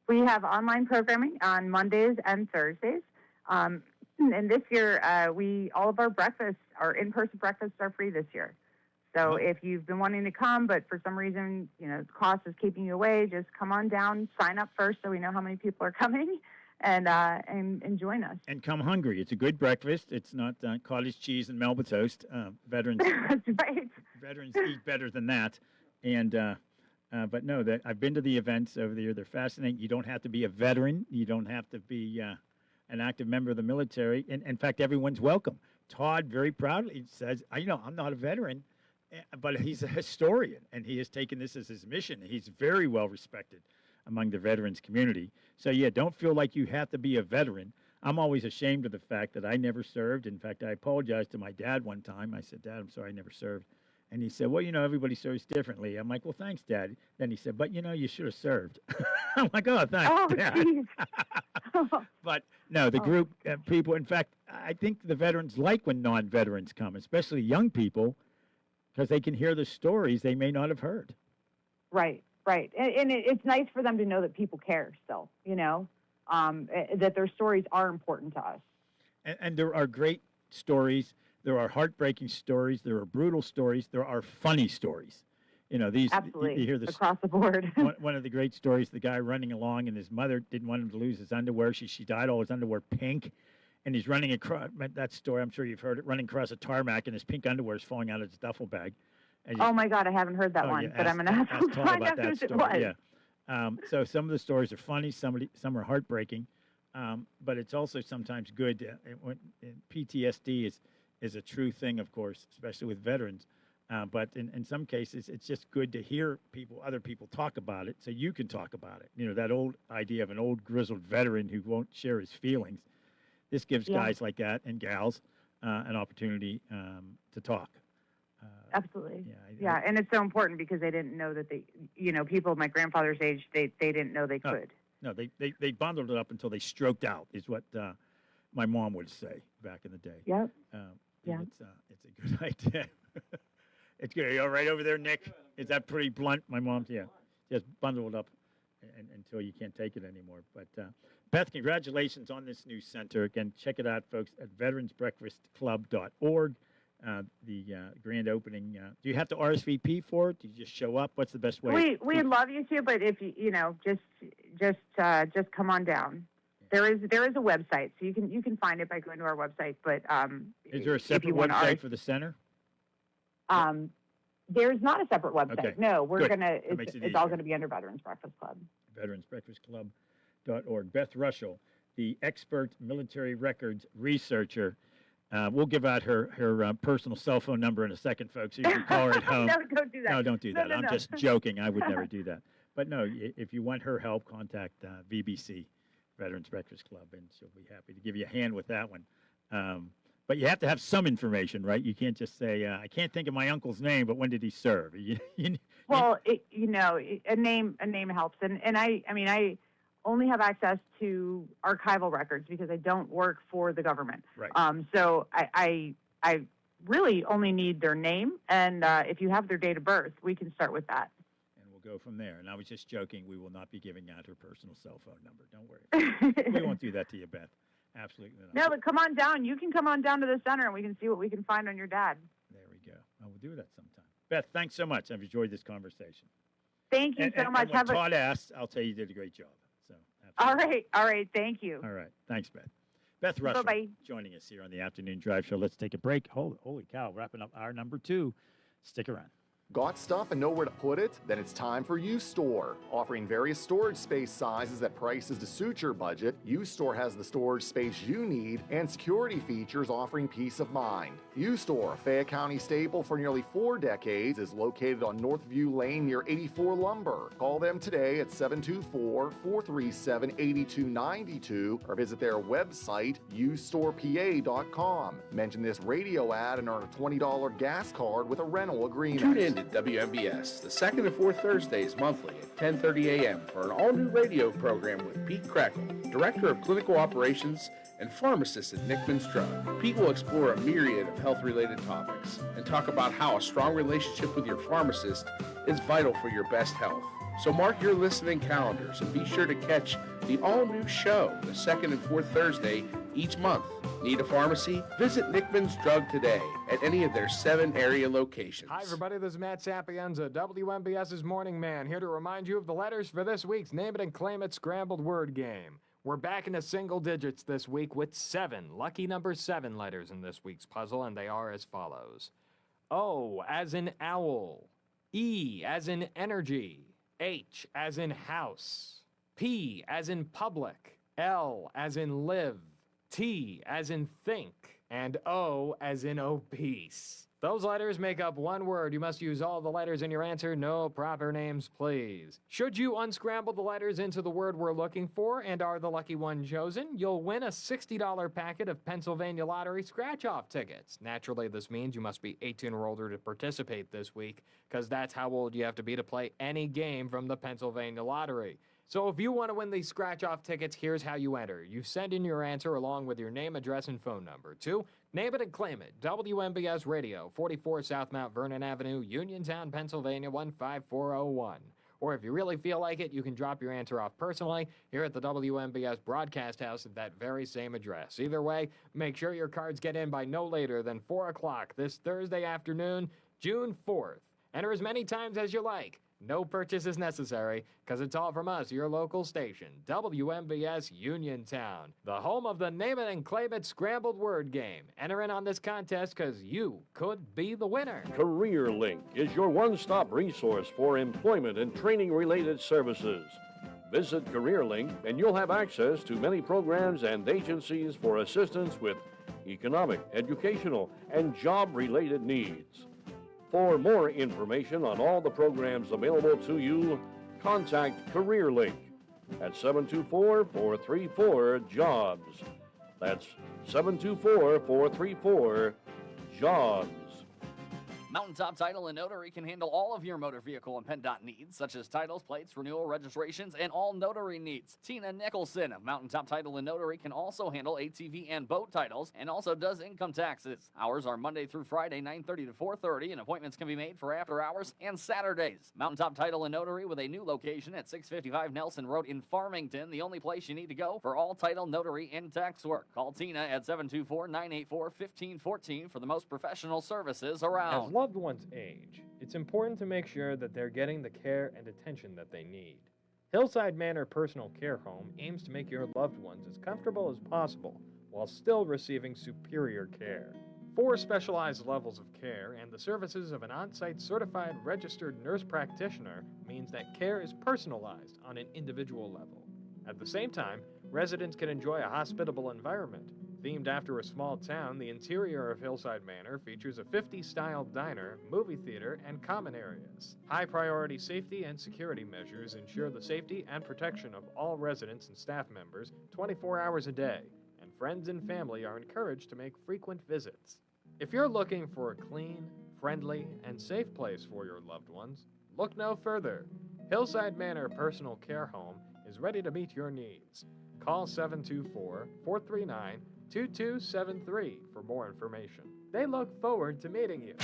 We have online programming on Mondays and Thursdays. And this year, all of our breakfasts, our in-person breakfasts are free this year. So if you've been wanting to come, but for some reason, cost is keeping you away, just come on down, sign up first so we know how many people are coming, and join us. And come hungry. It's a good breakfast. It's not cottage cheese and Melba toast. Veterans, That's right. veterans eat better than that. And but no, that I've been to the events over there. They're fascinating. You don't have to be a veteran. You don't have to be an active member of the military. And in fact, everyone's welcome. Todd very proudly says, I'm not a veteran, but he's a historian, and he has taken this as his mission. He's very well respected among the veterans community. So, yeah, don't feel like you have to be a veteran. I'm always ashamed of the fact that I never served. In fact, I apologized to my dad one time. I said, Dad, I'm sorry I never served. And he said, well, everybody serves differently. I'm like, well, thanks, Dad. Then he said, but, you should have served. I'm like, oh, thanks, Dad. But, no, the group of people, in fact, I think the veterans like when non-veterans come, especially young people, because they can hear the stories they may not have heard. Right. And it's nice for them to know that people care still, that their stories are important to us. And there are great stories. There are heartbreaking stories. There are brutal stories. There are funny stories. These Absolutely. You hear this Across the board. one of the great stories, the guy running along and his mother didn't want him to lose his underwear. She dyed all his underwear pink. And he's running across that story. I'm sure you've heard it. Running across a tarmac, and his pink underwear is falling out of his duffel bag. And Oh my God, I haven't heard that one, but I'm gonna have to Todd find about out that who it story. was. Yeah. So some of the stories are funny. Some are heartbreaking, but it's also sometimes good. PTSD is a true thing, of course, especially with veterans. But in some cases, it's just good to hear other people talk about it, so you can talk about it. That old idea of an old grizzled veteran who won't share his feelings. This gives guys like that and gals an opportunity to talk. Absolutely. And it's so important because they didn't know that people my grandfather's age, they didn't know they could. No, they bundled it up until they stroked out, is what my mom would say back in the day. Yep. It's a good idea. It's good. Are you all right over there, Nick? Is that pretty blunt? My mom's, just bundle it up until you can't take it anymore. But Beth, congratulations on this new center. Again, check it out, folks, at veteransbreakfastclub.org. The grand opening. Do you have to RSVP for it? Do you just show up? What's the best way? We'd love you to, but if just come on down. There is a website, so you can find it by going to our website. But is there a separate website for the center? There's not a separate website. Okay. No, we're Good. gonna. That makes it It's all easier. going to be under Veterans Breakfast Club. veteransbreakfastclub.org. Beth Rushell, the expert military records researcher. We'll give out her personal cell phone number in a second, folks, so you can call her at home. No, don't do that. No, don't do that. No. I'm just joking. I would never do that. But no, if you want her help, contact VBC, Veterans Breakfast Club, and she'll be happy to give you a hand with that one. But you have to have some information, right? You can't just say, I can't think of my uncle's name, but when did he serve? Well, a name helps, and I only have access to archival records because I don't work for the government. Right. So I really only need their name, and if you have their date of birth, we can start with that. And we'll go from there. And I was just joking. We will not be giving out her personal cell phone number. Don't worry. We won't do that to you, Beth. Absolutely not. No, but come on down. You can come on down to the center, and we can see what we can find on your dad. There we go. I will do that sometime. Beth, thanks so much. I've enjoyed this conversation. Thank you so much. And when Todd asked, I'll tell you you did a great job. So, all right. Thank you. All right. Thanks, Beth. Beth Rushell Bye-bye. joining us here on the Afternoon Drive Show. Let's take a break. Holy cow, wrapping up hour number 2. Stick around. Got stuff and nowhere to put it? Then it's time for U-Store. Offering various storage space sizes at prices to suit your budget, U-Store has the storage space you need and security features offering peace of mind. U-Store, a Fayette County staple for nearly 4 decades, is located on Northview Lane near 84 Lumber. Call them today at 724-437-8292 or visit their website, ustorepa.com. Mention this radio ad and earn a $20 gas card with a rental agreement. Tune in to WMBS the second and fourth Thursdays monthly at 10:30 a.m. for an all-new radio program with Pete Crackle, Director of Clinical Operations and Pharmacist at Nickman's Drug. Pete will explore a myriad of health-related topics and talk about how a strong relationship with your pharmacist is vital for your best health. So mark your listening calendars and be sure to catch the all-new show the second and fourth Thursday each month. Need a pharmacy? Visit Nickman's Drug today at any of their 7 area locations. Hi, everybody. This is Matt Sapienza, WMBS's Morning Man, here to remind you of the letters for this week's Name It and Claim It scrambled word game. We're back into single digits this week with 7, lucky number 7 letters in this week's puzzle, and they are as follows. O as in owl. E as in energy. H as in house. P as in public. L as in live. T as in think, and O as in obese. Those letters make up one word. You must use all the letters in your answer. No proper names, please. Should you unscramble the letters into the word we're looking for and are the lucky one chosen, you'll win a $60 packet of Pennsylvania Lottery scratch-off tickets. Naturally, this means you must be 18 or older to participate this week, because that's how old you have to be to play any game from the Pennsylvania Lottery. So if you want to win these scratch-off tickets, here's how you enter. You send in your answer along with your name, address, and phone number to Name It and Claim It, WMBS Radio, 44 South Mount Vernon Avenue, Uniontown, Pennsylvania, 15401. Or if you really feel like it, you can drop your answer off personally here at the WMBS Broadcast House at that very same address. Either way, make sure your cards get in by no later than 4 o'clock this Thursday afternoon, June 4th. Enter as many times as you like. No purchase is necessary, because it's all from us, your local station, WMBS Uniontown, the home of the Name It and Claim It scrambled word game. Enter in on this contest, because you could be the winner. CareerLink is your one-stop resource for employment and training-related services. Visit CareerLink, and you'll have access to many programs and agencies for assistance with economic, educational, and job-related needs. For more information on all the programs available to you, contact CareerLink at 724-434-JOBS. That's 724-434-JOBS. Mountaintop Title and Notary can handle all of your motor vehicle and PennDOT needs, such as titles, plates, renewal, registrations, and all notary needs. Tina Nicholson of Mountaintop Title and Notary can also handle ATV and boat titles and also does income taxes. Hours are Monday through Friday, 9:30 to 4:30, and appointments can be made for after hours and Saturdays. Mountaintop Title and Notary with a new location at 655 Nelson Road in Farmington, the only place you need to go for all title, notary, and tax work. Call Tina at 724-984-1514 for the most professional services around. As loved ones age, it's important to make sure that they're getting the care and attention that they need. Hillside Manor Personal Care Home aims to make your loved ones as comfortable as possible while still receiving superior care. 4 specialized levels of care and the services of an on-site certified registered nurse practitioner means that care is personalized on an individual level. At the same time, residents can enjoy a hospitable environment. Themed after a small town, the interior of Hillside Manor features a 50s-style diner, movie theater, and common areas. High-priority safety and security measures ensure the safety and protection of all residents and staff members 24 hours a day, and friends and family are encouraged to make frequent visits. If you're looking for a clean, friendly, and safe place for your loved ones, look no further. Hillside Manor Personal Care Home is ready to meet your needs. Call 724-439-2273 for more information. They look forward to meeting you.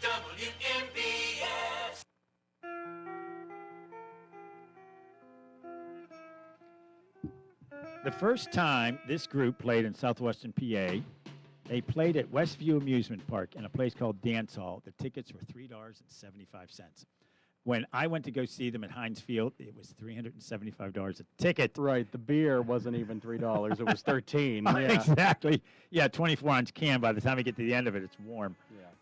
WMBS. The first time this group played in southwestern PA, they played at Westview Amusement Park in a place called Dance Hall. The tickets were $3.75. When I went to go see them at Heinz Field, it was $375 a ticket. Right. The beer wasn't even $3. It was 13. Yeah. Exactly. Yeah, 24-ounce can. By the time you get to the end of it, it's warm.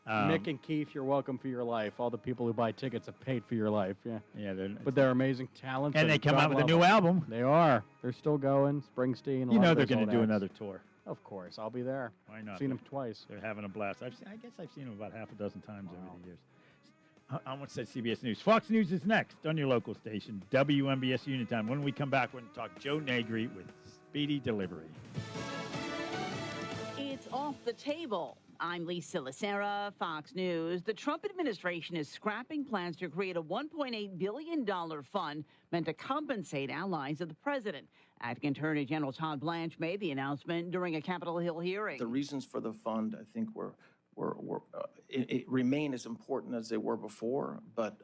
Yeah. Nick and Keith, you're welcome for your life. All the people who buy tickets have paid for your life. Yeah. Yeah. But they're amazing talents. And they come God out with a love new them. album. They are. They're still going. Springsteen. You know they're going to do another tour. Of course. I'll be there. Why not? Seen them twice. They're having a blast. I guess I've seen them about half a dozen times over the years. I almost said CBS News. Fox News is next on your local station, WMBS Uniontown. When we come back, we're going to talk Joe Negri with Speedy Delivery. It's off the table. I'm Lisa Lacera, Fox News. The Trump administration is scrapping plans to create a $1.8 billion fund meant to compensate allies of the president. Acting Attorney General Todd Blanche made the announcement during a Capitol Hill hearing. The reasons for the fund, I think, it remain as important as they were before, but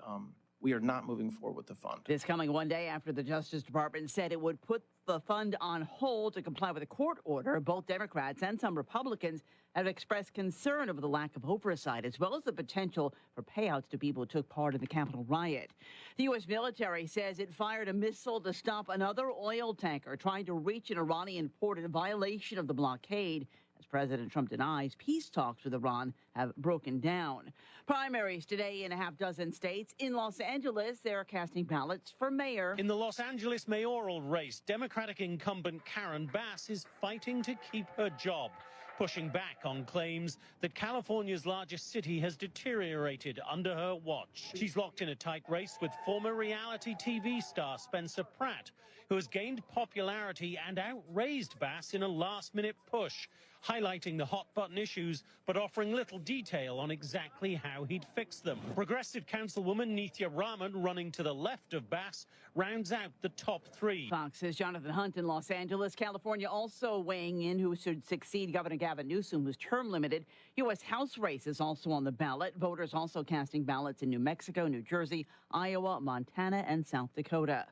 we are not moving forward with the fund. This coming one day after the Justice Department said it would put the fund on hold to comply with a court order. Both Democrats and some Republicans have expressed concern over the lack of oversight, as well as the potential for payouts to people who took part in the Capitol riot. The U.S. military says it fired a missile to stop another oil tanker trying to reach an Iranian port in violation of the blockade. As President Trump denies, peace talks with Iran have broken down. Primaries today in a half dozen states. In Los Angeles, they're casting ballots for mayor. In the Los Angeles mayoral race, Democratic incumbent Karen Bass is fighting to keep her job, pushing back on claims that California's largest city has deteriorated under her watch. She's locked in a tight race with former reality TV star Spencer Pratt, who has gained popularity and outraised Bass in a last-minute push, highlighting the hot-button issues but offering little detail on exactly how he'd fix them. Progressive Councilwoman Nithya Raman, running to the left of Bass, rounds out the top three. Fox's Jonathan Hunt in Los Angeles. California also weighing in who should succeed Governor Gavin Newsom, who's term limited. U.S. House race is also on the ballot. Voters also casting ballots in New Mexico, New Jersey, Iowa, Montana, and South Dakota.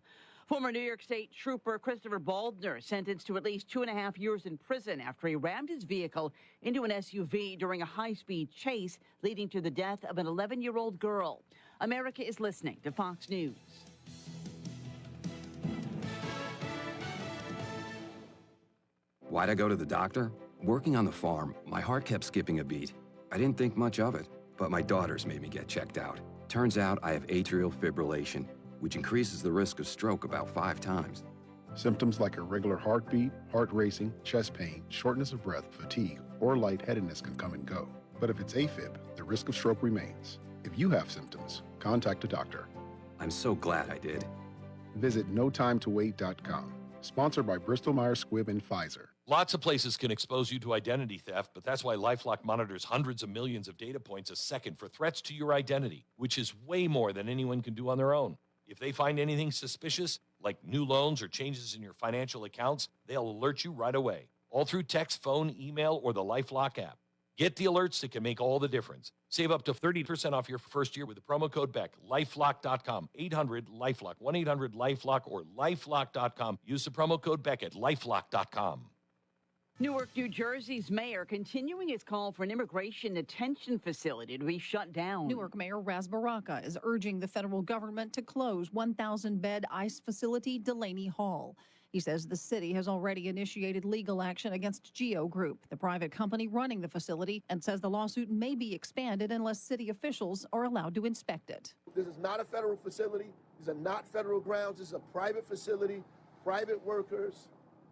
Former New York State Trooper Christopher Baldner sentenced to at least 2.5 years in prison after he rammed his vehicle into an SUV during a high-speed chase, leading to the death of an 11-year-old girl. America is listening to Fox News. Why'd I go to the doctor? Working on the farm, my heart kept skipping a beat. I didn't think much of it, but my daughters made me get checked out. Turns out I have atrial fibrillation, which increases the risk of stroke about 5 times. Symptoms like irregular heartbeat, heart racing, chest pain, shortness of breath, fatigue, or lightheadedness can come and go. But if it's AFib, the risk of stroke remains. If you have symptoms, contact a doctor. I'm so glad I did. Visit notimetowait.com. Sponsored by Bristol-Myers Squibb and Pfizer. Lots of places can expose you to identity theft, but that's why LifeLock monitors hundreds of millions of data points a second for threats to your identity, which is way more than anyone can do on their own. If they find anything suspicious, like new loans or changes in your financial accounts, they'll alert you right away, all through text, phone, email, or the LifeLock app. Get the alerts that can make all the difference. Save up to 30% off your first year with the promo code BECK. LifeLock.com, 800-LifeLock, 1-800-LifeLock, or LifeLock.com. Use the promo code BECK at LifeLock.com. Newark, New Jersey's mayor continuing his call for an immigration detention facility to be shut down. Newark Mayor Raz Baraka is urging the federal government to close 1,000-bed ICE facility Delaney Hall. He says the city has already initiated legal action against Geo Group, the private company running the facility, and says the lawsuit may be expanded unless city officials are allowed to inspect it. This is not a federal facility. These are not federal grounds. This is a private facility, private workers,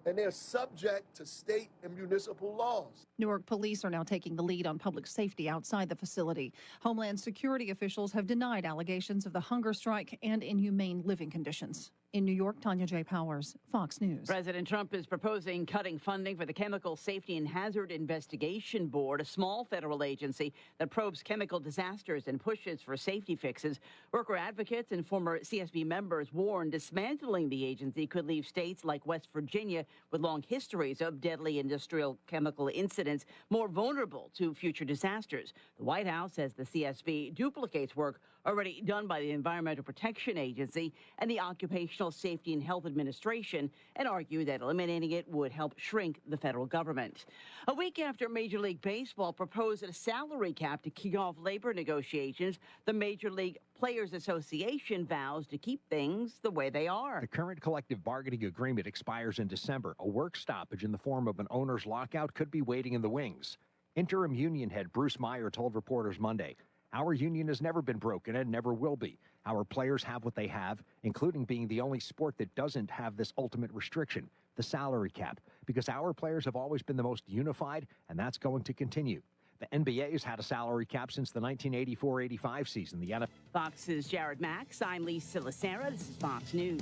and they're subject to state and municipal laws. Newark police are now taking the lead on public safety outside the facility. Homeland Security officials have denied allegations of the hunger strike and inhumane living conditions. In New York, Tanya J. Powers, Fox News. President Trump is proposing cutting funding for the Chemical Safety and Hazard Investigation Board, a small federal agency that probes chemical disasters and pushes for safety fixes. Worker advocates and former CSB members warn dismantling the agency could leave states like West Virginia with long histories of deadly industrial chemical incidents more vulnerable to future disasters. The White House says the CSB duplicates work already done by the Environmental Protection Agency and the Occupational Safety and Health Administration, and argue that eliminating it would help shrink the federal government. A week after Major League Baseball proposed a salary cap to kick off labor negotiations, the Major League Players Association vows to keep things the way they are. The current collective bargaining agreement expires in December. A work stoppage in the form of an owner's lockout could be waiting in the wings. Interim union head Bruce Meyer told reporters Monday, "Our union has never been broken and never will be. Our players have what they have, including being the only sport that doesn't have this ultimate restriction, the salary cap, because our players have always been the most unified, and that's going to continue." The NBA's had a salary cap since the 1984-85 season. The NFL. Fox's Jared Max. I'm Lisa Lacera. This is Fox News.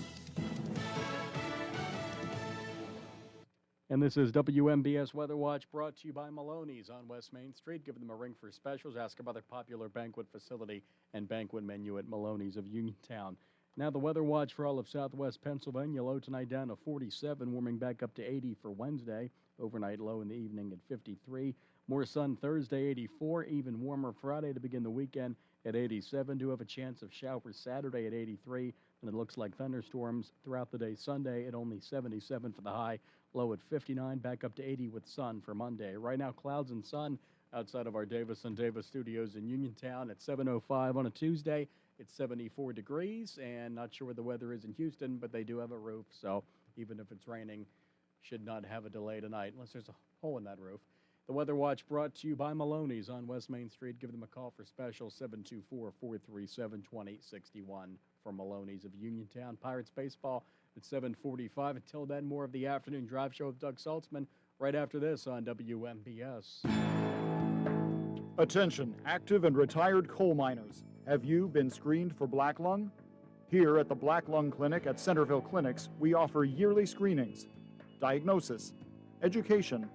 And this is WMBS Weather Watch, brought to you by Maloney's on West Main Street. Give them a ring for specials. Ask about their popular banquet facility and banquet menu at Maloney's of Uniontown. Now the Weather Watch for all of southwest Pennsylvania. Low tonight down to 47, warming back up to 80 for Wednesday. Overnight low in the evening at 53. More sun Thursday, 84. Even warmer Friday to begin the weekend at 87. Do have a chance of showers Saturday at 83. And it looks like thunderstorms throughout the day Sunday at only 77 for the high. Low at 59, back up to 80 with sun for Monday. Right now, clouds and sun outside of our Davis & Davis studios in Uniontown at 7:05 on a Tuesday. It's 74 degrees, and not sure what the weather is in Houston, but they do have a roof, so even if it's raining, should not have a delay tonight, unless there's a hole in that roof. The Weather Watch brought to you by Maloney's on West Main Street. Give them a call for special 724-437-2061 for Maloney's of Uniontown. Pirates baseball at 7:45. Until then, more of the afternoon drive show with Doug Saltzman right after this on WMBS. Attention, active and retired coal miners. Have you been screened for black lung? Here at the Black Lung Clinic at Centerville Clinics, we offer yearly screenings, diagnosis, education,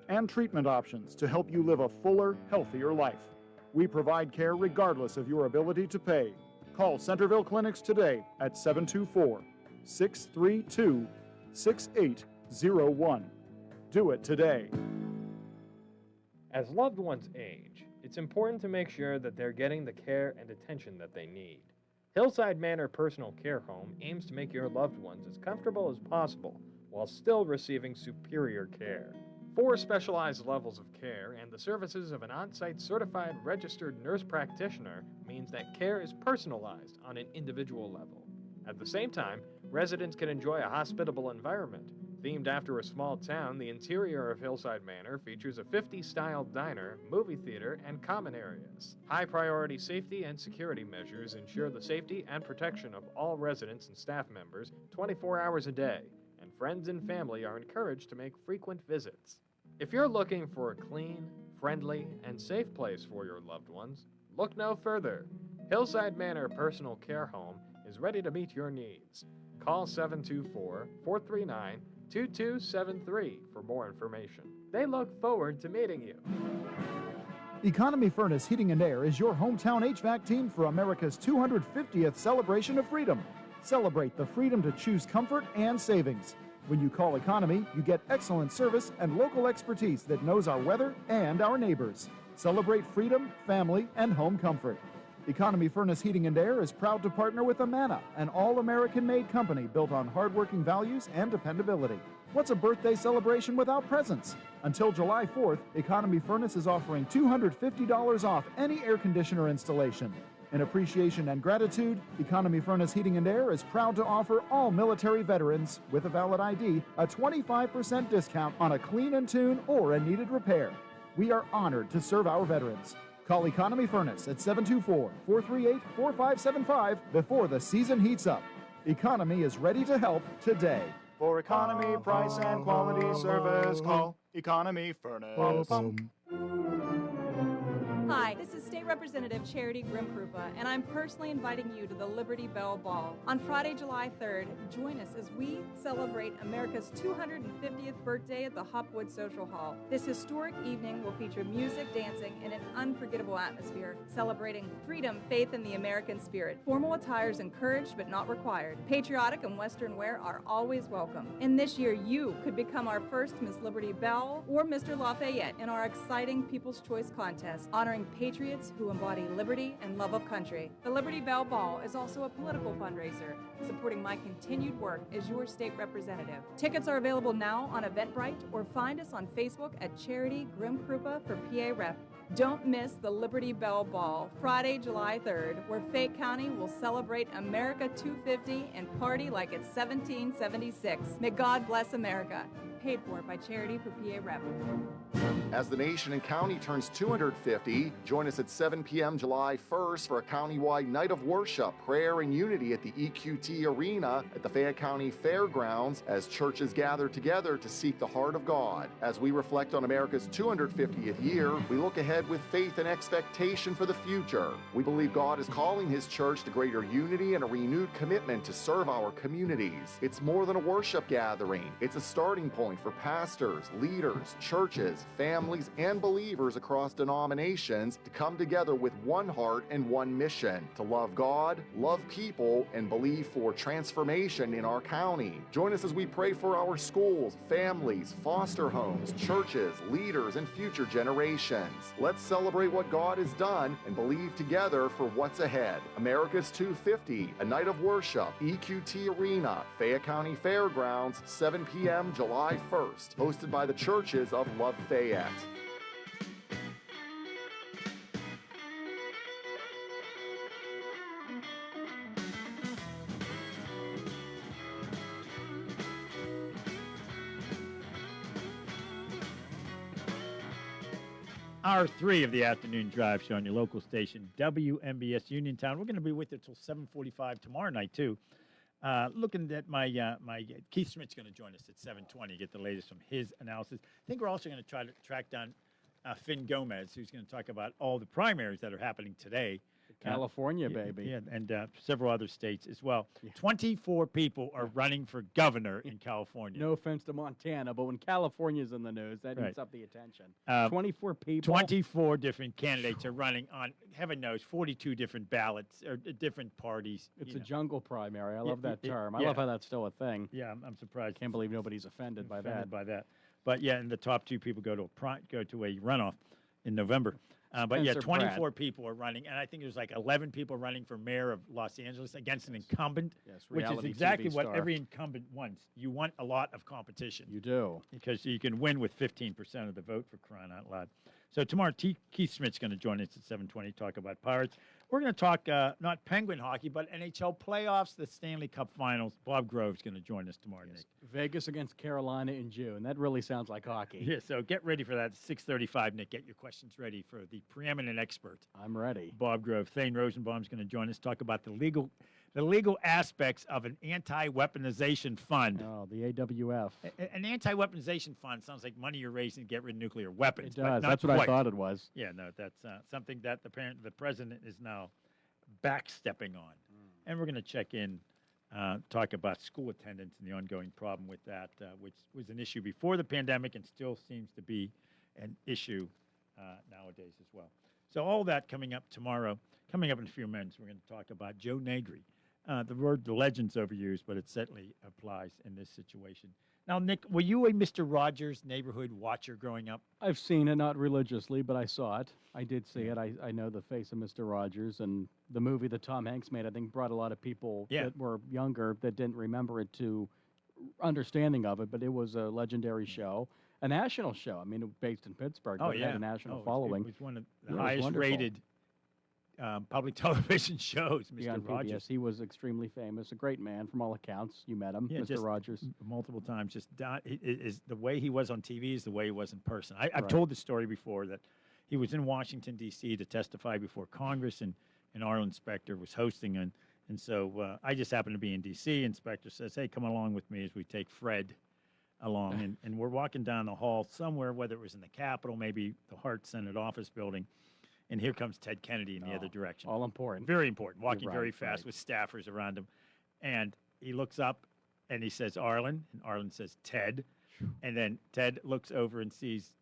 and treatment options to help you live a fuller, healthier life. We provide care regardless of your ability to pay. Call Centerville Clinics today at 724-632-6801. Do it today. As loved ones age, it's important to make sure that they're getting the care and attention that they need. Hillside Manor Personal Care Home aims to make your loved ones as comfortable as possible while still receiving superior care. 4 specialized levels of care and the services of an on-site certified registered nurse practitioner means that care is personalized on an individual level. At the same time, residents can enjoy a hospitable environment. Themed after a small town, the interior of Hillside Manor features a 50s-style diner, movie theater, and common areas. High-priority safety and security measures ensure the safety and protection of all residents and staff members 24 hours a day, and friends and family are encouraged to make frequent visits. If you're looking for a clean, friendly, and safe place for your loved ones, look no further. Hillside Manor Personal Care Home is ready to meet your needs. Call 724-439-2273 for more information. They look forward to meeting you. Economy Furnace Heating and Air is your hometown HVAC team for America's 250th celebration of freedom. Celebrate the freedom to choose comfort and savings. When you call Economy, you get excellent service and local expertise that knows our weather and our neighbors. Celebrate freedom, family, and home comfort. Economy Furnace Heating and Air is proud to partner with Amana, an all-American-made company built on hardworking values and dependability. What's a birthday celebration without presents? Until July 4th, Economy Furnace is offering $250 off any air conditioner installation. In appreciation and gratitude, Economy Furnace Heating and Air is proud to offer all military veterans, with a valid ID, a 25% discount on a clean and tune or a needed repair. We are honored to serve our veterans. Call Economy Furnace at 724-438-4575 before the season heats up. Economy is ready to help today. For economy, price, and quality service, call Economy Furnace. Hi, this is State Representative Charity Grimkrupa, and I'm personally inviting you to the Liberty Bell Ball. On Friday, July 3rd, join us as we celebrate America's 250th birthday at the Hopwood Social Hall. This historic evening will feature music, dancing, and an unforgettable atmosphere, celebrating freedom, faith, and the American spirit. Formal attire is encouraged but not required. Patriotic and Western wear are always welcome. And this year, you could become our first Miss Liberty Bell or Mr. Lafayette in our exciting People's Choice contest, honoring patriots who embody liberty and love of country. The Liberty Bell Ball is also a political fundraiser, supporting my continued work as your state representative. Tickets are available now on Eventbrite or find us on Facebook at Charity Grim Krupa for PA Rep. Don't miss the Liberty Bell Ball, Friday, July 3rd, where Fayette County will celebrate America 250 and party like it's 1776. May God bless America. Paid for by Charity for PA Rep. As the nation and county turns 250, join us at 7 p.m. July 1st for a countywide night of worship, prayer, and unity at the EQT Arena at the Fayette County Fairgrounds as churches gather together to seek the heart of God. As we reflect on America's 250th year, we look ahead with faith and expectation for the future. We believe God is calling His church to greater unity and a renewed commitment to serve our communities. It's more than a worship gathering. It's a starting point for pastors, leaders, churches, families, and believers across denominations to come together with one heart and one mission: to love God, love people, and believe for transformation in our county. Join us as we pray for our schools, families, foster homes, churches, leaders, and future generations. Let's celebrate what God has done and believe together for what's ahead. America's 250, a night of worship, EQT Arena, Fayette County Fairgrounds, 7 p.m. July 1st, hosted by the churches of Love Fayette. Hour 3 of the afternoon drive show on your local station, WMBS Uniontown. We're going to be with you till 7:45 tomorrow night, too. Looking at my Keith Smith's going to join us at 7:20, get the latest from his analysis. I think we're also going to try to track down Finn Gomez, who's going to talk about all the primaries that are happening today. California, baby. Yeah, and several other states as well. Yeah. 24 people are running for governor in California. No offense to Montana, but when California's in the news, that eats up the attention. 24 people? 24 different candidates are running on, heaven knows, 42 different ballots or different parties. It's a jungle primary. I love that term. I love how that's still a thing. Yeah, I'm surprised. Can't believe nobody's offended by that. But yeah, and the top two people go to a runoff in November. But yeah, 24 people are running, and I think there's like 11 people running for mayor of Los Angeles against an incumbent, which is exactly what every incumbent wants. You want a lot of competition. You do. Because you can win with 15% of the vote, for crying out loud. So tomorrow, Keith Smith's going to join us at 7:20 to talk about Pirates. We're going to talk not Penguin hockey, but NHL playoffs, the Stanley Cup Finals. Bob Grove's going to join us tomorrow, Nick. Vegas against Carolina in June. That really sounds like hockey. Yeah, so get ready for that. 6:35, Nick. Get your questions ready for the preeminent expert. I'm ready. Bob Grove. Thane Rosenbaum's going to join us, talk about the legal aspects of an anti-weaponization fund. Oh, the AWF. An anti-weaponization fund sounds like money you're raising to get rid of nuclear weapons. It does. That's what I thought it was. Yeah, no, that's something that the president is now backstepping on. And we're going to check in, talk about school attendance and the ongoing problem with that, which was an issue before the pandemic and still seems to be an issue nowadays as well. So all that coming up tomorrow. Coming up in a few minutes, we're going to talk about Joe Negri. The legend's overused, but it certainly applies in this situation. Now, Nick, were you a Mr. Rogers neighborhood watcher growing up? I've seen it, not religiously, but I saw it. I did see it. I know the face of Mr. Rogers, and the movie that Tom Hanks made, I think, brought a lot of people that were younger that didn't remember it to understanding of it, but it was a legendary show. A national show. I mean, based in Pittsburgh, but it had a national following. It was one of the highest rated public television shows, Mr. Rogers. Yes, he was extremely famous, a great man from all accounts. You met him, Mr. Rogers. Multiple times. Just is the way he was on TV is the way he was in person. I've told the story before that he was in Washington, D.C. to testify before Congress, and Arlen Specter was hosting, and so I just happened to be in D.C., and Specter says, hey, come along with me as we take Fred along, and we're walking down the hall somewhere, whether it was in the Capitol, maybe the Hart Senate office building, and here comes Ted Kennedy in the other direction. All important. Very important. Walking very fast with staffers around him. And he looks up and he says, Arlen. And Arlen says, Ted. And then Ted looks over and sees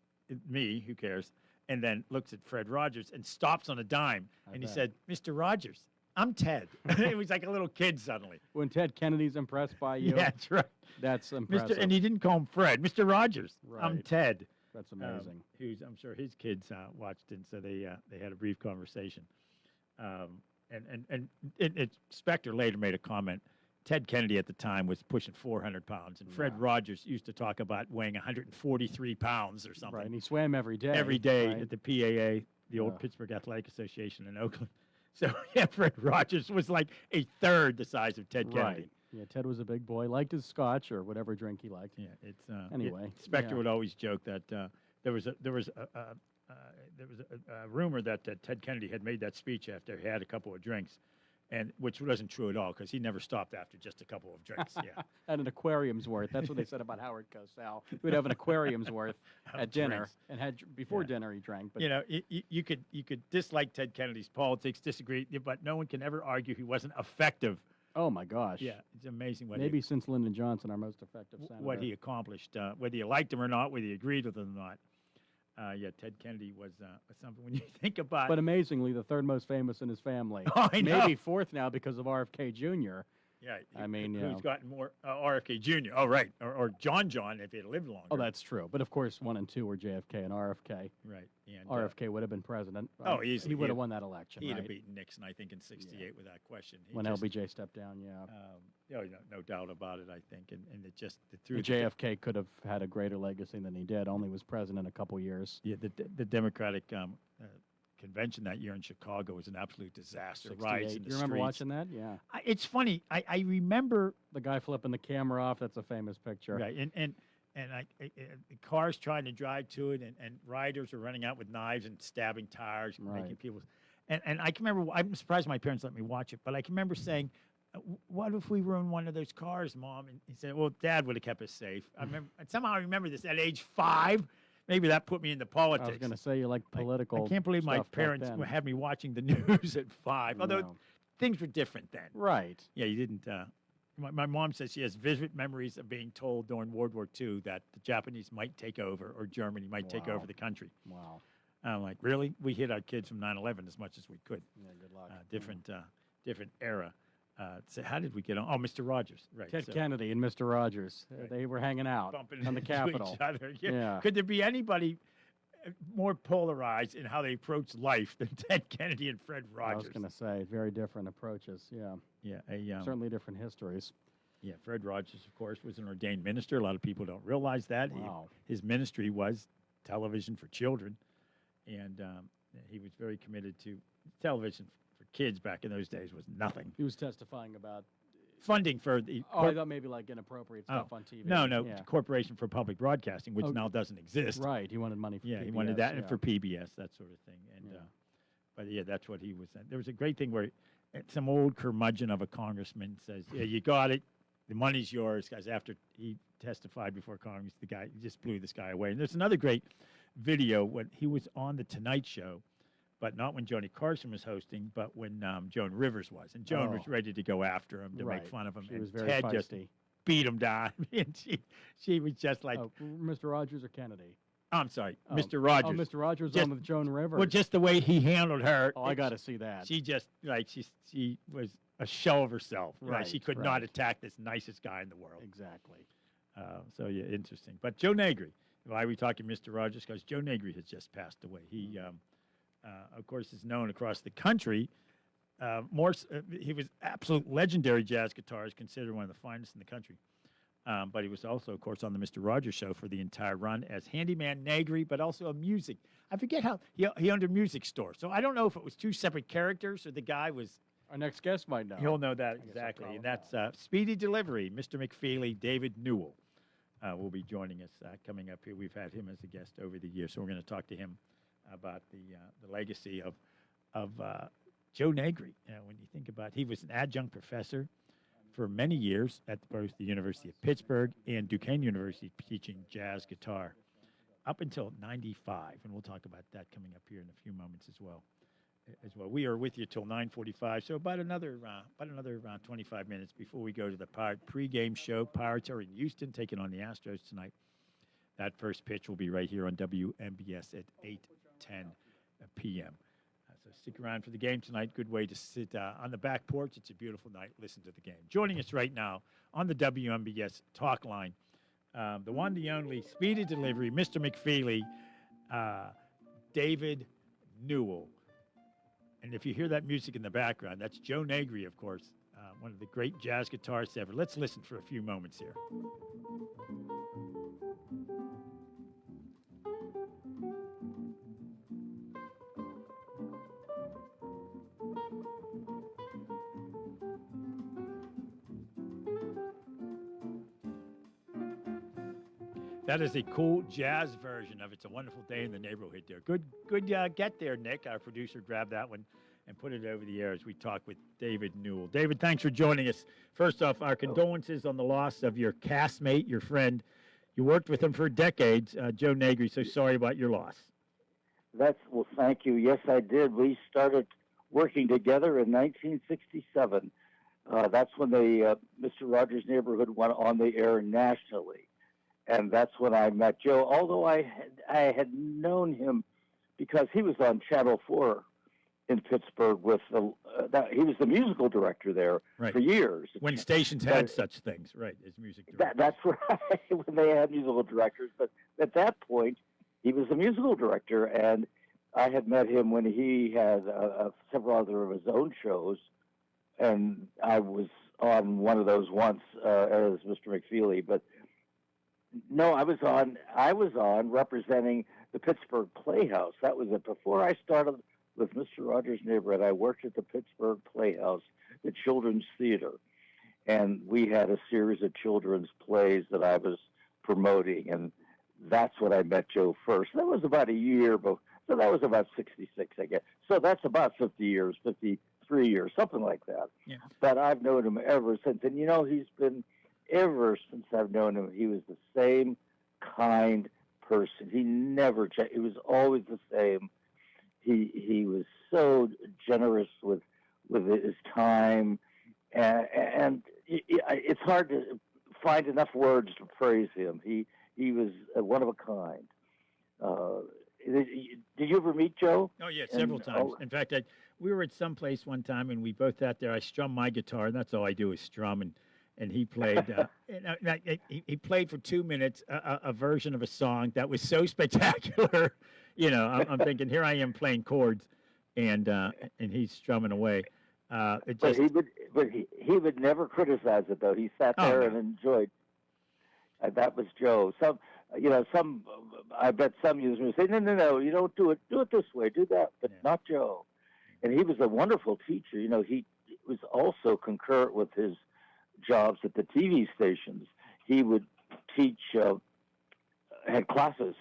me, who cares, and then looks at Fred Rogers and stops on a dime. He said, Mr. Rogers, I'm Ted. He was like a little kid suddenly. When Ted Kennedy's impressed by you. Yeah, that's right. That's impressive. And he didn't call him Fred. Mr. Rogers, I'm Ted. That's amazing. Who's I'm sure his kids watched it, so they had a brief conversation. And Specter later made a comment. Ted Kennedy at the time was pushing 400 pounds, and Fred Rogers used to talk about weighing 143 pounds or something. Right, and he swam every day. Every day right? at the PAA, the old Pittsburgh Athletic Association in Oakland. So, yeah, Fred Rogers was like a third the size of Ted Kennedy. Right. Yeah, Ted was a big boy, liked his scotch or whatever drink he liked. Yeah, it's anyway. Specter would always joke that there was a rumor that Ted Kennedy had made that speech after he had a couple of drinks, and which wasn't true at all because he never stopped after just a couple of drinks. Yeah, Had an aquarium's worth. That's what they said about Howard Cosell. He would have an aquarium's worth at dinner, drinks. and had before dinner he drank. But you know, you could dislike Ted Kennedy's politics, disagree, but no one can ever argue he wasn't effective. oh my gosh, Yeah, it's amazing what maybe since Lyndon Johnson, our most effective senator. what he accomplished, whether you liked him or not, whether you agreed with him or not. Yeah, Ted Kennedy was something when you think about. But amazingly, the third most famous in his family. Oh, I know. Maybe fourth now because of RFK Jr. Yeah, I mean, who's gotten more RFK Jr. Oh, right, or John if he had lived longer. Oh, that's true. But of course, 1 and 2 were JFK and RFK. Right. And, RFK would have been president. Oh, easily. He would have won that election. He'd right? have beaten Nixon, I think, in '68 without question. He When just, LBJ stepped down, yeah. no doubt about it. I think, and it just The JFK could have had a greater legacy than he did. Only was president a couple years. Yeah, the Democratic convention that year in Chicago was an absolute disaster. Riots in the You remember streets. watching that? Yeah. It's funny. I remember the guy flipping the camera off. That's a famous picture. Right, and the cars trying to drive to it, and riders are running out with knives and stabbing tires, and making people. And I can remember. I'm surprised my parents let me watch it, but I can remember saying, "What if we were in one of those cars, Mom?" And he said, "Well, Dad would have kept us safe." I remember somehow I remember this at age 5. Maybe that put me into politics. I was going to say you like political. I can't believe my stuff back parents then. had me watching the news at 5. Although No. things were different then. Right. Yeah, you didn't. My mom says she has vivid memories of being told during World War II that the Japanese might take over or Germany might take over the country. Wow. I'm like, really? We hid our kids from 9/11 as much as we could. Yeah, good luck. Different era. So how did we get on? Oh, Mr. Rogers, right? Ted so Kennedy and Mr. Rogers. Right. They were hanging out bumping on the into Capitol. each other. Yeah. Yeah. Could there be anybody more polarized in how they approach life than Ted Kennedy and Fred Rogers? I was going to say very different approaches. Yeah. Yeah. Certainly different histories. Yeah, Fred Rogers, of course, was an ordained minister. A lot of people don't realize that. Wow. His ministry was television for children, and he was very committed to television for kids back in those days was nothing. He was testifying about funding for the. I thought maybe like inappropriate stuff on TV. No, Yeah. Corporation for Public Broadcasting, which now doesn't exist. Right. He wanted money for Yeah, PBS, he wanted that and yeah. for PBS, that sort of thing. And but yeah, that's what he was. There was a great thing where some old curmudgeon of a congressman says, "Yeah, you got it. The money's yours." Guys, after he testified before Congress, the guy just blew this guy away. And there's another great video when he was on the Tonight Show, but not when Johnny Carson was hosting, but when Joan Rivers was. And Joan was ready to go after him to make fun of him. She and was very Ted just feisty. beat him down. And she was just like, Mr. Rogers or Kennedy? I'm sorry, Oh. Mr. Rogers. Oh, Mr. Rogers Just- on with Joan Rivers. Well, just the way he handled her. Oh, I got to see that. She just, like, she was a shell of herself. Right. Right, She could not attack this nicest guy in the world. Exactly. So, yeah, interesting. But Joe Negri, why are we talking Mr. Rogers? Because Joe Negri has just passed away. He, of course, is known across the country. He was absolute legendary jazz guitarist, considered one of the finest in the country. But he was also, of course, on the Mr. Rogers Show for the entire run as Handyman Negri, but also a music. I forget how he owned a music store. So I don't know if it was two separate characters or the guy was. Our next guest might know. He'll know that exactly. And that's Speedy Delivery, Mr. McFeely, David Newell will be joining us coming up here. We've had him as a guest over the years, so we're going to talk to him about the legacy of Joe Negri. When you think about it, he was an adjunct professor for many years at both the University of Pittsburgh and Duquesne University, teaching jazz guitar up until '95, and we'll talk about that coming up here in a few moments as well. We are with you till 9:45, so about another 25 minutes before we go to the pregame show. Pirates are in Houston, taking on the Astros tonight. That first pitch will be right here on WMBS at 8:10 p.m. So stick around for the game tonight. Good way to sit on the back porch. It's a beautiful night. Listen to the game. Joining us right now on the WMBS talk line, the one, the only, speedy delivery, Mr. McFeely, David Newell. And if you hear that music in the background, that's Joe Negri, of course, one of the great jazz guitarists ever. Let's listen for a few moments here. That is a cool jazz version of It's a Wonderful Day in the Neighborhood there. Good get there, Nick. Our producer grabbed that one and put it over the air as we talk with David Newell. David, thanks for joining us. First off, our condolences on the loss of your castmate, your friend. You worked with him for decades, Joe Negri, so sorry about your loss. Well, thank you. Yes, I did. We started working together in 1967. That's when the Mr. Rogers' Neighborhood went on the air nationally. And that's when I met Joe, although I had known him because he was on Channel 4 in Pittsburgh with he was the musical director there for years. When stations had such things, right, as music director. That's right, when they had musical directors. But at that point, he was the musical director, and I had met him when he had several other of his own shows, and I was on one of those once as Mr. McFeely, but no, I was on representing the Pittsburgh Playhouse. That was it. Before I started with Mr. Rogers' Neighborhood, I worked at the Pittsburgh Playhouse, the Children's Theater. And we had a series of children's plays that I was promoting. And that's when I met Joe first. That was about a year, so that was about 66, I guess. So that's about 50 years, 53 years, something like that. Yeah. But I've known him ever since. And, he's been... Ever since I've known him, he was the same kind person. He never changed. He was always the same. He was so generous with his time, and it's hard to find enough words to praise him. He was one of a kind. Did you ever meet Joe? Oh, yeah, several times. In fact, we were at some place one time, and we both sat there. I strummed my guitar, and that's all I do is strum, and he played. He played for 2 minutes a version of a song that was so spectacular. I'm thinking, here I am playing chords, and he's strumming away. But he would never criticize it though. He sat there and enjoyed. That was Joe. I bet some users would say, no, you don't do it. Do it this way. Do that, but not Joe. And he was a wonderful teacher. He was also concurrent with his jobs at the TV stations. He would teach, had classes,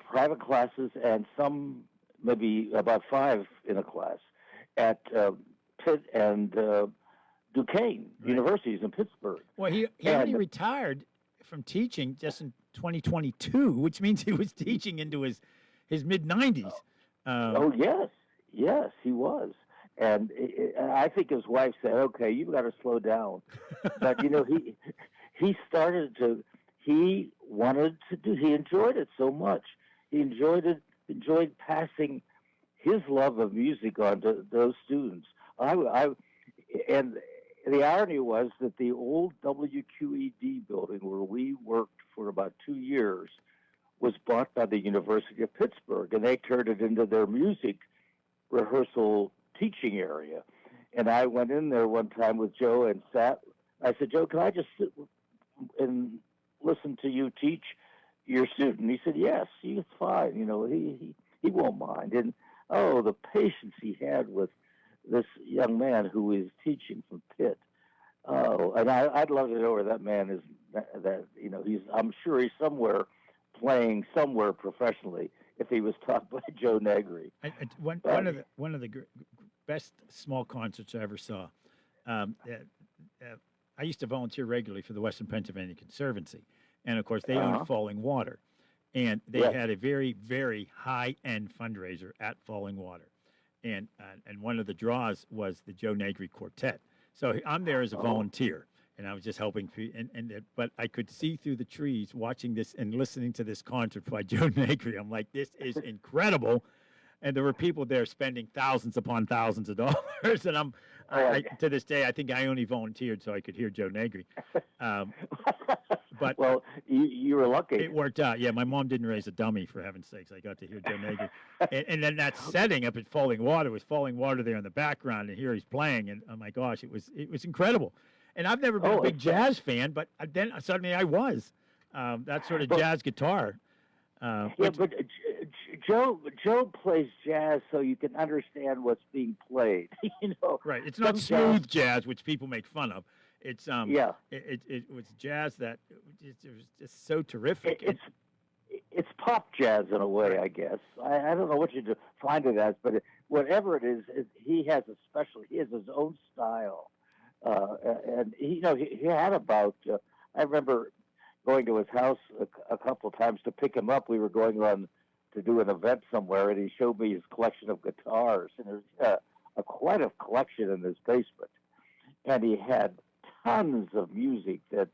private classes, and some, maybe about 5 in a class, at Pitt and Duquesne universities in Pittsburgh. Well, he only retired from teaching just in 2022, which means he was teaching into his mid-90s. Yes, he was. And I think his wife said, "Okay, you've got to slow down." But he enjoyed it so much. He enjoyed passing his love of music on to those students. And the irony was that the old WQED building where we worked for about 2 years was bought by the University of Pittsburgh, and they turned it into their music rehearsal teaching area. And I went in there one time with Joe and sat. I said, "Joe, can I just sit and listen to you teach your student?" He said, "Yes, it's fine. He won't mind." And the patience he had with this young man who is teaching from Pitt. And I'd love to know where that man is. I'm sure he's somewhere playing somewhere professionally if he was taught by Joe Negri. One of the best small concerts I ever saw. I used to volunteer regularly for the Western Pennsylvania Conservancy, and of course they owned Falling Water, and they had a very, very high-end fundraiser at Falling Water, and one of the draws was the Joe Negri Quartet. So I'm there as a volunteer, and I was just helping. But I could see through the trees watching this and listening to this concert by Joe Negri. I'm like, this is incredible. And there were people there spending thousands upon thousands of dollars. And to this day, I think I only volunteered so I could hear Joe Negri. But well, you were lucky. It worked out. Yeah, my mom didn't raise a dummy, for heaven's sakes. I got to hear Joe Negri. And then that setting up at Falling Water, with Falling Water there in the background, and here he's playing, and oh my gosh, it was incredible. And I've never been a big jazz fan, but then suddenly I was. That sort of jazz guitar. But Joe plays jazz so you can understand what's being played. Right. It's not smooth jazz, which people make fun of. It's it was jazz that it was just so terrific. It's pop jazz in a way, I guess. I don't know what you define it as, but whatever it is, he has his own style, and he had about. I remember going to his house a couple of times to pick him up. We were going on to do an event somewhere, and he showed me his collection of guitars, and there's quite a collection in his basement, and he had tons of music that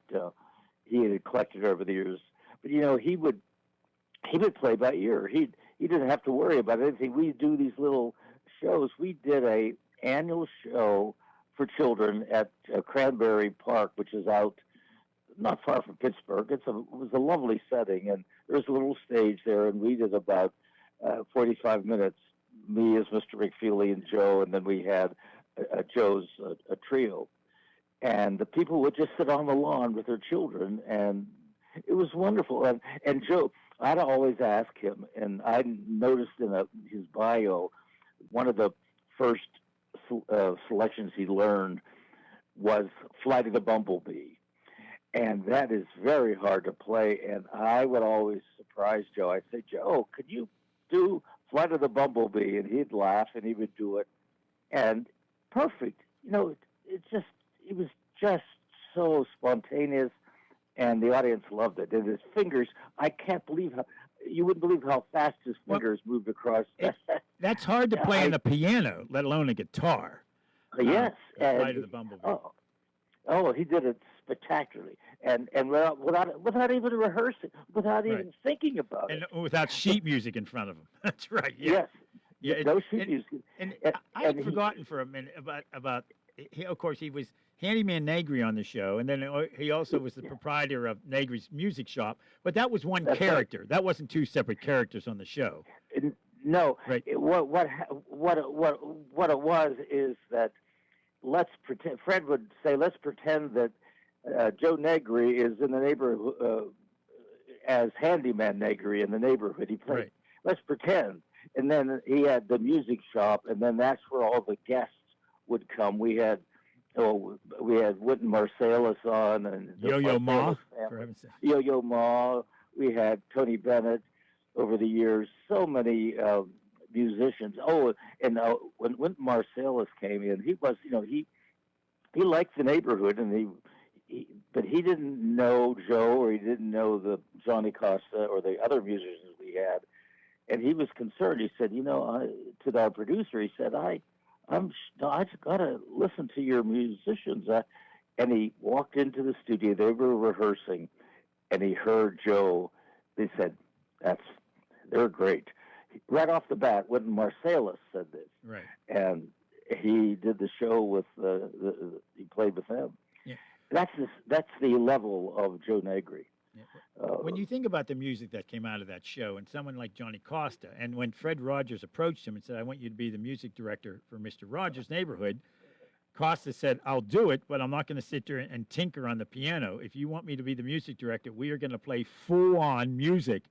he had collected over the years. But he would play by ear. He didn't have to worry about anything. We do these little shows. We did a annual show for children at Cranberry Park, which is out not far from Pittsburgh. It was a lovely setting, and there was a little stage there, and we did about 45 minutes. Me as Mr. McFeely and Joe, and then we had Joe's a trio. And the people would just sit on the lawn with their children, and it was wonderful. And Joe, I'd always ask him, and I noticed in his bio, one of the first selections he learned was Flight of the Bumblebee. And that is very hard to play. And I would always surprise Joe. I'd say, Joe, could you do Flight of the Bumblebee? And he'd laugh, and he would do it. And perfect. It was just so spontaneous, and the audience loved it. And his fingers, I can't believe you wouldn't believe how fast his fingers moved across. That's hard to play on a piano, let alone a guitar. Yes. Flight of the Bumblebee. Oh, he did it spectacularly, and without even rehearsing, without even thinking about it, and without sheet music in front of him. That's right. Yes. Yeah. No sheet music. And I had forgotten for a minute about. Of course, he was Handyman Negri on the show, and then he also was the proprietor of Negri's music shop. But that was one character. Right. That wasn't two separate characters on the show. No. Right. What it was is that let's pretend. Fred would say, let's pretend that Joe Negri is in the neighborhood as Handyman Negri in the neighborhood. He played. Right. Let's pretend, and then he had the music shop, and then that's where all the guests would come. We had Wynton Marsalis on, and Yo-Yo Ma. Yo-Yo Ma. We had Tony Bennett over the years. So many musicians. Oh, and when Wynton Marsalis came in, he was, he liked the neighborhood, and but he didn't know Joe, or he didn't know the Johnny Costa or the other musicians we had, and he was concerned. He said, to our producer, he said, I just got to listen to your musicians. And he walked into the studio. They were rehearsing, and he heard Joe. They said, they're great. Right off the bat, Wynton Marsalis said this. Right. And he did the show with, he played with them. Yeah. That's the level of Joe Negri. Yeah. When you think about the music that came out of that show, and someone like Johnny Costa, and when Fred Rogers approached him and said, I want you to be the music director for Mr. Rogers' Neighborhood, Costa said, I'll do it, but I'm not going to sit there and tinker on the piano. If you want me to be the music director, we are going to play full-on music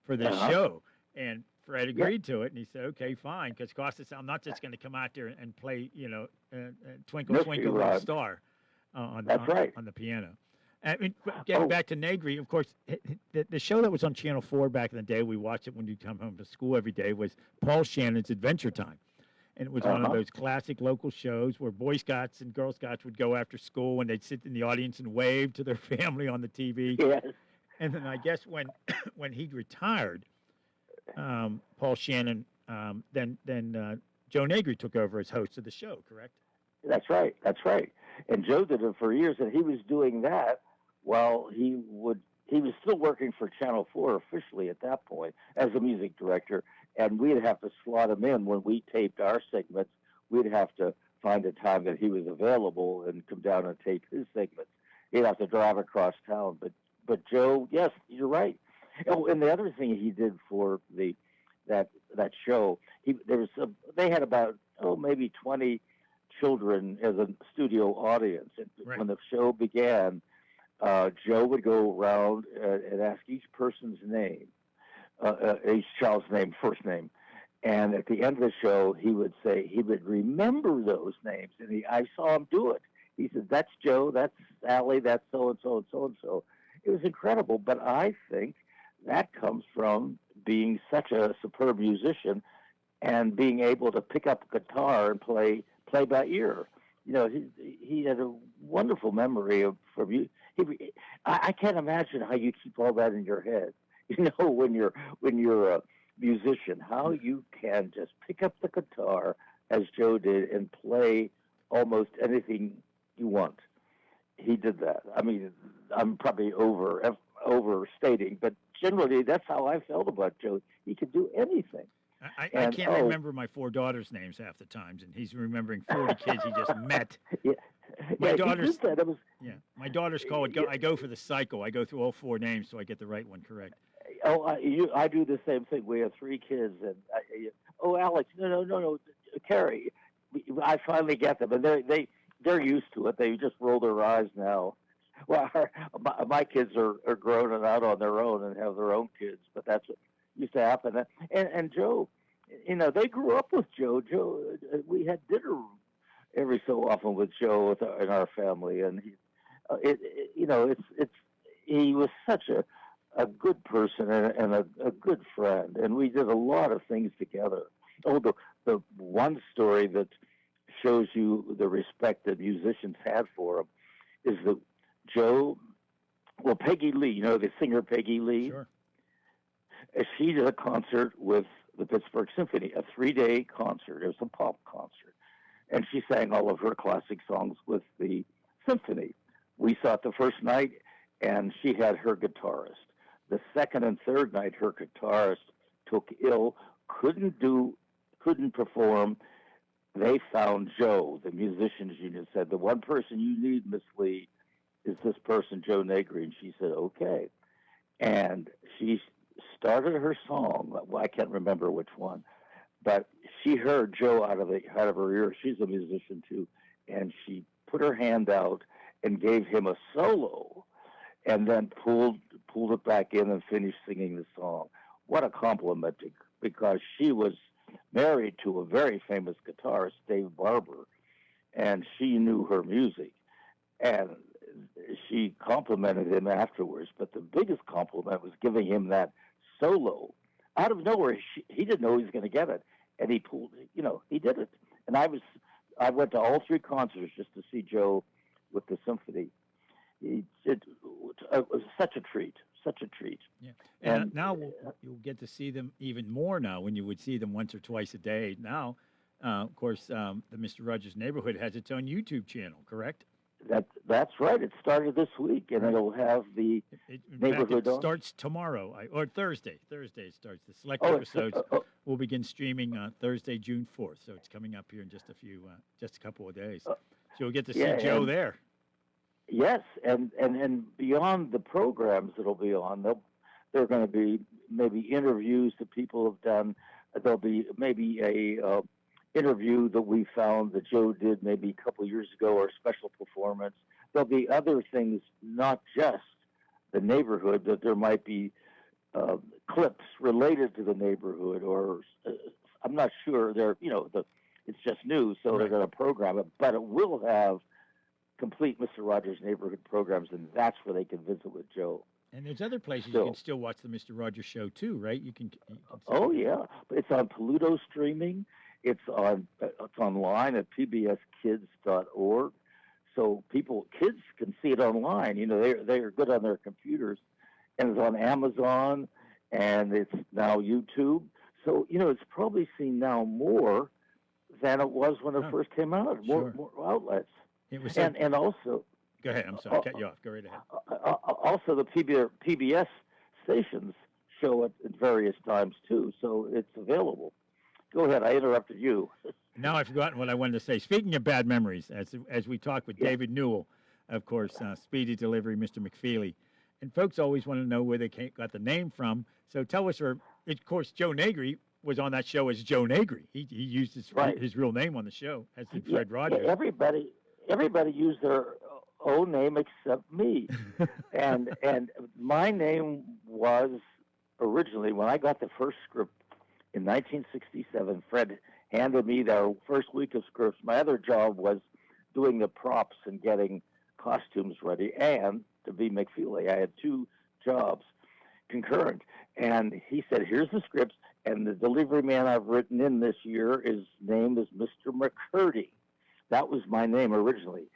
for this show. And Fred agreed to it, and he said, okay, fine, because Costa said, I'm not just going to come out there and play, Twinkle, Twinkle, Little Star on the piano. I mean, getting back to Negri, of course, the show that was on Channel 4 back in the day, we watched it when you come home to school every day, was Paul Shannon's Adventure Time. And it was one of those classic local shows where Boy Scouts and Girl Scouts would go after school, and they'd sit in the audience and wave to their family on the TV. Yes. And then I guess when he retired, Paul Shannon, then Joe Negri took over as host of the show, correct? That's right. And Joe did it for years, and he was doing that while he was still working for Channel 4 officially at that point as a music director, and we'd have to slot him in when we taped our segments. We'd have to find a time that he was available and come down and tape his segments. He'd have to drive across town, but But Joe, yes, you're right. Oh, and the other thing he did for that show, they had about maybe 20 children as a studio audience. And when the show began, Joe would go around and ask each person's name, each child's name, first name. And at the end of the show, he would say he would remember those names. And I saw him do it. He said, that's Joe, that's Sally, that's so-and-so and so-and-so. It was incredible. But I think that comes from being such a superb musician and being able to pick up a guitar and play by ear. You know, he had a wonderful memory from you. I can't imagine how you keep all that in your head. You know, when you're a musician, how you can just pick up the guitar as Joe did and play almost anything you want. He did that. I mean, I'm probably overstating, but generally that's how I felt about Joe. He could do anything. I can't remember my 4 daughters' names half the times, and he's remembering 40 kids he just met. My daughter's my daughter's call it. I go for the cycle. I go through all 4 names so I get the right one correct. Oh, I do the same thing. We have 3 kids, and Alex, no, Carrie. I finally get them, and they're used to it. They just roll their eyes now. Well, my kids are grown and out on their own and have their own kids, but that's what used to happen. And Joe, you know, they grew up with Joe. We had dinner every so often with Joe in our family, and he was such a good person and a good friend, and we did a lot of things together. Oh, the one story that shows you the respect that musicians had for him is that Joe, Peggy Lee, you know, the singer Peggy Lee. Sure. She did a concert with the Pittsburgh Symphony, a 3-day concert. It was a pop concert. And she sang all of her classic songs with the symphony. We saw it the first night, and she had her guitarist. The second and third night, her guitarist took ill, couldn't perform. They found Joe. The musicians union said, the one person you need, Miss Lee, is this person, Joe Negri. And she said, okay. And she started her song. Well, I can't remember which one, but she heard Joe out of her ear. She's a musician too. And she put her hand out and gave him a solo and then pulled it back in and finished singing the song. What a compliment, because she was married to a very famous guitarist, Dave Barber, and she knew her music. And she complimented him afterwards, but the biggest compliment was giving him that solo out of nowhere. He didn't know he was going to get it, and he did it. And I went to all 3 concerts just to see Joe with the symphony. It was such a treat. Yeah, and now you'll get to see them even more now. When you would see them once or twice a day. Now, of course, the Mr. Rogers Neighborhood has its own YouTube channel, correct? That's right. It started this week, and it'll have the neighborhood. It starts tomorrow or Thursday. Thursday it starts. The select episodes will begin streaming Thursday, June 4th. So it's coming up here in just a couple of days. So you'll get to see Joe there. Yes, and beyond the programs that'll be on, there are going to be maybe interviews that people have done. There'll be maybe a interview that we found that Joe did maybe a couple of years ago, or a special performance. There'll be other things, not just the neighborhood, that there might be clips related to the neighborhood, or I'm not sure. It's just news, so they're going to program it, but it will have complete Mr. Rogers Neighborhood programs, and that's where they can visit with Joe. And there's other places you can still watch the Mr. Rogers Show too, right? You can yeah, it's on Pluto streaming. It's online at pbskids.org. So kids can see it online. You know, they're good on their computers, and it's on Amazon, and it's now YouTube. So it's probably seen now more than it was when it first came out. More outlets. It was and also. Go ahead. I'm sorry. I cut you off. Go right ahead. Also, the PBS stations show it at various times too, so it's available. Go ahead. I interrupted you. Now I've forgotten what I wanted to say. Speaking of bad memories, as we talked with David Newell, of course, Speedy Delivery, Mr. McFeely, And folks always want to know where they got the name from. So tell us, of course, Joe Negri was on that show as Joe Negri. He used his real name on the show, as did Fred Rogers. Everybody used their own name except me. and my name was originally, when I got the first script in 1967, Fred handed me the first week of scripts. My other job was doing the props and getting costumes ready, and to be McFeely. I had two jobs concurrent. And he said, here's the scripts, and the delivery man I've written in this year, his name is Mr. McCurdy. That was my name originally,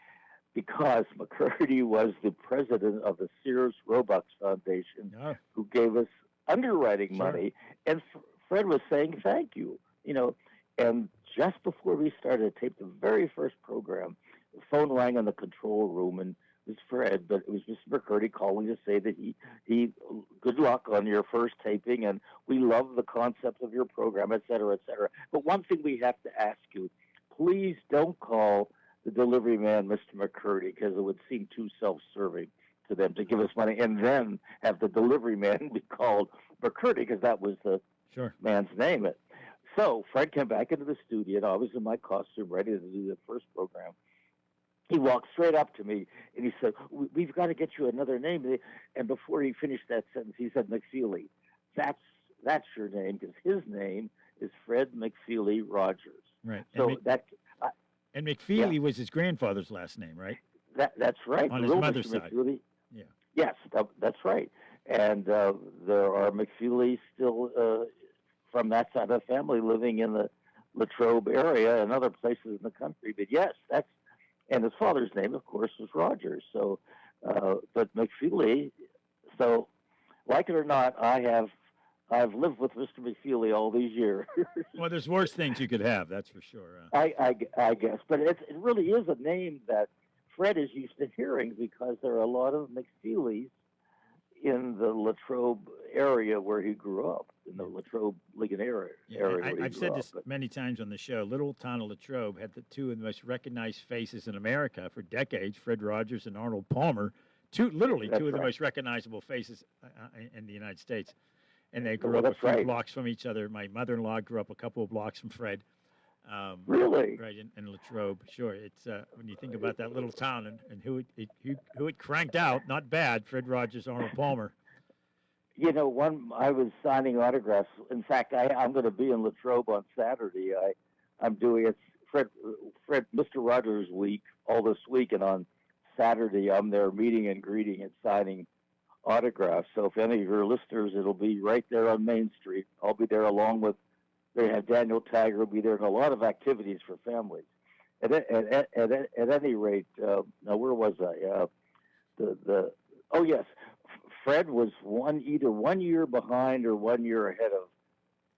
because McCurdy was the president of the Sears Roebuck Foundation, who gave us underwriting money. And Fred was saying thank you, and just before we started to tape the very first program, the phone rang in the control room, and it was Fred, but it was Mr. McCurdy calling to say that he good luck on your first taping, and we love the concept of your program, et cetera, et cetera. But one thing we have to ask you, please don't call the delivery man Mr. McCurdy, because it would seem too self-serving to them to give us money and then have the delivery man be called McCurdy, because that was the man's name. So Fred came back into the studio, and I was in my costume ready to do the first program. He walked straight up to me, and he said, we've got to get you another name. And before he finished that sentence, he said, McFeely. That's your name, because his name is Fred McFeely Rogers. Right. So and McFeely was his grandfather's last name, right? That's right. On his mother's side. McFeely. Yeah. Yes, that's right. And there are McFeelys still from that side of the family living in the Latrobe area and other places in the country. But yes, and his father's name, of course, was Rogers. So, but McFeely. So, like it or not, I've lived with Mr. McFeely all these years. Well, there's worse things you could have, that's for sure. I guess, but it really is a name that Fred is used to hearing, because there are a lot of McFeelys in the Latrobe area where he grew up, in the Latrobe Ligonier area. I've said this many times on the show. Little town of Latrobe had the two of the most recognized faces in America for decades, Fred Rogers and Arnold Palmer, two of the most recognizable faces in the United States. And they grew up a few blocks from each other. My mother-in-law grew up a couple of blocks from Fred. Really? Right, in Latrobe. Sure. It's when you think about that little town and who it cranked out, not bad, Fred Rogers, Arnold Palmer. I was signing autographs. In fact, I'm going to be in Latrobe on Saturday. I'm doing Fred Mr. Rogers Week all this week, and on Saturday I'm there meeting and greeting and signing autographs. So if any of your listeners, it'll be right there on Main Street. I'll be there along with, they have Daniel Tiger will be there, and a lot of activities for families. At any rate, now where was I? Oh yes, Fred was either 1 year behind or 1 year ahead of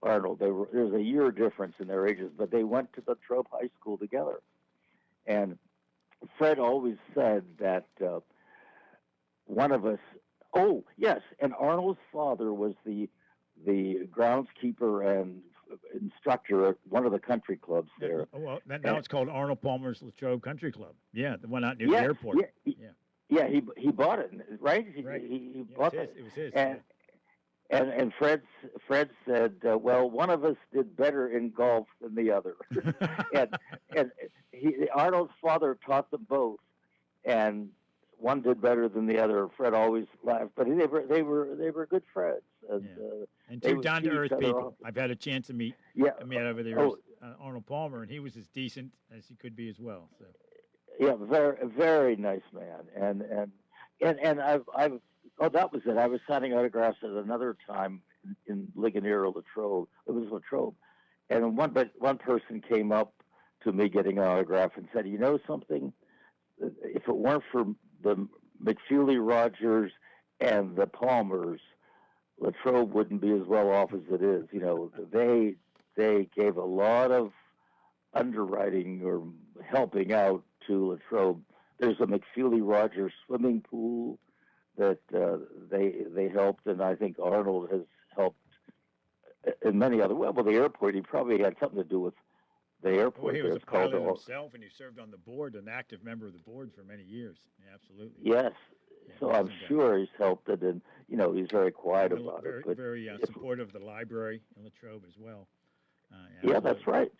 Arnold. There's a year difference in their ages, but they went to Latrobe High School together. And Fred always said that one of us. Oh yes, and Arnold's father was the groundskeeper and instructor at one of the country clubs there. Well, now it's called Arnold Palmer's Latrobe Country Club. Yeah, the one out near the airport. Yeah, he bought it, right? He bought it. It was his. And Fred said, well, one of us did better in golf than the other. and Arnold's father taught them both, and one did better than the other. Fred always laughed, but they were good friends. And two down-to-earth people. I've had a chance to meet a man over there, Arnold Palmer, and he was as decent as he could be as well. So. Yeah, very very nice man, and I've that was it. I was signing autographs at another time in Ligonier or Latrobe. It was Latrobe, and one person came up to me getting an autograph and said, "You know something? If it weren't for the McFeely Rogers and the Palmers, Latrobe wouldn't be as well off as it is. They gave a lot of underwriting or helping out to Latrobe. There's a McFeely Rogers swimming pool that they helped, and I think Arnold has helped in many other. Well, the airport, he probably had something to do with the airport. Well, he was a pilot himself, and he served on the board, an active member of the board for many years. Yeah, absolutely. Yes. So I'm sure he's helped it, and he's very quiet about Very, it. But very supportive of the library in Latrobe as well. yeah, that's right.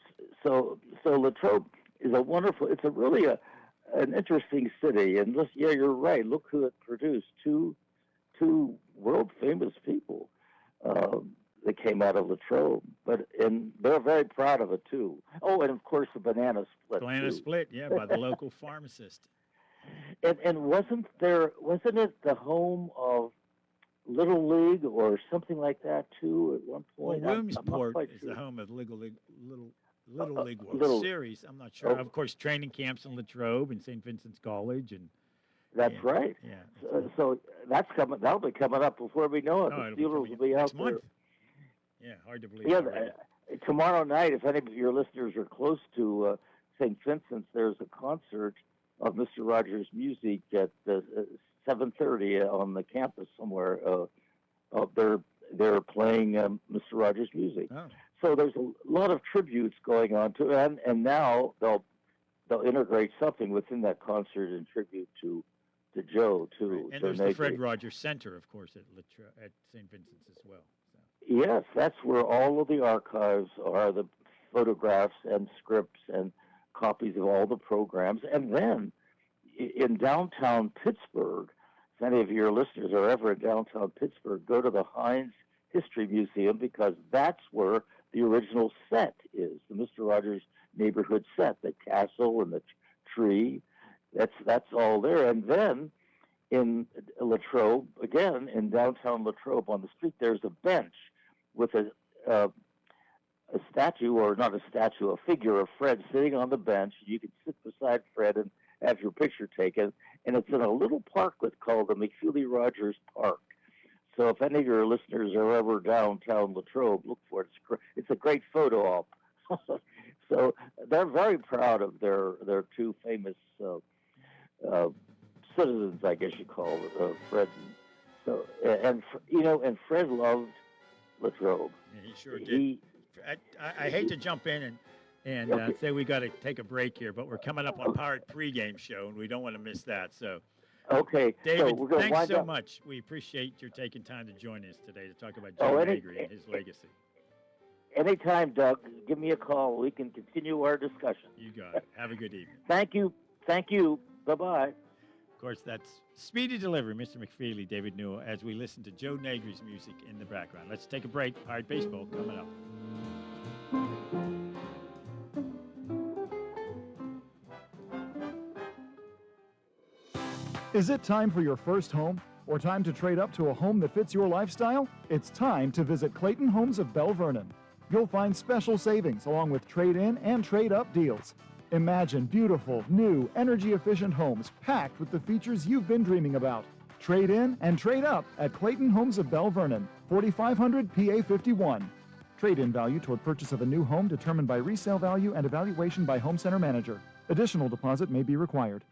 So Latrobe is a wonderful. It's an interesting city, and you're right. Look who it produced: two world famous people that came out of Latrobe. And they're very proud of it too. Oh, and of course the banana split. Banana split, yeah, by the local pharmacist. And wasn't it the home of Little League or something like that too at one point? Well, Williamsport is the home of Little League World Series. I'm not sure. Of course, training camps in Latrobe and St. Vincent's College, and that's right. Yeah. So that's coming. That'll be coming up before we know it. Oh, The Steelers will be out there. month. Yeah, hard to believe. Yeah, already. Tomorrow night, if any of your listeners are close to St. Vincent's, there's a concert of Mr. Rogers' music at 7:30 on the campus somewhere. They're playing Mr. Rogers' music. Oh. So there's a lot of tributes going on to it, and now they'll integrate something within that concert in tribute to Joe too. Right. And Joe there's the Negri. Fred Rogers Center, of course, at St. Vincent's as well. So. Yes, that's where all of the archives are, the photographs and scripts and copies of all the programs. And then in downtown Pittsburgh, if any of your listeners are ever in downtown Pittsburgh, go to the Heinz History Museum, because that's where the original set is, the Mr. Rogers neighborhood set, the castle and the tree. That's all there. And then in Latrobe, again, in downtown Latrobe on the street, there's a bench with a statue, or not a statue, a figure of Fred sitting on the bench. You can sit beside Fred and have your picture taken. And it's in a little parklet called the McFeely Rogers Park. So if any of your listeners are ever downtown Latrobe, look for it. It's a great photo op. So they're very proud of their two famous citizens, I guess you call it, Fred. And Fred loved Latrobe. Yeah, he sure did. I hate to jump in and say we got to take a break here, but we're coming up on Pirate pregame show, and we don't want to miss that. So, okay, David, so thanks so much. We appreciate your taking time to join us today to talk about Joe Negri and his legacy. Anytime, Doug. Give me a call. We can continue our discussion. You got it. Have a good evening. Thank you. Bye-bye. Of course, that's Speedy Delivery, Mr. McFeely, David Newell, as we listen to Joe Negri's music in the background. Let's take a break. Pirate Baseball coming up. Is it time for your first home, or time to trade up to a home that fits your lifestyle? It's time to visit Clayton Homes of Bell Vernon. You'll find special savings along with trade-in and trade-up deals. Imagine beautiful, new, energy-efficient homes packed with the features you've been dreaming about. Trade in and trade up at Clayton Homes of Bell Vernon, 4500 PA 51. Trade-in value toward purchase of a new home determined by resale value and evaluation by home center manager. Additional deposit may be required.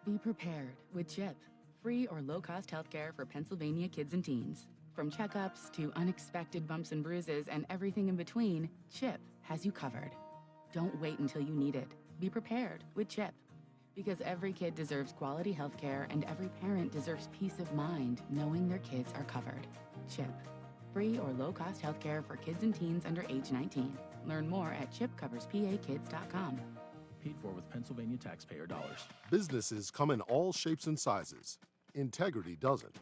Be prepared with CHIP, free or low-cost healthcare for Pennsylvania kids and teens. From checkups to unexpected bumps and bruises and everything in between, CHIP has you covered. Don't wait until you need it. Be prepared with CHIP. Because every kid deserves quality health care, and every parent deserves peace of mind knowing their kids are covered. CHIP. Free or low-cost health care for kids and teens under age 19. Learn more at chipcoverspakids.com. Paid for with Pennsylvania taxpayer dollars. Businesses come in all shapes and sizes. Integrity doesn't.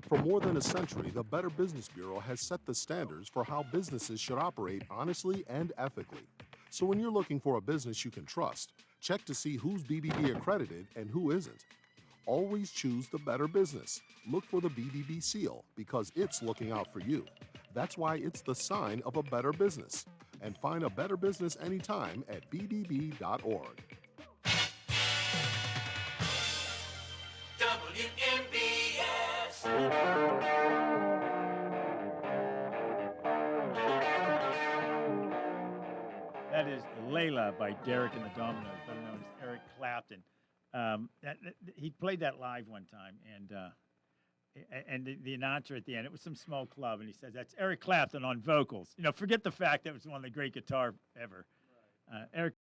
For more than a century, the Better Business Bureau has set the standards for how businesses should operate honestly and ethically. So when you're looking for a business you can trust, check to see who's BBB accredited and who isn't. Always choose the better business. Look for the BBB seal, because it's looking out for you. That's why it's the sign of a better business. And find a better business anytime at bbb.org. That is Layla by Derek and the Dominoes, better known as Eric Clapton. He played that live one time, and the announcer at the end, it was some small club, and he said, "That's Eric Clapton on vocals." Forget the fact that it was one of the great guitar ever. Eric